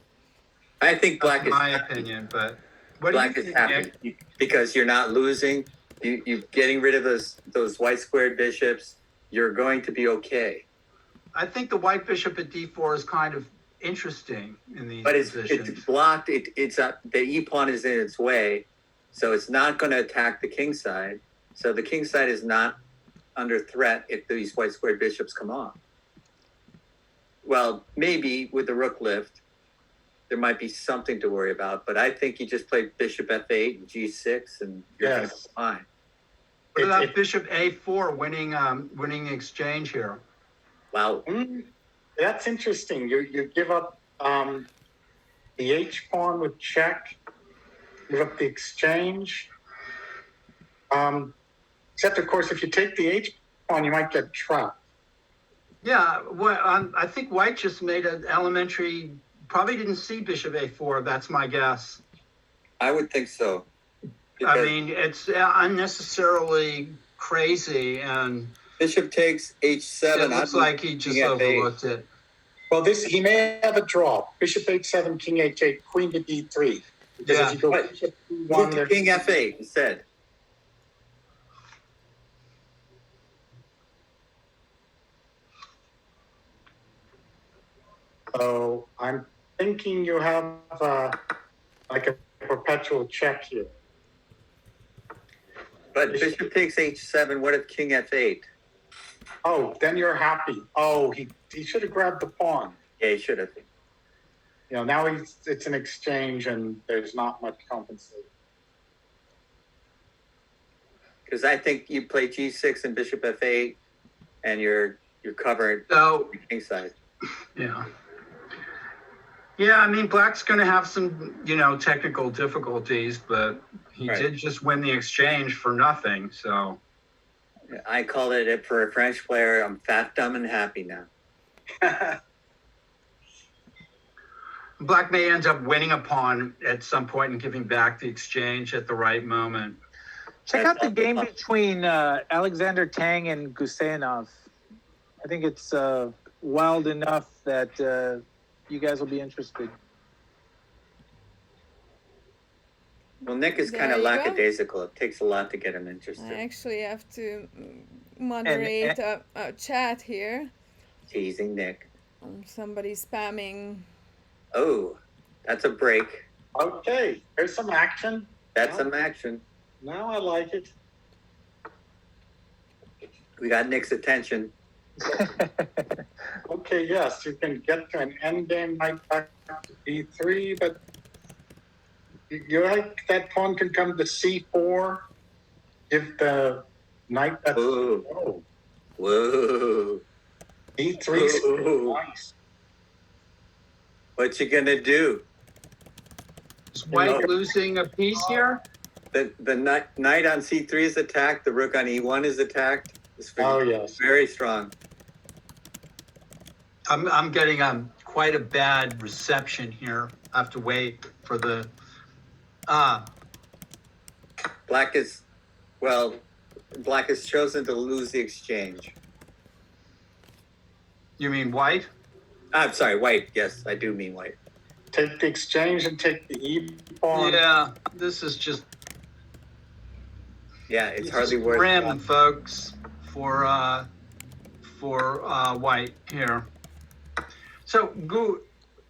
I think black That's is my happy. opinion, but what Black do you is think, happy Nick? because you're not losing. You're getting rid of those white squared bishops. You're going to be okay. I think the white bishop at d4 is kind of interesting in these But it's positions. blocked. The E pawn is in its way, so it's not going to attack the king side. So the king side is not under threat if these white squared bishops come off. Well, maybe with the rook lift, there might be something to worry about. But I think you just play bishop f8 and g6, and you're going to be fine. What about bishop a4 winning exchange here? Wow. That's interesting. You give up the H pawn with check, give up the exchange. Except, of course, if you take the H pawn, you might get trapped. Yeah, I think white just made an elementary, probably didn't see bishop a4. That's my guess. I would think so. I mean, it's unnecessarily crazy, and Bishop takes h7. it looks like he just king f8. overlooked it. Well, he may have a draw. Bishop h7, king h8, queen to d3. Because Yeah. if you go Right. bishop Move d1, to there's king f8 instead. So I'm thinking you have like a perpetual check here. But bishop takes h7. What if king f8? Oh, then you're happy. Oh, he should have grabbed the pawn. Yeah, he should have. You know, now it's an exchange and there's not much compensation. Because I think you play g6 and bishop f8, and you're covered So, the king side. yeah. Yeah, I mean, black's going to have some, technical difficulties, but he Right. did just win the exchange for nothing. So, I call it for a French player. I'm fat, dumb, and happy now. black may end up winning a pawn at some point and giving back the exchange at the right moment. Check out the game between Alexander Tang and Guseyanov. I think it's wild enough that you guys will be interested. Well, Nick is kind There of you go. lackadaisical. It takes a lot to get him interested. I actually have to moderate a chat here. Teasing Nick. Somebody spamming. Oh, that's a break. Okay, there's some action. That's some action. Now I like it. We got Nick's attention. Okay, yes, you can get to an endgame knight back to b3, but you like that pawn can come to c4 if the knight that's Whoa. Whoa. b3 is nice. What you gonna do? Is white losing a piece here? The knight on c3 is attacked. The rook on e1 is attacked. It's Yes. very strong. I'm getting quite a bad reception here. I have to wait for the Black is chosen to lose the exchange. You mean white? I'm sorry, white. Yes, I do mean white. Take the exchange and take the e pawn. Yeah, this is just It's hardly worth grim, it. folks, for white here. So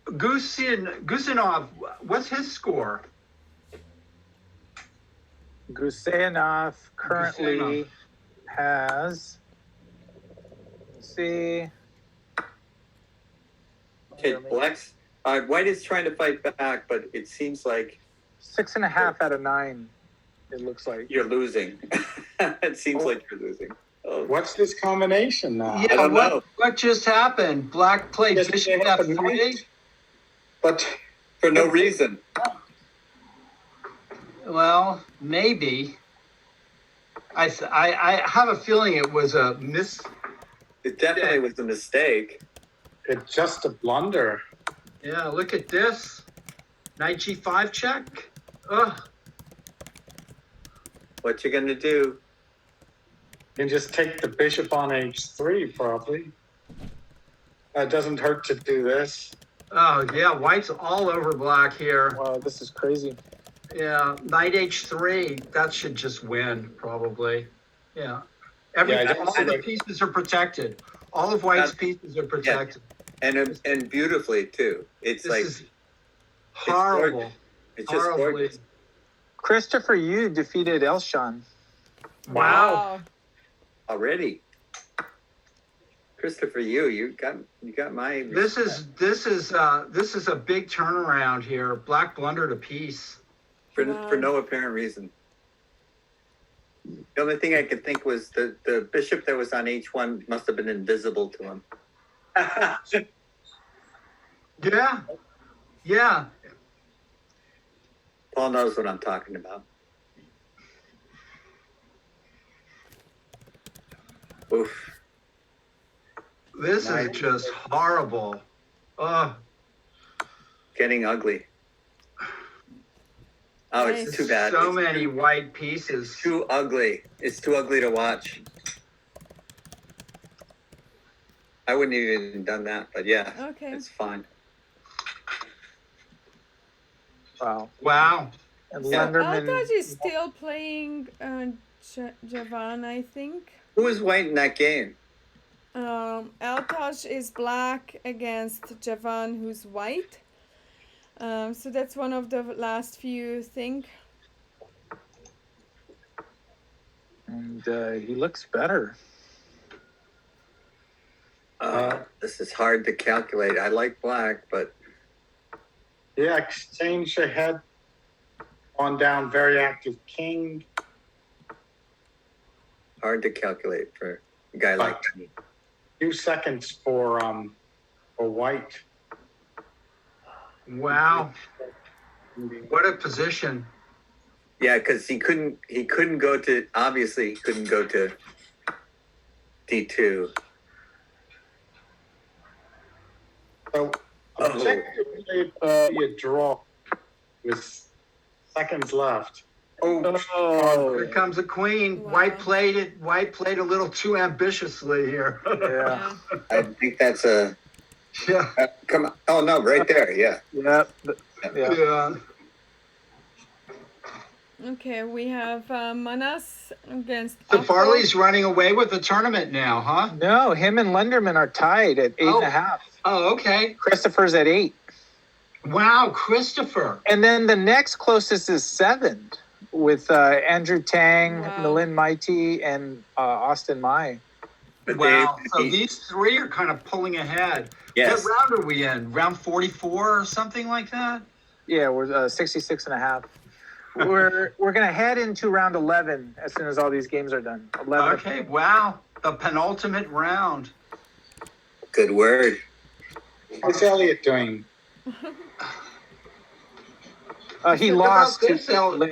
Gusinov, what's his score? Gusanov currently Gusanov. has, let's see. Okay, Black's white is trying to fight back, but it seems like 6.5 out of 9. It looks like. you're losing. It seems like you're losing. Oh. What's this combination now? Yeah, don't know. what just happened? Black played Yes, bishop they have a f3. knight. But For no reason. Well, maybe. I have a feeling it was a miss. It definitely was a mistake. it's just a blunder. Yeah, look at this. Knight g5 check. Ugh. What you gonna do? You can just take the bishop on h3, probably. It doesn't hurt to do this. Oh, yeah, white's all over black here. Wow, this is crazy. Yeah, knight h3. That should just win, probably. Yeah. All the pieces are protected. All of white's pieces are protected. And beautifully too. It's This is horrible. It's just gorgeous. Christopher Yu defeated Elshan. Wow. Already. Christopher Yu, you got my This is a big turnaround here. Black blundered a piece. for no apparent reason. The only thing I could think was the bishop that was on h1 must have been invisible to him. Yeah. Yeah. Paul knows what I'm talking about. Oof. This is just horrible. Ugh. Getting ugly. Oh, it's too bad. So many white pieces. Too ugly. It's too ugly to watch. I wouldn't even done that, but yeah, Okay. it's fine. Wow. Wow. And So Lenderman. Altaj is still playing Javan, I think. Who was white in that game? Altaj is black against Javan, who's white. So that's one of the last few thing. And he looks better. This is hard to calculate. I like black, but Yeah, exchange ahead. On down, very active king. hard to calculate for a guy like me. Few seconds for white. Wow. What a position. Yeah, because he couldn't go to, obviously he couldn't go to D2. So objectively, you draw with seconds left. Oh, Here comes a queen. Wow. White played a little too ambitiously here. yeah. I think that's a, Yeah. come on. Oh, no, right there. Yeah. Yeah. Yeah. Yeah. Okay, we have Manas against So Afro. Farley's running away with the tournament now, huh? No, him and Lenderman are tied at 8.5. Oh, okay. Christopher's at 8. Wow, Christopher. And then the next closest is 7 with Andrew Tang, Wow. Milin Maiti, and Austin Mai. But Wow. So these three are kind of pulling ahead. Yes. What round are we in? Round 44 or something like that? Yeah, we're 66.5. We're going to head into round 11 as soon as all these games are done. 11. Okay, wow. The penultimate round. Good word. What's Elliot doing? He What lost. about this,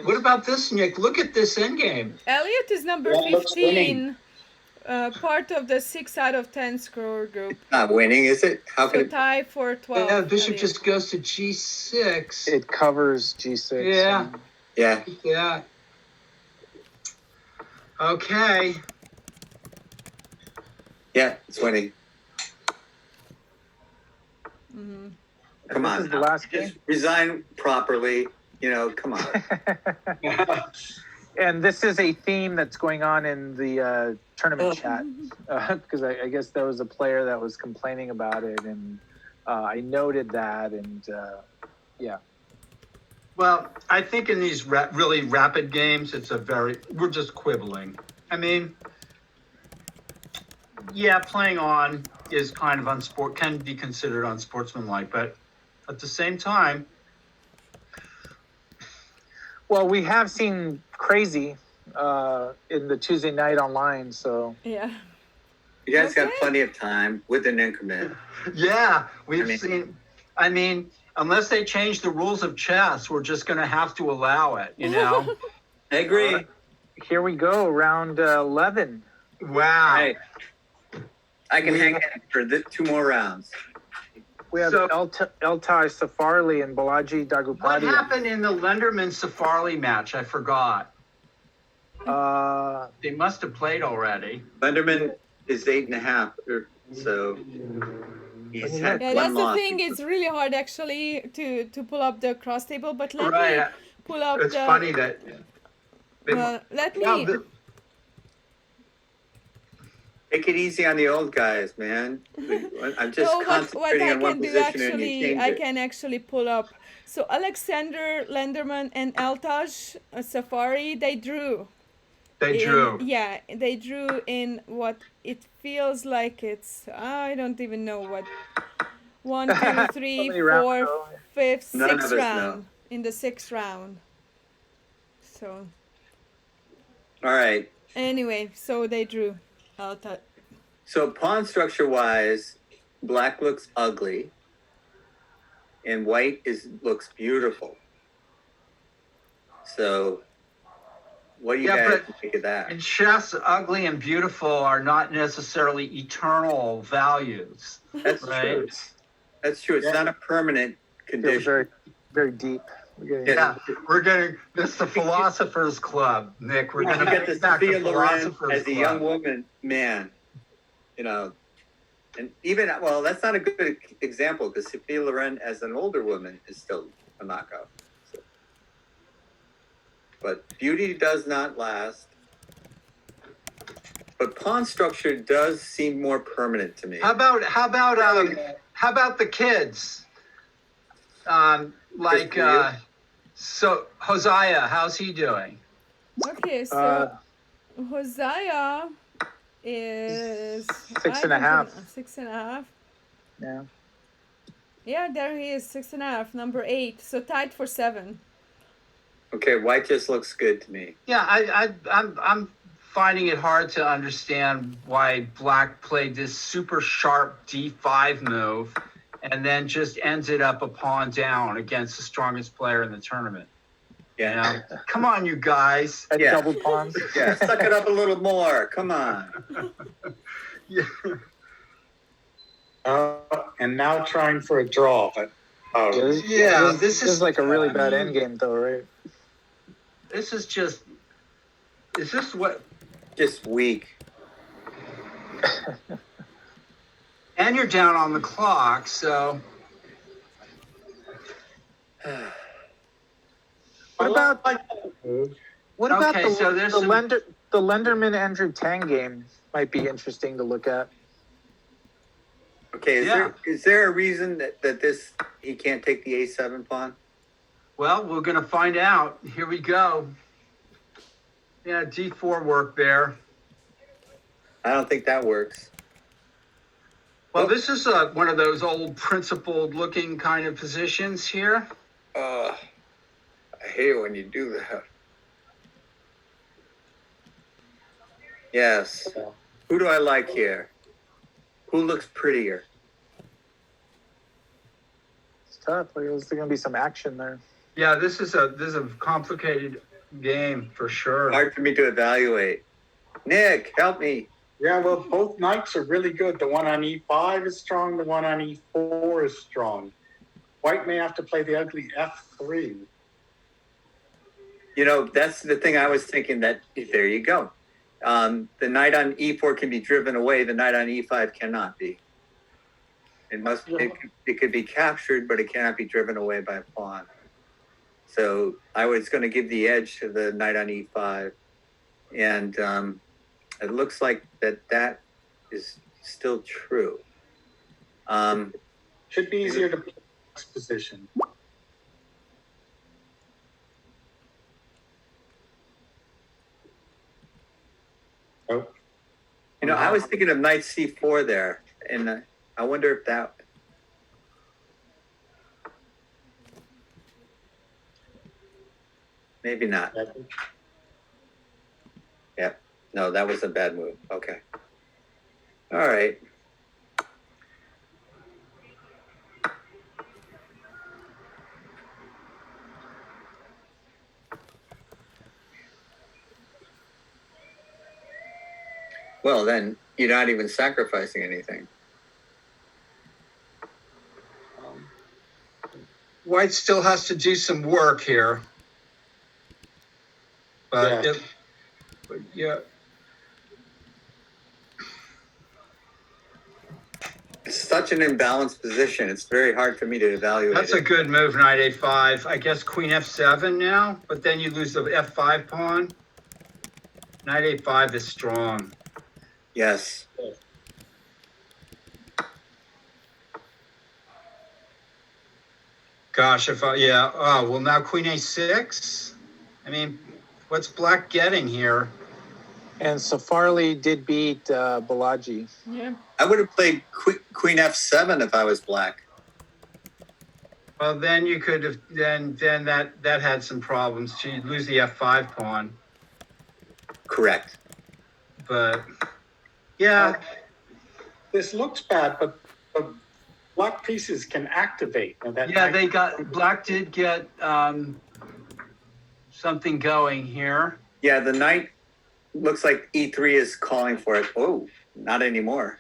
what about this, Nick? Look at this endgame. Elliot is number That looks 15, part of the 6 out of 10 score group. Not winning, is it? How So can it? tie for 12. Yeah, Bishop Elliot. just goes to G6. It covers G6. Yeah. Yeah. Yeah. Okay. Yeah, it's winning. Mhm. Come This on. is the now. last Just game. resign properly. Come on. And this is a theme that's going on in the tournament chat, because I guess there was a player that was complaining about it, and I noted that, and yeah. Well, I think in these really rapid games, we're just quibbling. I mean, yeah, playing on is kind of can be considered unsportsmanlike, but at the same time, Well, we have seen crazy in the Tuesday night online, so Yeah. You guys got Okay. plenty of time with an increment. yeah, we've I mean- seen. I mean, unless they change the rules of chess, we're just going to have to allow it. I agree. here we go, round 11. Wow. Hey, I can hang in for 2 more rounds. We have So- Eltai Safarli and Balaji What Dagupati. happened in the Lenderman Safarli match? I forgot. They must have played already. Lenderman is 8.5, so he's had Yeah, one that's the loss. thing. It's really hard actually to pull up the cross table. But let me Right. pull up It's the. funny that. Let me. Yeah, Take it easy on the old guys, man. I'm just No, what concentrating I on one can do position and you actually, change I it. can actually pull up. So Alexander Lenderman and Eltaj Safari, they drew. They drew. Yeah, they drew in what it feels like it's. I don't even know what. 1, 2, 3, many rounds 4, ago. 5th, None of 6th us round. know. In the 6th round. So All right. anyway, so they drew. Eltaj. So pawn structure wise, black looks ugly and white looks beautiful. So what do you Yeah, guys but think of that? In chess, ugly and beautiful are not necessarily eternal values. That's right. true. That's true. It's Yeah. not a permanent Feels condition. very, very deep. We're getting- Yeah, we're getting this is the Philosophers Club, Nick. We're You going to get to get back to Sophia Loren Philosophers as a Club. young woman, man, and even, well, that's not a good example because Sophia Loren as an older woman is still a knockout. So. But beauty does not last. But pawn structure does seem more permanent to me. How about the kids? Like Good for so Hosea, how's he doing? Okay, so Hosea is 6.5. 6.5. Yeah. Yeah, there he is, 6.5, number 8. So tied for 7. Okay, white just looks good to me. Yeah, I'm finding it hard to understand why Black played this super sharp D5 move and then just ended up a pawn down against the strongest player in the tournament. Yeah. Come on, you guys. At Yeah. double pawns. Yeah, suck it up a little more. Come on. Yeah. And now trying for a draw, but Yeah, this is like a really bad end game, though, right? This is just. Is this what? Just weak. And you're down on the clock, so. What about like that move. what about Okay, so there's some- the Lenderman Andrew Tang game might be interesting to look at. Okay, Yeah. is there a reason that this he can't take the A7 pawn? Well, we're going to find out. Here we go. Yeah, D4 work there. I don't think that works. Well, this is one of those old principled looking kind of positions here. I hate it when you do that. Yes. Who do I like here? Who looks prettier? It's tough. Like, there's going to be some action there. Yeah, this is a complicated game for sure. Hard for me to evaluate. Nick, help me. Yeah, well, both knights are really good. The one on E5 is strong. The one on E4 is strong. White may have to play the ugly F3. You know, that's the thing I was thinking. That there you go. The knight on E4 can be driven away. The knight on E5 cannot be. It could be captured, but it cannot be driven away by a pawn. So I was going to give the edge to the knight on E5, and it looks like that is still true. Should be easier to play this position. Oh. You know, I was thinking of knight C4 there, and I wonder if that. Maybe not. Yep. No, that was a bad move. Okay. All right. Well, then you're not even sacrificing anything. White still has to do some work here. But yeah. It's such an imbalanced position. It's very hard for me to evaluate. That's a good move, knight A5. I guess queen F7 now, but then you lose the F5 pawn. Knight A5 is strong. Yes. Gosh, oh, well, now queen A6? I mean, what's black getting here? And Safarli did beat Balaji. Yeah. I would have played queen F7 if I was black. Well, then you could have, then that had some problems. You'd lose the F5 pawn. Correct. But, yeah. This looks bad, but the black pieces can activate. And that Black did get something going here. Yeah, the knight looks like E3 is calling for it. Oh, not anymore.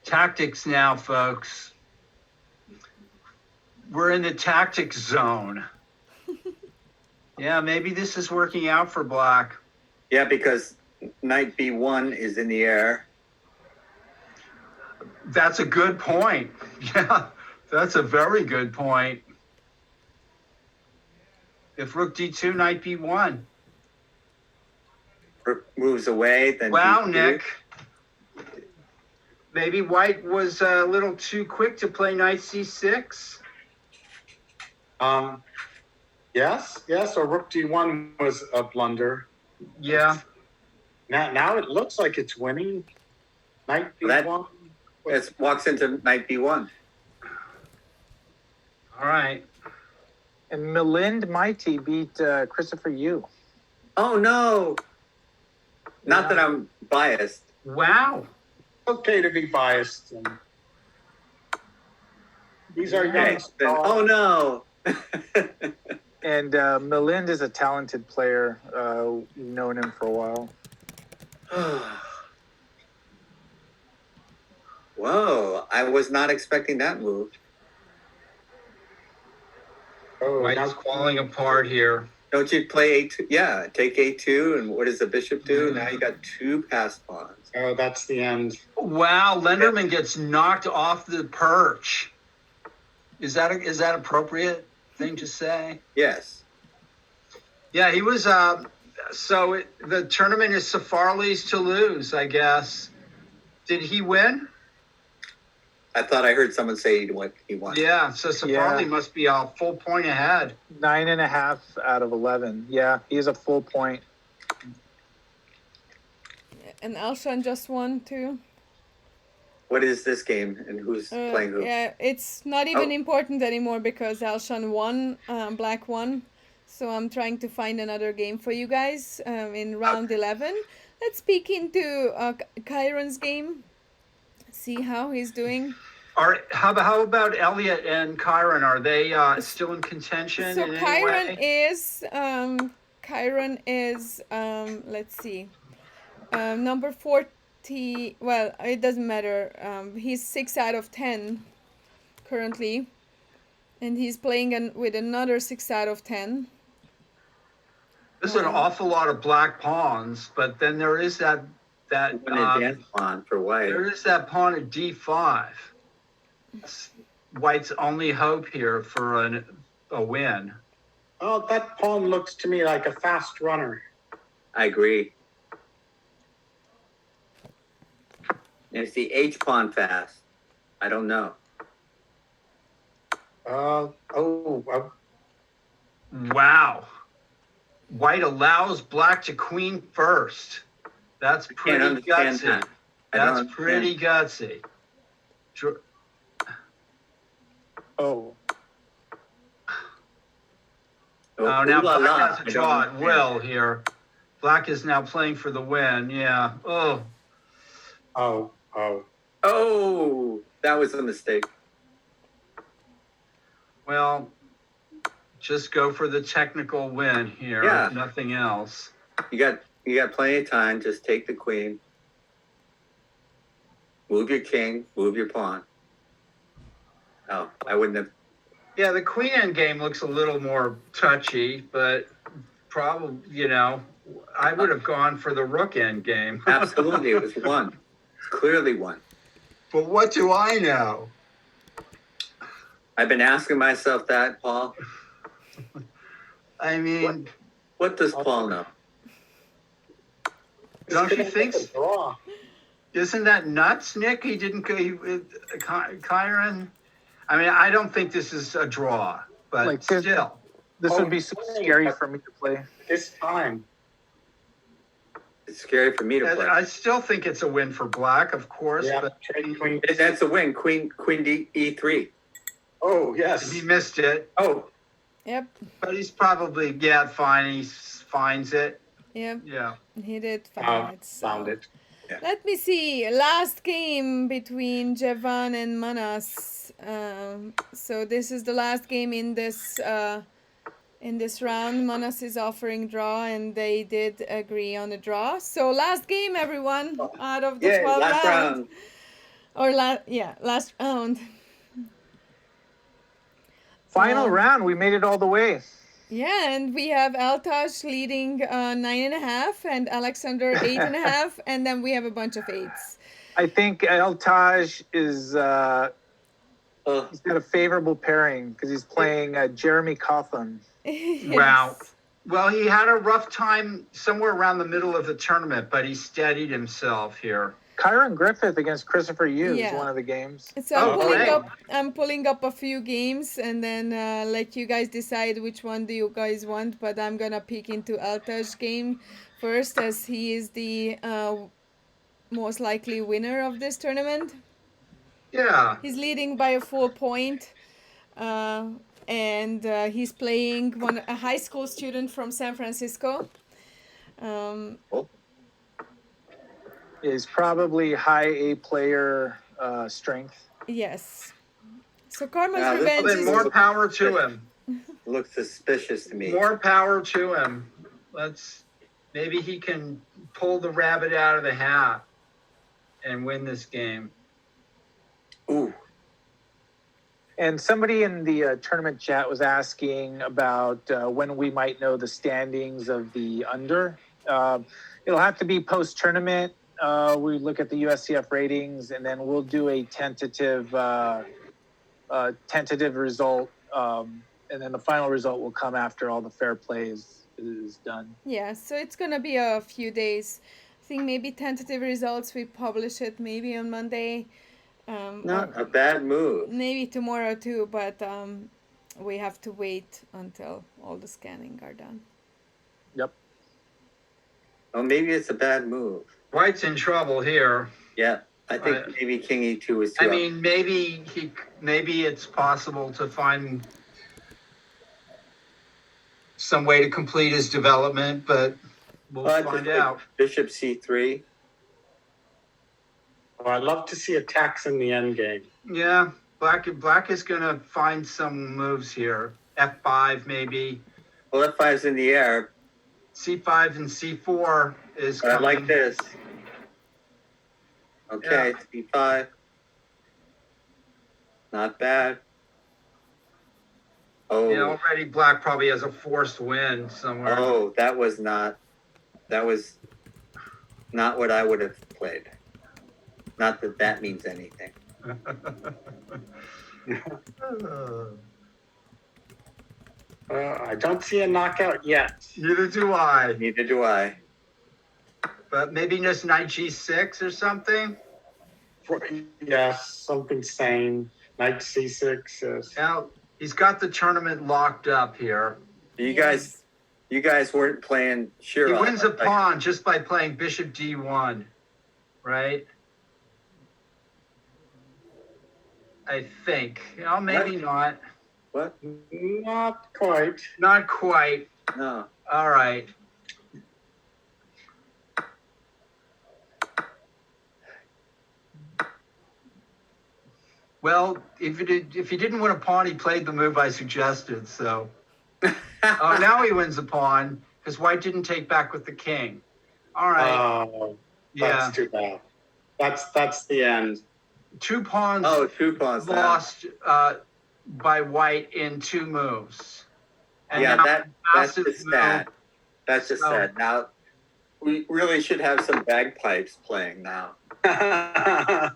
Tactics now, folks. We're in the tactics zone. Yeah, maybe this is working out for black. Yeah, because knight B1 is in the air. That's a good point. Yeah, that's a very good point. If rook D2, knight B1. Rook moves away, then Wow, D2. Nick. Maybe white was a little too quick to play knight C6. Yes, or rook D1 was a blunder. Yeah. Now it looks like it's winning. Knight B1. It walks into knight B1. All right. And Milind Mighty beat Christopher Yu. Oh, no. Not that I'm biased. Wow. Okay to be biased. And these are young Okay. stars. Oh, no. And Milind is a talented player. We've known him for a while. Whoa, I was not expecting that move. White's falling apart here. Don't you play A2? Yeah, take A2, and what does the bishop do? Now you got two passed pawns. Oh, that's the end. Wow, Lenderman gets knocked off the perch. Is that appropriate thing to say? Yes. Yeah, he was. The tournament is Safarli's to lose, I guess. Did he win? I thought I heard someone say he won. Yeah, so Safarli Yeah. must be a full point ahead. 9.5 out of 11. Yeah, he is a full point. And Alshan just won too. What is this game and who's playing who? Yeah, it's not even Oh. important anymore because Alshan won, Black won. So I'm trying to find another game for you guys in round 11. Let's peek into Kyron's game. See how he's doing. How about Elliot and Kyron? Are they still in contention So in any way? Kyron is let's see, number 40. Well, it doesn't matter. He's 6 out of 10 currently, and he's playing with another 6 out of 10. There's an awful lot of black pawns, but then there is that An advanced pawn for white. there is that pawn at D5. White's only hope here for a win. Oh, that pawn looks to me like a fast runner. I agree. And is the H pawn fast? I don't know. Wow. White allows black to queen first. That's pretty Can't understand gutsy. that. I don't That's pretty gutsy. Oh. Oh, now black has a draw at will here. Black is now playing for the win. Yeah. Oh. Oh, that was a mistake. Well, just go for the technical win here. Yeah. Nothing else. You got plenty of time. Just take the queen. Move your king. Move your pawn. Oh, I wouldn't have. Yeah, the queen end game looks a little more touchy, but probably, I would have gone for the rook end game. Absolutely, it was one. It's clearly one. But what do I know? I've been asking myself that, Paul. I mean, What does Paul know? don't you think? Draw. Isn't that nuts, Nick? He didn't go. Kyron. I mean, I don't think this is a draw, but Like this- still. This would be so scary for me to play. This time. It's scary for me to play. I still think it's a win for black, of course. Yeah, But trade queen. That's a win. Queen E3. Oh, yes. he missed it. Oh, Yep, But he's probably fine. He finds it. yep, Yeah. he did find it. So. Found it. Let me see. Last game between Jevan and Manas. So this is the last game in this round. Manas is offering draw, and they did agree on a draw. So last game, everyone, out of the yeah, 12 last rounds. round. Last round. Final round, we made it all the way. Yeah, and we have Altaj leading 9.5 and Alexander 8.5, and then we have a bunch of 8s. I think El Taj is he's got a favorable pairing because he's playing Jeremy Coughlin. Yes. Wow. Well, he had a rough time somewhere around the middle of the tournament, but he steadied himself here. Kyron Griffith against Christopher Yu Yeah. is one of the games. So I'm pulling up a few games and then let you guys decide which one do you guys want. But I'm gonna peek into Altaj's game first, as he is the most likely winner of this tournament. Yeah. He's leading by a full point, and he's playing a high school student from San Francisco. Is probably high A player strength. Yes. So Karma's Yeah, this- Revenge Then is more power to him. Looks suspicious to me. More power to him. Maybe he can pull the rabbit out of the hat and win this game. Ooh. And somebody in the tournament chat was asking about when we might know the standings of the under. It'll have to be post-tournament. We look at the USCF ratings, and then we'll do a tentative result, and then the final result will come after all the fair plays is done. Yeah, so it's gonna be a few days. I think maybe tentative results we publish it maybe on Monday. Not Or a bad move. maybe tomorrow too, but we have to wait until all the scanning are done. Yep. Oh, maybe it's a bad move. White's in trouble here. Yeah, I think maybe King E2 was too I up. mean, maybe it's possible to find some way to complete his development, but we'll Well, I find think out. Bishop C3. Well, I'd love to see attacks in the end game. Yeah, black is gonna find some moves here. F5 maybe. Well, F5's in the air. C5 and C4 is But I coming. like this. Okay, C5. Not bad. Oh, Yeah, already black probably has a forced win somewhere. oh, that was not what I would have played. Not that that means anything. I don't see a knockout yet. Neither do I. Neither do I. But maybe just knight G6 or something. Yes, something sane. Knight C6. Yes. Now he's got the tournament locked up here. You guys weren't playing Shirov. He wins a pawn just by playing Bishop D1, right? I think. Maybe not. What? Not quite. Not quite. No. All right. Well, if he didn't win a pawn, he played the move I suggested. So, oh, now he wins a pawn because White didn't take back with the king. All right. Oh, Yeah. that's too bad. That's the end. 2 pawns Oh, 2 pawns down. lost by White in 2 moves. And Yeah, now that's massive just sad. That's just So- sad. Now, we really should have some bagpipes playing now. Yeah.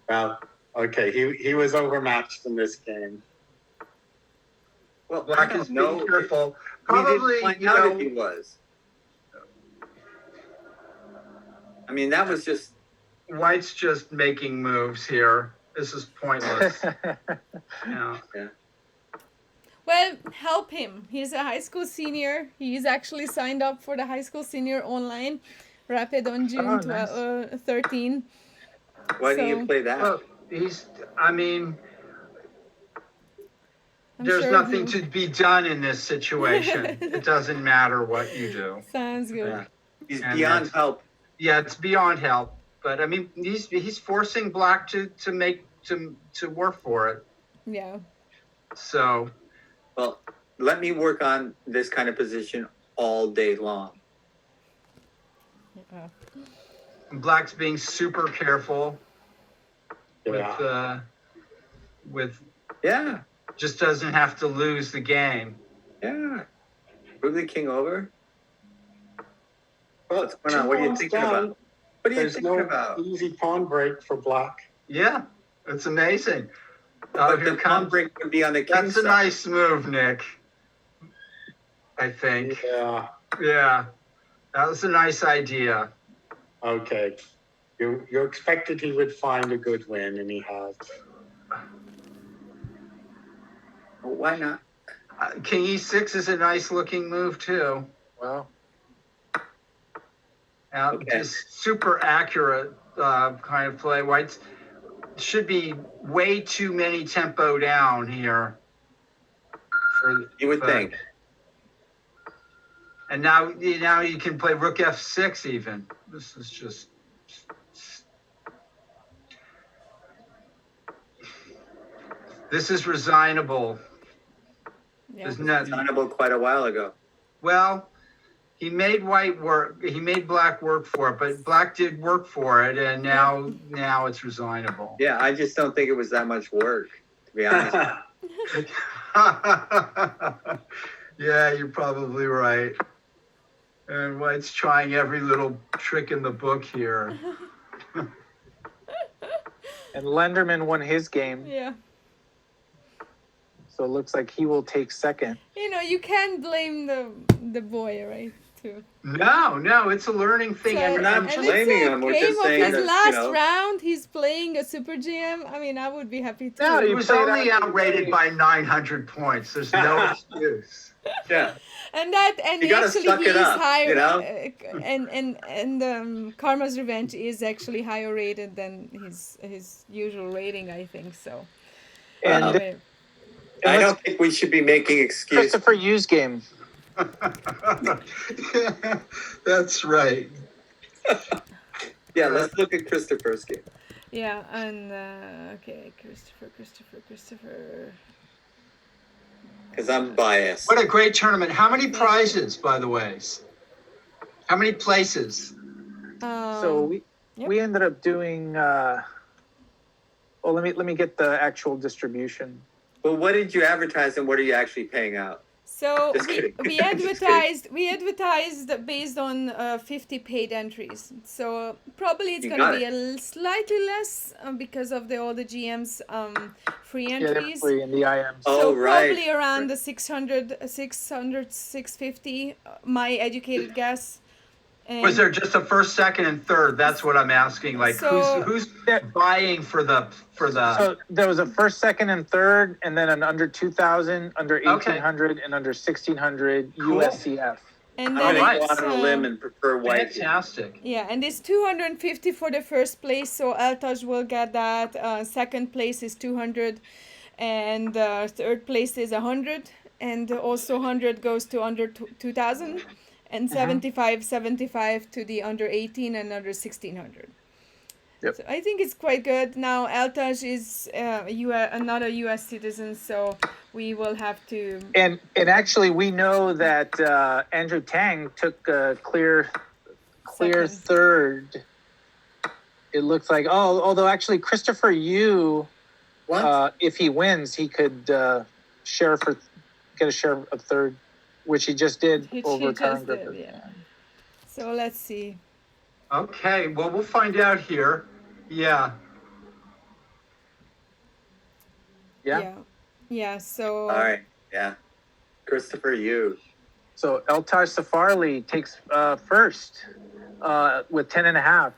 Well, okay. He was overmatched in this game. Well, Black I is don't being know. careful. We Probably, didn't find you out know, if he was. I mean, that was just. White's just making moves here. This is pointless. Yeah. Well, help him. He's a high school senior. He's actually signed up for the high school senior online rapid on June Oh, nice. 13. Why do you So- play that? Well, I mean, I'm there's sure nothing he- to be done in this situation. It doesn't matter what you do. Sounds good. Yeah. He's And beyond that's- help. Yeah, it's beyond help. But I mean, he's forcing black to work for it. Yeah. So Well, let me work on this kind of position all day long. Yeah. black's being super careful Yeah. with Yeah, just doesn't have to lose the game. yeah. Move the king over. Well, What's going on? What are you thinking about? What are you There's thinking no about? easy pawn break for black. Yeah, it's amazing. But Here the pawn comes. break would be on the king's That's a side. nice move, Nick. I think. Yeah. Yeah, that was a nice idea. Okay. You expected he would find a good win, and he has. Well, why not? King E6 is a nice looking move too. Well, Okay. Just super accurate kind of play. White's should be way too many tempo down here. You would but- think. And now you can play Rook F6 even. This is just. This is resignable. Yeah. Isn't that? Signable quite a while ago. Well, he made white work. He made black work for it, but black did work for it, and now it's resignable. Yeah, I just don't think it was that much work, to be honest. Yeah, you're probably right. And White's trying every little trick in the book here. and Lenderman won his game. Yeah. So it looks like he will take second. You know, you can't blame the boy, right? Too. No, it's a learning thing. So, We're not and it's blaming a him, we're game just of saying his that, last round. He's playing a Super GM. I mean, I would be happy too. No, He you was played only out- outrated by 900 points. There's no excuse. Yeah. And You gotta actually suck he it is up, higher, you know? and Karma's Revenge is actually higher rated than his usual rating, I think so. And Anyway, I don't think we should be making excuses. Christopher Yu's game. That's right. Yeah, let's look at Christopher's game. yeah, and okay, Christopher. Because I'm biased. What a great tournament. How many prizes, by the way? How many places? So yep. we ended up doing. Well, let me get the actual distribution. Well, what did you advertise and what are you actually paying out? So Just kidding. we Just advertised based on 50 paid entries. So probably it's You going to got be slightly less because of all the GM's free Yeah, they're entries. free in the IMs. Oh, So right. probably around the 650, my educated guess. And Was there just a first, second, and third? That's what I'm asking. Like, So- who's buying for the? So there was a first, second, and third, and then an under 2,000, under 1,800, and under 1,600 Cool. USCF. and All then I'm right. going to it's, go on a limb and prefer white. Fantastic. yeah, and it's 250 for the first place, so Eltaj will get that. Second place is 200, and third place is 100, and also 100 goes to under 2,000, and 75 to the under 18 and under 1,600. Yep. So I think it's quite good. Now Eltaj is not a U.S. citizen, so we will have to. And actually, we know that Andrew Tang took a clear Second. third. It looks like although actually Christopher Yu, What? if he wins, he could get a share of third, which he just did Which over he Karen just did, Griffith. yeah. So let's see. Okay. Well, we'll find out here. Yeah. Yeah. So. All right. Yeah. Christopher Yu. So Eltaj Safarli takes first with 10.5.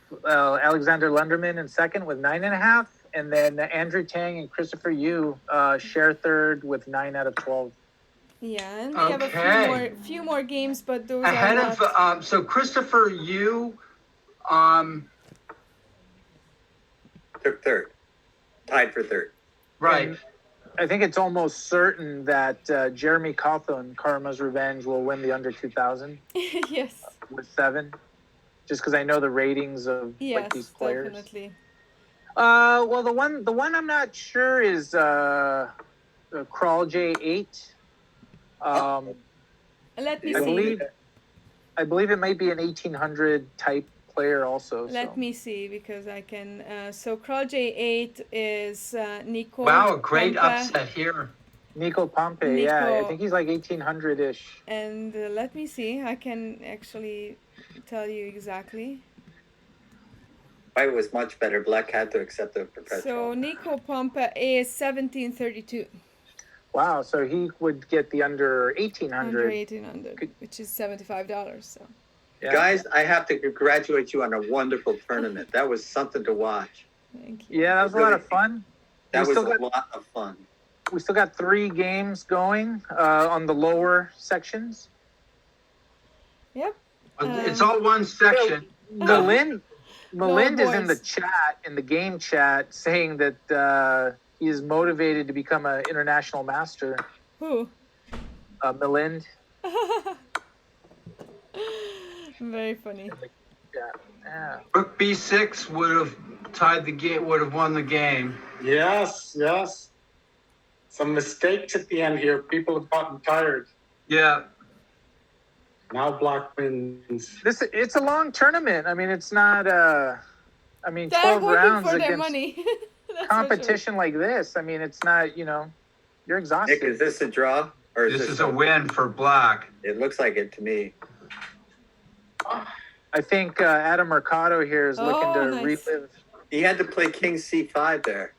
Alexander Lunderman in second with 9.5, and then Andrew Tang and Christopher Yu share third with 9 out of 12. Yeah, and we have Okay. a few more games, but those Ahead are not. of so Christopher Yu, Took third. Tied for third. right. I think it's almost certain that Jeremy Cawthon, Karma's Revenge, will win the under 2,000 Yes. with 7. Just because I know the ratings of Yes, like these players. definitely. Well, the one I'm not sure is Crawl J8. Let me I see. believe it might be an 1800 type player also. Let me see because I can. So Crawl J8 is Nico. Wow, a great Pompa, upset here. Nico Pompey, yeah, I Nico. think he's like 1800-ish. And let me see. I can actually tell you exactly. White was much better. Black had to accept the perpetual. So Nico Pompa is 1732. Wow, so he would get the under Under 1800. 1800, which is $75. So. Yeah. Guys, I have to congratulate you on a wonderful tournament. That was something to watch. Thank you. Yeah, that was a lot of fun. That We was still a lot of fun. We still got 3 games going on the lower sections. Yep. It's all one section. Melind is in the boys. chat, in the game chat, saying that he is motivated to become an international master. Who? Melind. Very funny. Yeah. Rook B6 would have tied the game, would have won the game. Yes. Some mistakes at the end here. People have gotten tired. Yeah. Now Black wins. It's a long tournament. I mean, it's not. I mean, They're 12 working rounds for their against money. That's for competition like this. I mean, it's not. You're exhausted. Nick, is this a draw? Or is This is a win for Black. It looks like it to me. I think Adam Mercado here is looking to nice. relive. He had to play King C5 there.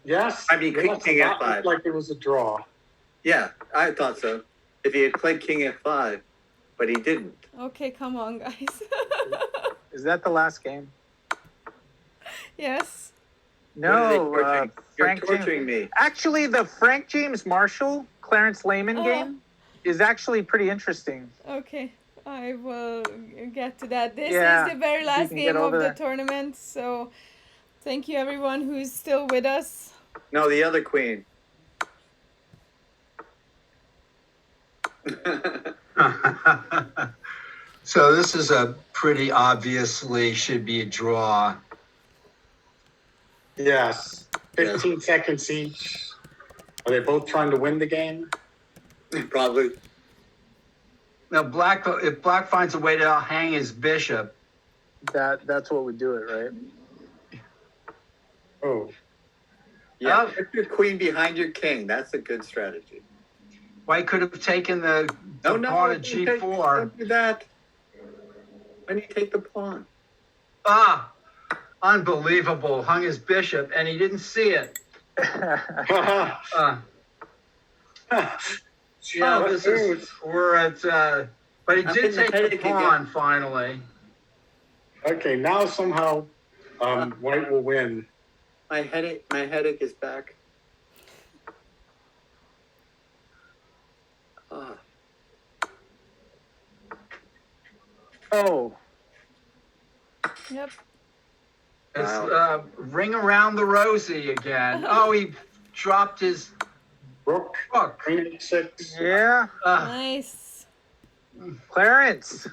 Yes. I mean, yes, King that F5. looked like it was a draw. Yeah, I thought so. If he had played king f5, but he didn't. Okay, come on, guys. Is that the last game? Yes. No, What are they torturing? You're Frank torturing James. me. Actually, the Frank James Marshall Clarence Lehman Oh. game is actually pretty interesting. Okay, I will get to that. This Yeah, is the very if you last can game get of over the there. tournament, so thank you everyone who's still with us. No, the other queen. So this is a pretty obviously should be a draw. Yes. 15 seconds each. Are they both trying to win the game? Probably. Now, if Black finds a way to hang his bishop, That's what would do it, right? Oh, Yeah, Oh. put your queen behind your king. That's a good strategy. White could have taken the pawn at G4. Don't do that. Why do you take the pawn? Ah, unbelievable. Hung his bishop, and he didn't see it. Yeah, this is, we're at, but he I'm did in the take the headache pawn again. finally. okay. Now somehow White will win. My headache is back. Ah. Oh, Yep. It's Wow. ring around the rosy again. Oh, he dropped his Rook, rook. queen h6. yeah, Nice. Clarence.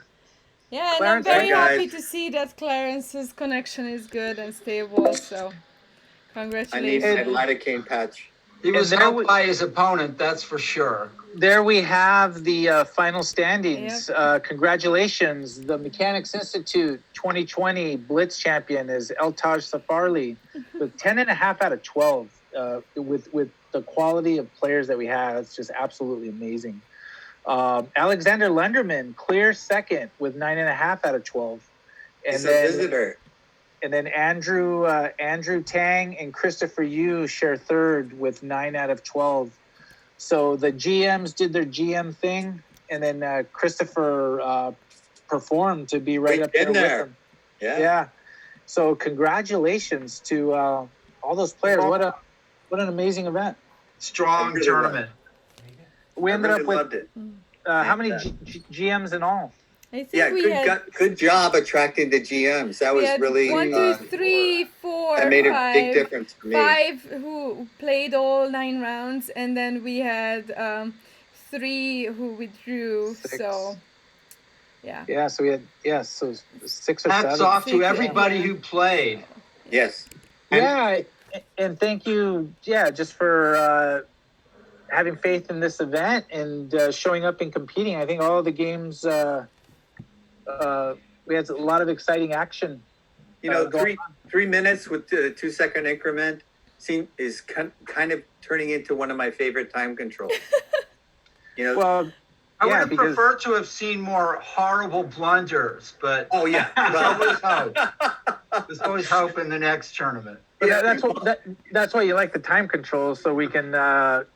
Yeah, and Clarence, I'm very hey, guys. happy to see that Clarence's connection is good and stable, so I need congratulations. my lidocaine patch. He was And there helped by his opponent, that's for sure. There we have the final standings. Congratulations. The Mechanics Institute 2020 Blitz champion is Eltaj Safarli with 10.5 out of 12. With the quality of players that we have, it's just absolutely amazing. Alexander Lenderman, clear second with 9.5 out of 12. He's a visitor. And then Andrew Tang and Christopher Yu share third with 9 out of 12. So the GMs did their GM thing, and then Christopher performed to be right Right up there in with there. them. Yeah. Yeah. So congratulations to all those players. What an amazing event. Strong really tournament. We I ended really up with loved it. how many Yeah. GMs in all? I think Yeah, we had good job attracting the GMs. That we was had really 1, 2, 3, 4, that made a 5, big difference for me. 5 who played all 9 rounds, and then we had 3 who withdrew. 6. So yeah. Yeah, so we had 6 or Hats 7. off to 6, everybody yeah. who played. Yes. Yeah, and thank you, just for having faith in this event and showing up and competing. I think all of the games, we had a lot of exciting action. You know, going 3 minutes with the 2-second increment is kind of turning into one of my favorite time controls. You know, Well, I would yeah, have because preferred to have seen more horrible blunders, but oh yeah, there's always hope. There's always hope in the next tournament. but Yeah, that's why you like the time control, so we can have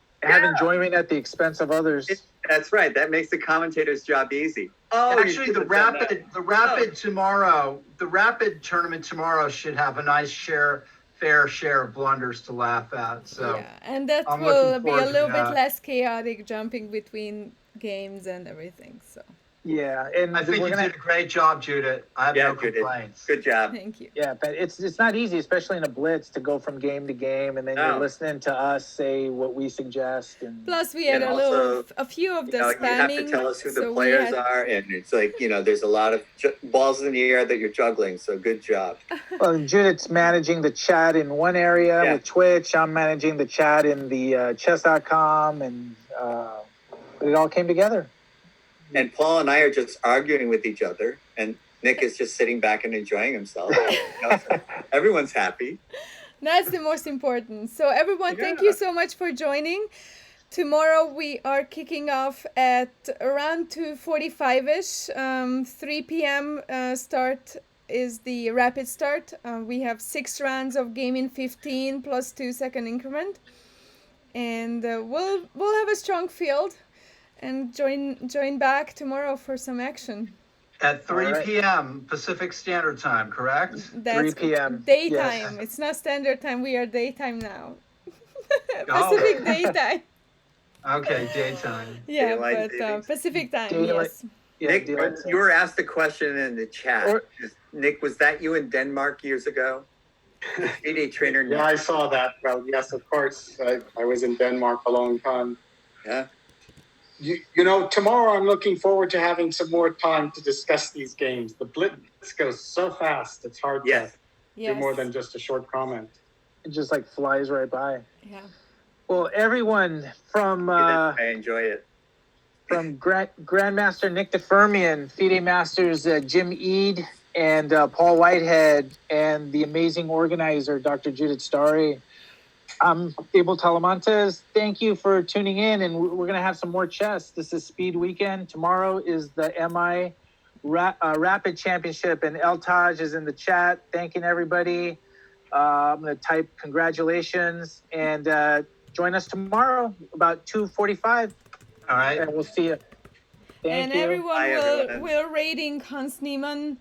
enjoyment at the expense of others. that's right. That makes the commentator's job easy. Oh, you Actually, should the have done that. rapid tournament tomorrow should have a nice fair share of blunders to laugh at. So Yeah, and that I'm will looking be a forward to little bit that. less chaotic jumping between games and everything. So Yeah, and I think we're you gonna. did a great job, Judith. I have Yeah, no Judith. complaints. Good job. thank you. Yeah, but it's not easy, especially in a blitz, to go from game to game, and then No. you're listening to us say what we suggest. And Plus, we had And a few of the You know, you have spamming. to tell us who the so we players had- are, and it's like, there's a lot of balls in the air that you're juggling. So good job. well, and Judith's managing the chat in one area Yeah. with Twitch. I'm managing the chat in the chess.com, and it all came together. And Paul and I are just arguing with each other, and Nick is just sitting back and enjoying himself. So everyone's happy. That's the most important. So everyone, thank you so much for joining. Tomorrow we are kicking off at around 2:45ish. 3 p.m. Start is the rapid start. We have 6 rounds of game in 15 plus 2-second increment. and we'll have a strong field, and join back tomorrow for some action. At 3 All right. p.m. Pacific Standard Time, correct? That's 3 p.m. daytime. Yes. It's not standard time. We are daytime now. Oh. Pacific daytime. Okay, daytime. Yeah, Daylight but savings. Pacific time. Daylight. Yes. Yeah, Nick, daylight you were asked a question in the chat. Or- Nick, was that you in Denmark years ago? PD trainer Nick. Yeah, I saw that. Well, yes, of course. I was in Denmark a long time. Yeah. You know, tomorrow I'm looking forward to having some more time to discuss these games. The Blitz goes so fast, it's hard Yes. to Yes. do more than just a short comment. It just like flies right by. Yeah. Well, everyone from I enjoy it. Grandmaster Nick DeFermian, FIDE Masters Jim Eade, and Paul Whitehead, and the amazing organizer, Dr. Judith Starry. I'm Abel Talamantes. Thank you for tuning in, and we're going to have some more chess. This is Speed Weekend. Tomorrow is the MI Rapid Championship, and El Taj is in the chat thanking everybody. I'm going to type congratulations, and join us tomorrow about 2:45, All right. and we'll see you. Thank And you. everyone Bye, everyone. will rating Hans Niemann.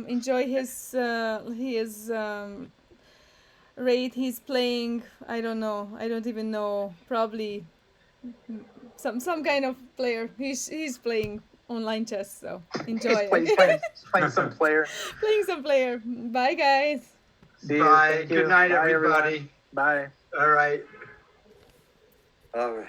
Enjoy his raid. He's playing. I don't know. I don't even know. Probably some kind of player. He's playing online chess. So enjoy. He's playing some player. Playing some player. Bye, guys. See you. Bye. Thank you. Good night, Bye, everybody. everyone. Bye. All right. All right.